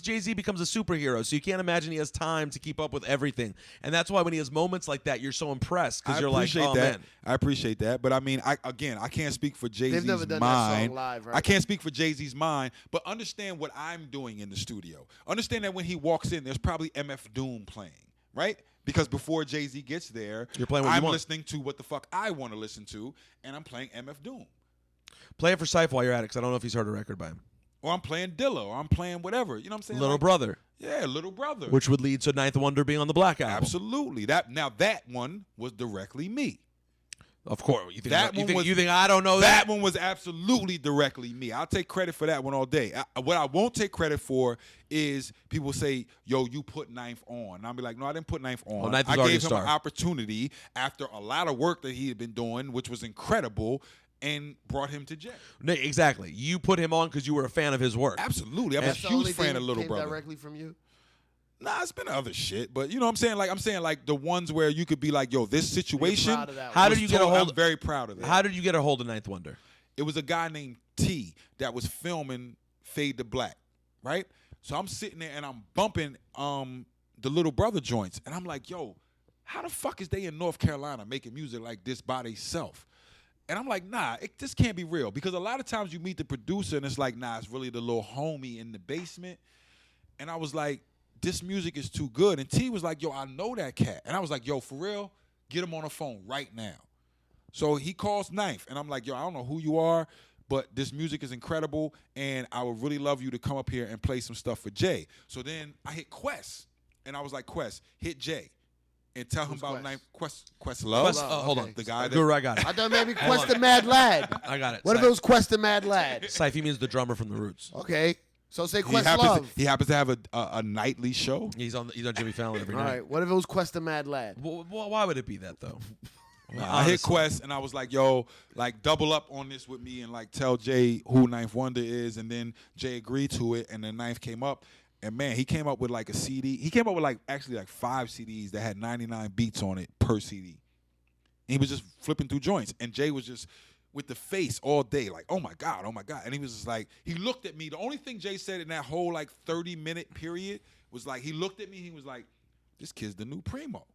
Jay-Z becomes a superhero, so you can't imagine he has time to keep up with everything. And that's why when he has moments like that, you're so impressed because you're like, oh, that. man. I appreciate that. But I mean, I can't speak for Jay-Z's never done that mind. song live, right? I can't speak for Jay-Z's mind, but understand what I'm doing in the studio. Understand that when he walks in, there's probably MF Doom playing, right? Because before Jay-Z gets there, You're playing what you I'm want. listening to what the fuck I want to listen to, and I'm playing MF Doom. Play it for Syph while you're at it, because I don't know if he's heard a record by him. Or I'm playing Dilla, or I'm playing whatever. You know what I'm saying? Little Like, Brother, Yeah, Little Brother. which would lead to Ninth Wonder being on the Black Album. Absolutely. That one was directly me. Of course. You think, That you one think, was- you think I don't know That one was absolutely directly me. I'll take credit for that one all day. What I won't take credit for is people say, yo, you put Ninth on. And I'll be like, no, I didn't put Ninth on. Well, Ninth I was already gave a him star. an opportunity after a lot of work that he had been doing, which was incredible, and brought him to Jay. No, exactly. You put him on because you were a fan of his work. Absolutely. I'm a That's the huge only fan thing of Little came Brother. directly from you. Nah, it's been other shit, but you know what I'm saying like the ones where you could be like, yo, this situation. proud of that How one. did you get a hold? I'm very proud of that. How did you get a hold of Ninth Wonder? It was a guy named T that was filming Fade to Black, right? So I'm sitting there and I'm bumping the Little Brother joints, and I'm like, yo, how the fuck is they in North Carolina making music like this by themselves? And I'm like, nah, this can't be real, because a lot of times you meet the producer and it's like, nah, it's really the little homie in the basement. And I was like, this music is too good. And T was like, yo, I know that cat. And I was like, yo, for real, get him on the phone right now. So he calls Ninth, and I'm like, yo, I don't know who you are, but this music is incredible, and I would really love you to come up here and play some stuff for Jay. So then I hit Quest, and I was like, Quest, hit Jay, and tell him about Ninth. Quest Love? Hold on. The guy that... Guru, I got it. I thought maybe Quest the Mad Lad. I got it. What if it was Quest the Mad Lad? Syfy means the drummer from The Roots. Okay. So say Quest Love. He happens to have a nightly show. He's on Jimmy Fallon every All night. right. What if it was Quest the Mad Lad? Well, why would it be that though? I hit Quest, and I was like, yo, like, double up on this with me and, like, tell Jay who Ninth Wonder is. And then Jay agreed to it, and then Ninth came up. And, man, he came up with, like, a CD. He came up with, like, actually, like, 5 CDs that had 99 beats on it per CD. And he was just flipping through joints. And Jay was just with the face all day, like, oh, my God, oh, my God. And he was just like, he looked at me. The only thing Jay said in that whole, like, 30-minute period was, like, he looked at me. He was like, this kid's the new Primo.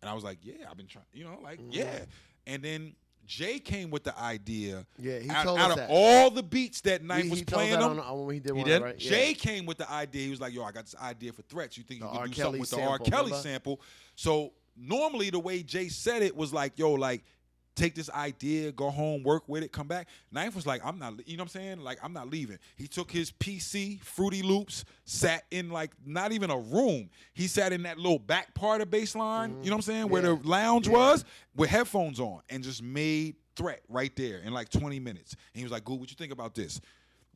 And I was like, yeah, I've been trying, you know, like, yeah. And then Jay came with the idea. Yeah, he out, told out us of that. all the beats that Ninth was He told playing that them. when he did He one, did? right? Jay came with the idea. He was like, yo, I got this idea for Threats. You think you The can R. do Kelly something with the sample, R. Kelly remember? sample? So normally the way Jay said it was like, yo, like, take this idea, go home, work with it, come back. Ninth was like, I'm not, you know what I'm saying? Like, I'm not leaving. He took his PC, Fruity Loops, sat in, like, not even a room. He sat in that little back part of baseline, you know what I'm saying, where the lounge was, with headphones on, and just made Threat right there in, like, 20 minutes. And he was like, Goo, what you think about this?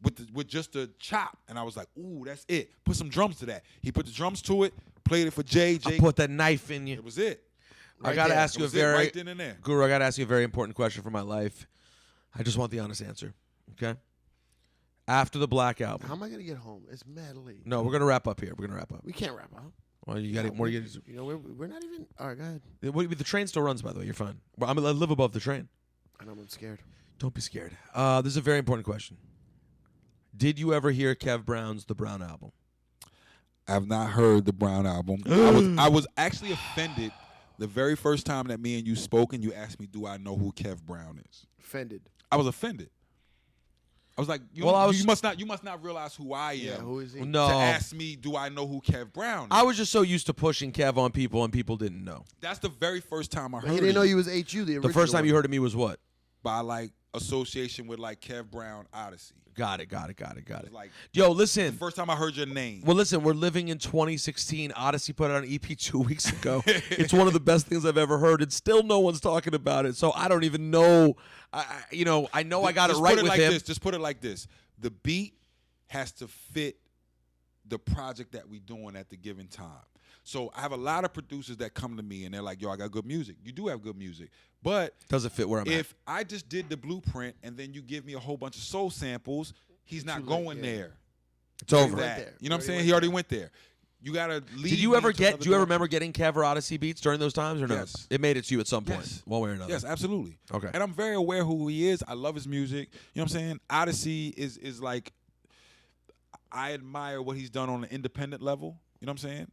With just a chop. And I was like, ooh, that's it. Put some drums to that. He put the drums to it, played it for Jay. I put that knife in you. It was it. I gotta ask you a very right then and there. Guru. I gotta ask you a very important question for my life. I just want the honest answer. Okay. After the Black album. How am I gonna get home? It's mad late. No, we're gonna wrap up here. We're gonna wrap up. We can't wrap up. Well, you got more. You know, we're not even. All right, go ahead. the train still runs, by the way. You're fine. I live above the train. I know I'm scared. Don't be scared. This is a very important question. Did you ever hear Kev Brown's The Brown album? I have not heard the Brown album. I was actually offended the very first time that me and you spoke, and you asked me, do I know who Kev Brown is? Offended. I was offended. I was like, you must not realize who I am. Yeah, who is he? No. To ask me, do I know who Kev Brown is? I was just so used to pushing Kev on people, and people didn't know. That's the very first time I heard He didn't know you was HU, the original The first time one. you heard of me was what? by like association with like Kev Brown Odyssey. Got it. Like Yo, listen. the first time I heard your name. Well, listen, we're living in 2016. Odyssey put out an EP 2 weeks ago. It's one of the best things I've ever heard, and still no one's talking about it. So I don't even know. I know I got it right with him. Just put it like this. The beat has to fit the project that we doing at the given time. So I have a lot of producers that come to me and they're like, yo, I got good music. You do have good music. But doesn't fit where I'm at. If I just did the blueprint and then you give me a whole bunch of soul samples, he's not going there. It's over. That. You know what I'm saying? He already went there. You gotta leave. Did you ever get? Do you ever remember getting Kev or Odyssey beats during those times, or no? Yes. It made it to you at some point, one way or another. Yes, absolutely. Okay. And I'm very aware who he is. I love his music. You know what I'm saying? Odyssey is like, I admire what he's done on an independent level. You know what I'm saying?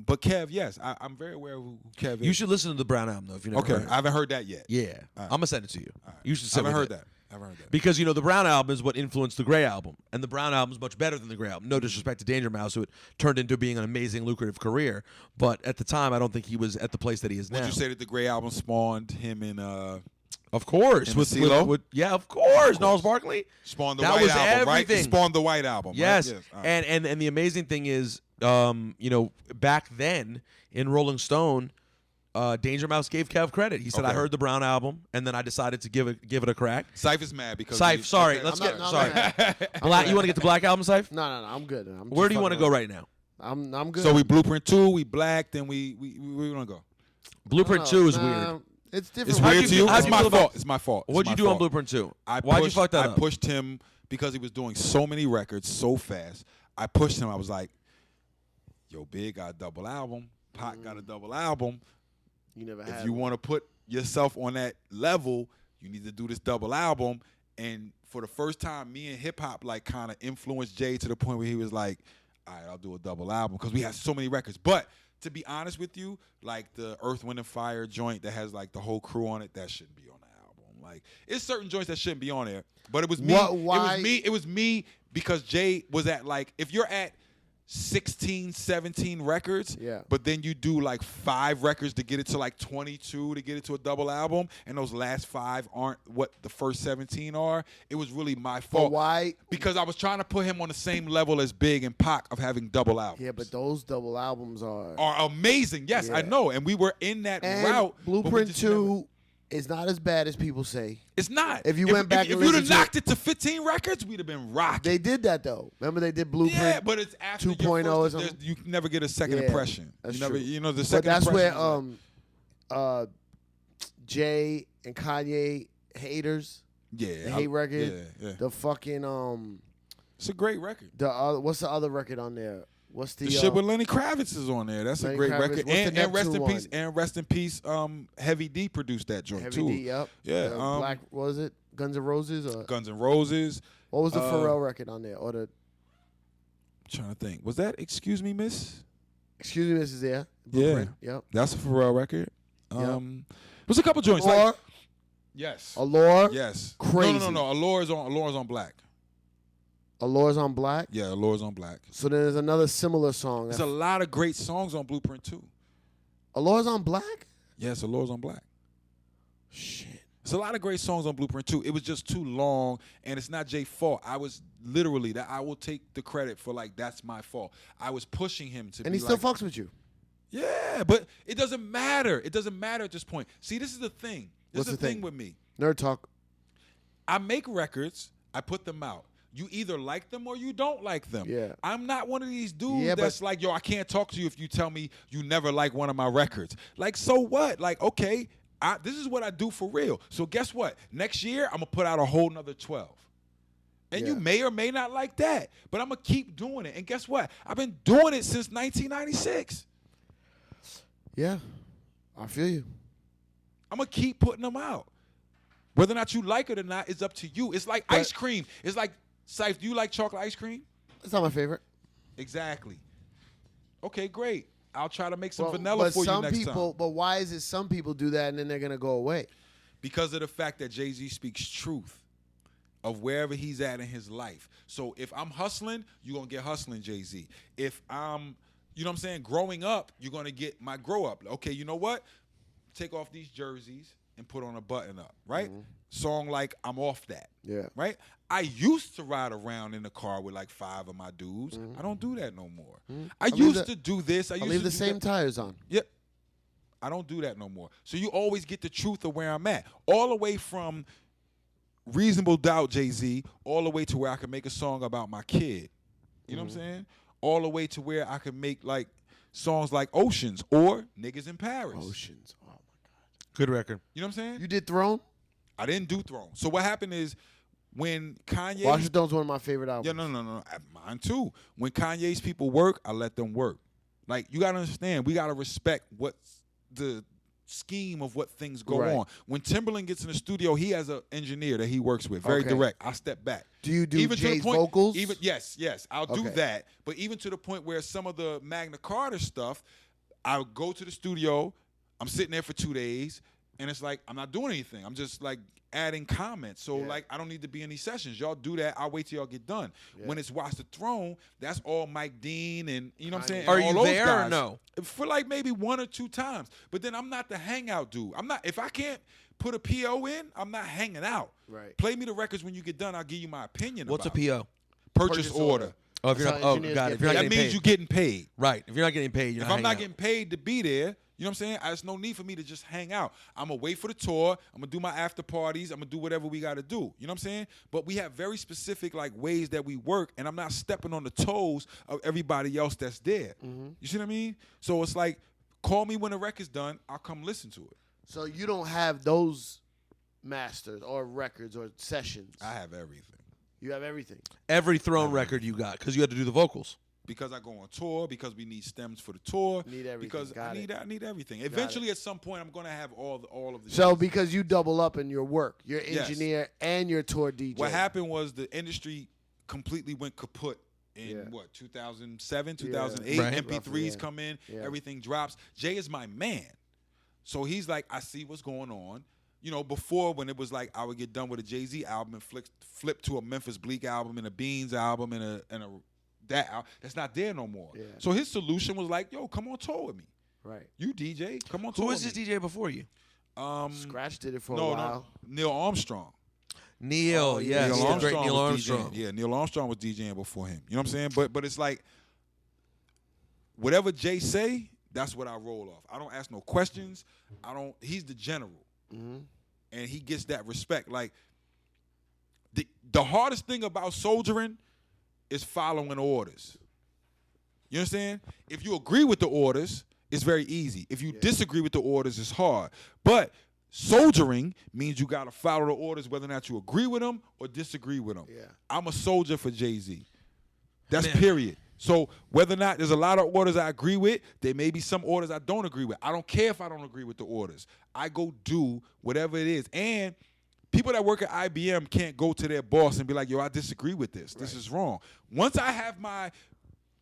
But Kev, yes, I'm very aware of who Kev is. You should listen to the Brown album though. If you never heard it. I haven't heard that yet. Yeah, I'm gonna send it to you. You should. I haven't heard that. Because the Brown album is what influenced the Gray album, and the Brown album is much better than the Gray album. No disrespect to Danger Mouse, who it turned into being an amazing, lucrative career, but at the time, I don't think he was at the place that he is now. Would you say that the Gray album spawned him in? Of course, with yeah, of course, Gnarls Barkley spawned the that White was album, everything. right? It spawned the White album. Yes, right? Yes. And the amazing thing is, back then in Rolling Stone. Danger Mouse gave Kev credit. He said, "I heard the Brown album, and then I decided to give it a crack." Syph is mad because Syph, sorry, let's get sorry. Black, you want to get the Black album, Syph? No, I'm good. Where do you want to go right now? I'm good. So we Blueprint 2, we Black, then we want to go. Blueprint 2 is weird. It's different. It's weird to you. How'd It's you my feel fault. It's my fault. What'd you do on Blueprint 2? Why'd you fuck that up? I pushed him because he was doing so many records so fast. I pushed him. I was like, yo, Big got a double album, Pac got a double album. You never had. If you want to put yourself on that level, you need to do this double album. And for the first time, me and hip hop like kind of influenced Jay to the point where he was like, all right, I'll do a double album because we have so many records. But to be honest with you, like the Earth, Wind, and Fire joint that has like the whole crew on it, that shouldn't be on the album. Like, it's certain joints that shouldn't be on there. But it was me. Why? It was me because Jay was at like, if you're at 16, 17 records, but then you do like 5 records to get it to like 22 to get it to a double album, and those last 5 aren't what the first 17 are, it was really my fault. But why? Because I was trying to put him on the same level as Big and Pac of having double albums. Yeah, but those double albums are amazing. Yes, I know. And we were in that route. Blueprint 2 is not as bad as people say. It's not. If you went back and if listened you'd have to knocked it to 15 records, we'd have been rocking. They did that though. Remember they did Blueprint. Yeah, but it's after 2.0 or something. You never get a second impression. That's you never, true. you know, the But second that's impression. where Jay and Kanye haters. Yeah, the hate record. Yeah. The fucking It's a great record. What's the other record on there? What's the shit with Lenny Kravitz is on there. That's Lenny a great Kravitz. record. What's the And rest in Neptune peace. And rest in peace. Heavy D produced that joint Heavy too. D, yep. Yeah. Black, what was it? Guns N' Roses or Guns N' Roses. what was the Pharrell record on there? Or the Trying to think. Was that Excuse Me, Miss? Excuse Me, Mrs. Yeah. Blueprint. Yep. That's a Pharrell record. It was a couple joints. Allure. Like, yes. Allure. Yes. Crazy. No. Allure's on Black. Allure's on Black. Yeah, Allure's on Black. So then there's another similar song. There's a lot of great songs on Blueprint too. Allure's on Black. Yes, Allure's on Black. Shit. There's a lot of great songs on Blueprint too. It was just too long, and it's not Jay's fault. I was literally that. I will take the credit for like that's my fault. I was pushing him to. And be he still like, fucks with you. Yeah, but it doesn't matter. It doesn't matter at this point. See, this is the thing. This What's is the the thing thing? with me. Nerd talk. I make records. I put them out. You either like them or you don't like them. Yeah. I'm not one of these dudes Yeah, that's like, yo, I can't talk to you if you tell me you never like one of my records. Like, so what? Like, okay, this is what I do for real. So guess what? Next year, I'm going to put out a whole nother 12. And you may or may not like that, but I'm going to keep doing it. And guess what? I've been doing it since 1996. Yeah. I feel you. I'm going to keep putting them out. Whether or not you like it or not, it's up to you. It's like ice cream. It's like, Syph, do you like chocolate ice cream? It's not my favorite. Exactly. Okay, great. I'll try to make some vanilla for you next time. But why is it some people do that and then they're going to go away? Because of the fact that Jay-Z speaks truth of wherever he's at in his life. So if I'm hustling, you're going to get hustling, Jay-Z. If I'm, you know what I'm saying, growing up, you're going to get my grow up. Okay, you know what? Take off these jerseys and put on a button up, right? Mm-hmm. Song like I'm Off That. Yeah. Right? I used to ride around in the car with like 5 of my dudes. Mm-hmm. I don't do that no more. Mm-hmm. I used to do this. I I'll used leave to the do same that. tires on. Yep. I don't do that no more. So you always get the truth of where I'm at. All the way from Reasonable Doubt, Jay-Z, all the way to where I can make a song about my kid. You know what I'm saying? All the way to where I can make like songs like Oceans or Niggas in Paris. Oceans. Oh, my God. Good record. You know what I'm saying? You did Throne? I didn't do Throne. So what happened is when Kanye... Washington's one of my favorite albums. Yeah, no. Mine too. When Kanye's people work, I let them work. Like, you got to understand, we got to respect what's the scheme of what things go on. When Timberland gets in the studio, he has an engineer that he works with. Very direct. I step back. Do you do even Jay's to the point, vocals? Even yes. I'll do that. But even to the point where some of the Magna Carta stuff, I'll go to the studio, I'm sitting there for 2 days, and it's like, I'm not doing anything. I'm just like adding comments. So like, I don't need to be in these sessions. Y'all do that. I'll wait till y'all get done. When it's Watch the Throne, that's all Mike Dean and you know what I'm saying? Are and all you those there guys. or no? For like maybe 1 or 2 times. But then I'm not the hangout dude. I'm not, if I can't put a PO in, I'm not hanging out. Right. Play me the records when you get done. I'll give you my opinion What's a about it. PO? Purchase order. Oh, if you're That's not, how oh, engineers got it. get If you're not That getting means paid. you're getting paid. Right. If you're not getting paid, you're If not I'm not hanging getting paid to be there, you know what I'm saying? There's no need for me to just hang out. I'm going to wait for the tour. I'm going to do my after parties. I'm going to do whatever we got to do. You know what I'm saying? But we have very specific like ways that we work, and I'm not stepping on the toes of everybody else that's there. You see what I mean? So it's like, call me when the record's done. I'll come listen to it. So you don't have those masters or records or sessions. I have everything. You have everything. Every Throne record you got because you had to do the vocals. because I go on tour, because we need stems for the tour. Need everything. Because Got I need everything. Eventually, at some point, I'm gonna have all of the. So shits. because you double up in your work, you're engineer and your tour DJ. What happened was the industry completely went kaput in 2007, 2008. Right. MP3s come in, everything drops. Jay is my man, so he's like, I see what's going on. You know, before when it was like I would get done with a Jay-Z album and flip to a Memphis Bleak album and a Beans album and a that's not there no more. Yeah. So his solution was like, yo, come on tour with me. Right. You DJ, come on tour. Who was with this me. DJ before you? Scratch did it for a while. No, Neil Armstrong. Neil, yes, Neil the Armstrong great Neil was Armstrong. DJing. Yeah, Neil Armstrong was DJing before him. You know what I'm saying? But it's like whatever Jay say, that's what I roll off. I don't ask no questions. He's the general. Mm-hmm. And he gets that respect. Like the hardest thing about soldiering is following orders. You understand? If you agree with the orders, it's very easy. If you disagree with the orders, it's hard. But soldiering means you got to follow the orders whether or not you agree with them or disagree with them. Yeah. I'm a soldier for Jay-Z. That's period. So whether or not there's a lot of orders I agree with, there may be some orders I don't agree with. I don't care if I don't agree with the orders. I go do whatever it is. And people that work at IBM can't go to their boss and be like, yo, I disagree with this. Right. This is wrong. Once I have my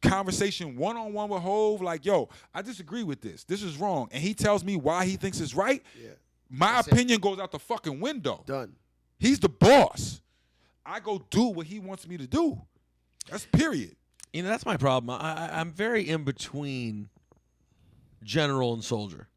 conversation one-on-one with Hov, like, yo, I disagree with this. This is wrong. And he tells me why he thinks it's right. Yeah. My opinion goes out the fucking window. Done. He's the boss. I go do what he wants me to do. That's period. You know, that's my problem. I'm very in between general and soldier.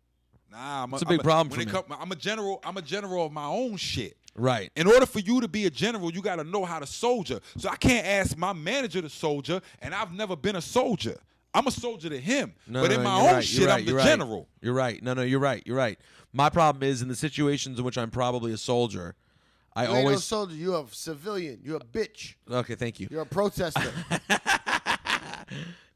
Nah, it's a big problem for me. I'm a general of my own shit. Right. In order for you to be a general, you got to know how to soldier. So I can't ask my manager to soldier, and I've never been a soldier. I'm a soldier to him. But in my own shit, I'm the general. You're right. No, you're right. You're right. My problem is in the situations in which I'm probably a soldier, you ain't no soldier. You're a civilian. You're a bitch. Okay, thank you. You're a protester.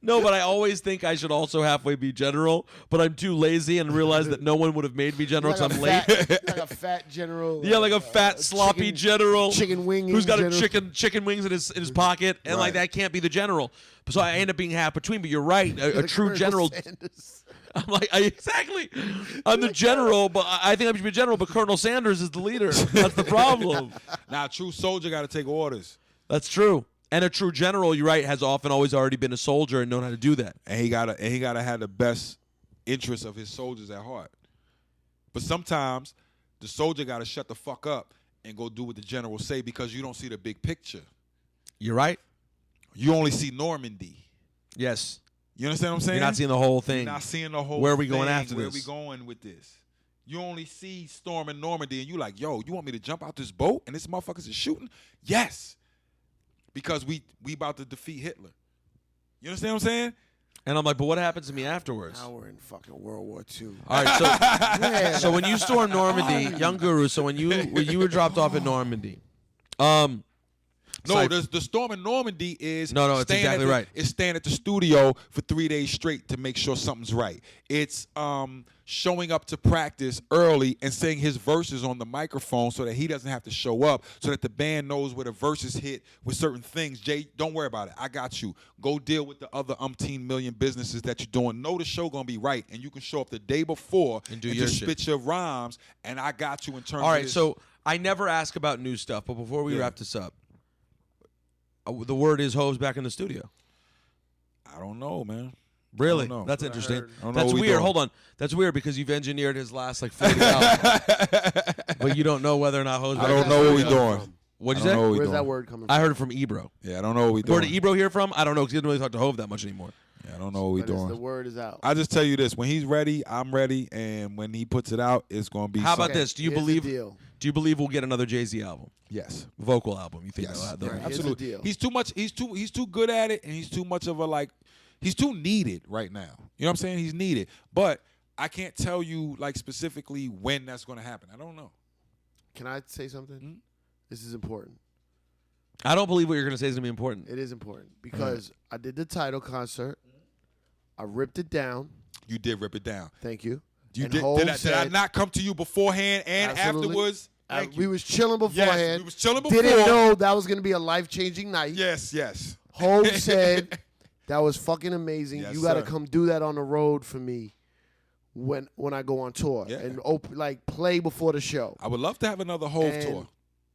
No, but I always think I should also halfway be general, but I'm too lazy and realize that no one would have made me general because I'm late. Like a fat general. Yeah, like a fat, sloppy general. Chicken wing. Who's got a chicken wings in his pocket, and like that can't be the general. So I end up being half between, but you're right. A true general. I'm like, exactly. I'm the general, but I think I should be general, but Colonel Sanders is the leader. That's the problem. Now, a true soldier got to take orders. That's true. And a true general, you're right, has often always already been a soldier and known how to do that. And he gotta have the best interests of his soldiers at heart. But sometimes the soldier gotta shut the fuck up and go do what the general say because you don't see the big picture. You're right. You only see Normandy. Yes. You understand what I'm saying? You're not seeing the whole thing. You're not seeing the whole Where are we thing. going after Where this? we going with this? You only see storming Normandy and you like, yo, you want me to jump out this boat and this motherfuckers is shooting? Yes. Because we about to defeat Hitler. You understand what I'm saying? And I'm like, but what happens to me afterwards? Now we're in fucking World War II. All right, so when you stormed Normandy, Young Guru, so when you were dropped off at Normandy, no, the storm in Normandy is no, it's exactly right. It's staying at the studio for 3 days straight to make sure something's right. It's showing up to practice early and saying his verses on the microphone so that he doesn't have to show up, so that the band knows where the verses hit with certain things. Jay, don't worry about it. I got you. Go deal with the other umpteen million businesses that you're doing. Know the show gonna be right, and you can show up the day before and just spit your rhymes, and I got you in terms of all right, this. so I never ask about new stuff, but before we wrap this up, the word is Hov's back in the studio. I don't know, man. Really? Know. That's interesting. That's weird. Hold on. That's weird because you've engineered his last like 40 albums. But you don't know whether or not Hov's back. I don't know what we're doing. What'd you say? Where's that word coming from? I heard it from Ebro. Yeah, I don't know what we're doing. Where did Ebro hear from? I don't know because he doesn't really talk to Hov that much anymore. Yeah, I don't know what we're doing. The word is out. I just tell you this: when he's ready, I'm ready, and when he puts it out, it's gonna be. How about this? Do you believe? Deal. Do you believe we'll get another Jay-Z album? Yes. Vocal album? You think? Yes. They'll Absolutely. Deal. He's too much. He's too good at it, and he's too much of a like. He's too needed right now. You know what I'm saying? He's needed, but I can't tell you like specifically when that's gonna happen. I don't know. Can I say something? Mm-hmm. This is important. I don't believe what you're gonna say is gonna be important. It is important because I did the title concert. I ripped it down. You did rip it down. Thank you. You did. Did I not come to you beforehand and afterwards? We was chilling beforehand. Yes, we was chilling before. Didn't know that was going to be a life-changing night. Yes. Hov said, That was fucking amazing. Yes, you got to sir. come do that on the road for me when I go on tour Yeah. and play before the show. I would love to have another Hove And- tour.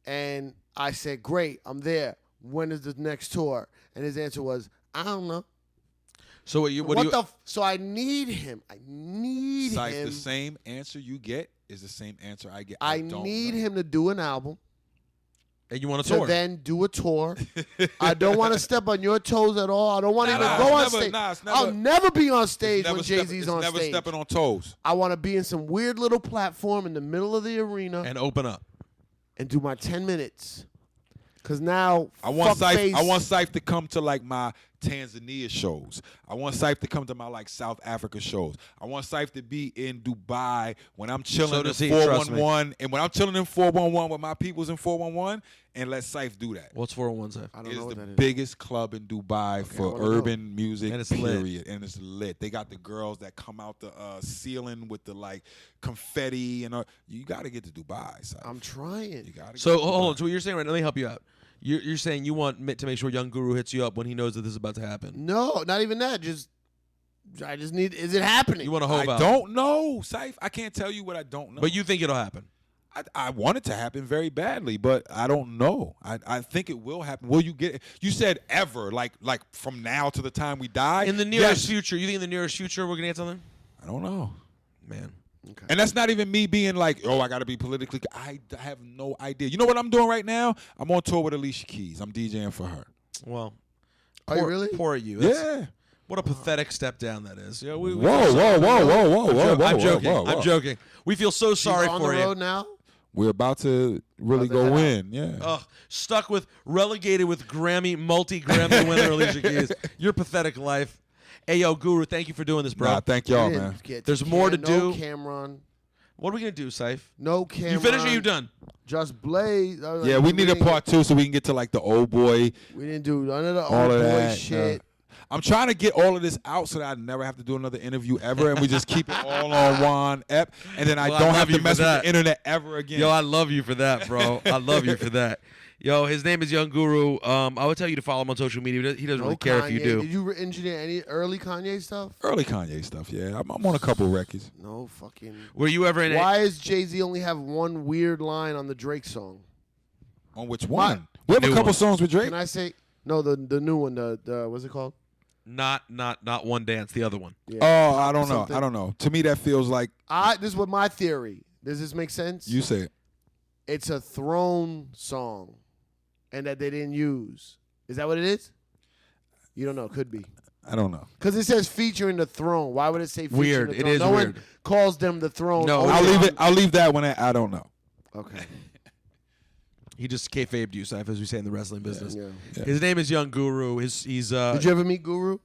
And I said, great, I'm there. When is the next tour? And his answer was, I don't know. So So I need him. I need Syfe, him. the same answer you get is the same answer I get. I don't need know. him to do an album. and you want to To tour? then do a tour. I don't want to step on your toes at all. I don't want to even go on stage. I'll never be on stage when Jay-Z's on never stage. stepping on toes. I want to be in some weird little platform in the middle of the arena and open up. and do my 10 minutes. Because now, I want fuckface- Syfe to come to like my Tanzania shows. I want Syfe to come to my like South Africa shows. I want Syfe to be in Dubai when I'm chilling So in does he, trust me. 411, and when I'm chilling in 411 with my peoples in 411, and let Syfe do that. What's 411 Syfe? I don't It's know what the that is. biggest club in Dubai I for wanna know. urban music, And it's lit. period. And it's lit. They got the girls that come out the ceiling with the like confetti, and you got to get to Dubai. Syfe. I'm trying. You got to. So hold on. So what you're saying right now? Let me help you out. You're saying you want to make sure Young Guru hits you up when he knows that this is about to happen. No, not even that. I just need. Is it happening? You want to hold I out. don't know, Syfe. I can't tell you what I don't know. But you think it'll happen? I want it to happen very badly, but I don't know. I think it will happen. Will you get it? You said ever, like from now to the time we die? In the nearest Yes. future, you think in the nearest future we're gonna get something? I don't know. Man. Okay. And that's not even me being like, oh, I got to be politically. I have no idea. You know what I'm doing right now? I'm on tour with Alicia Keys. I'm DJing for her. Well, Are you really? Poor you. That's- Yeah. What a pathetic step down that is. Yeah, we Whoa, feel so- whoa, whoa, whoa, whoa, whoa, whoa. I'm joking. whoa, whoa. I'm joking. We feel so She's sorry on for the you. road now. We're about to really How's that go out? in. Yeah. Ugh, stuck with relegated with multi-Grammy winner Alicia Keys. Your pathetic life. Hey, yo, Guru, thank you for doing this, bro. Nah, thank y'all, We didn't man. get There's more to no do. Cameron. What are we gonna do, Syfe? No Cameron. You finished or you done? Just Blaze. I was Yeah, like, we need a didn't part two so we can get to like the old boy, get- We didn't do none of the all old of boy that. shit. I'm trying to get all of this out so that I never have to do another interview ever, and we just keep it all on one ep, and then I Well, I don't love have you to for mess with that. the internet ever again. Yo, I love you for that, bro. I love you for that. Yo, his name is Young Guru. I would tell you to follow him on social media. He doesn't No really care Kanye. if you do. Did you engineer any early Kanye stuff? Early Kanye stuff, yeah. I'm on a couple records. No fucking. Were you ever in? Why does Jay-Z only have one weird line on the Drake song? On which one? We have a New couple one. songs with Drake. Can I say no? The new one. The what's it called? Not One Dance. The other one. Yeah. Oh, I don't know. Something. I don't know. To me, that feels like This is what my theory. Does this make sense? you said. It's a Throne song, and that they didn't use. Is that what it is? You don't know. Could be. I don't know. Because it says featuring the Throne. Why would it say featuring Weird. the It Throne? is no weird. one calls them the Throne. No, only I'll leave on- it. I'll leave that one at I don't know. Okay. He just kayfabed you, Syfe, as we say in the wrestling business. Yeah. Yeah. His name is Young Guru. He's Did you ever meet Guru?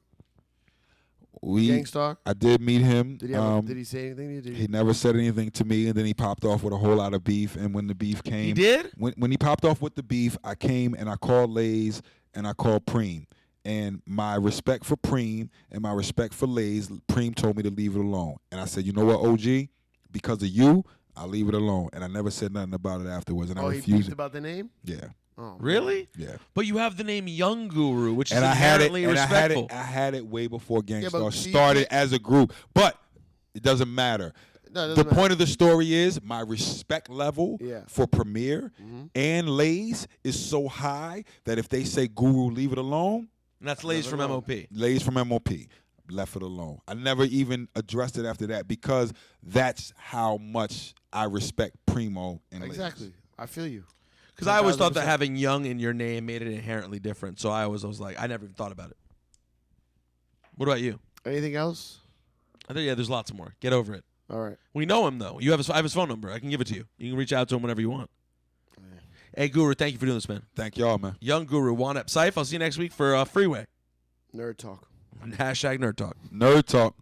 Gangstar? I did meet him. Did he say anything to you? Did He never said anything to me, and then he popped off with a whole lot of beef. And when the beef came, He did? When he popped off with the beef, I came and I called Lays and I called Preem. And my respect for Preem and my respect for Lays, Preem told me to leave it alone. And I said, you know what, OG? Because of you, I'll leave it alone. And I never said nothing about it afterwards. And I he refused beefed it. about the name? Yeah, Oh, Really? yeah. But you have the name Young Guru, which is And I had it. inherently And respectful. I had it way before Gangstar but see, started as a group. But it doesn't matter. No, it The doesn't matter. point of the story is my respect level Yeah. for Premier and Lays is so high that if they say Guru, leave it alone, And that's Lays from Never know. MOP. Lays from MOP, left it alone. I never even addressed it after that because that's how much I respect Primo and Lays. Exactly. I feel you. Because I always thought that 1000%. having Young in your name made it inherently different. So I was like, I never even thought about it. What about you? Anything else? I think, yeah, there's lots more. Get over it. All right. We know him, though. I have his phone number. I can give it to you. You can reach out to him whenever you want. Hey, Guru, thank you for doing this, man. Thank y'all, man. Young Guru, one up. Syfe, I'll see you next week for Freeway. Nerd talk. #Nerd Talk. Nerd Talk.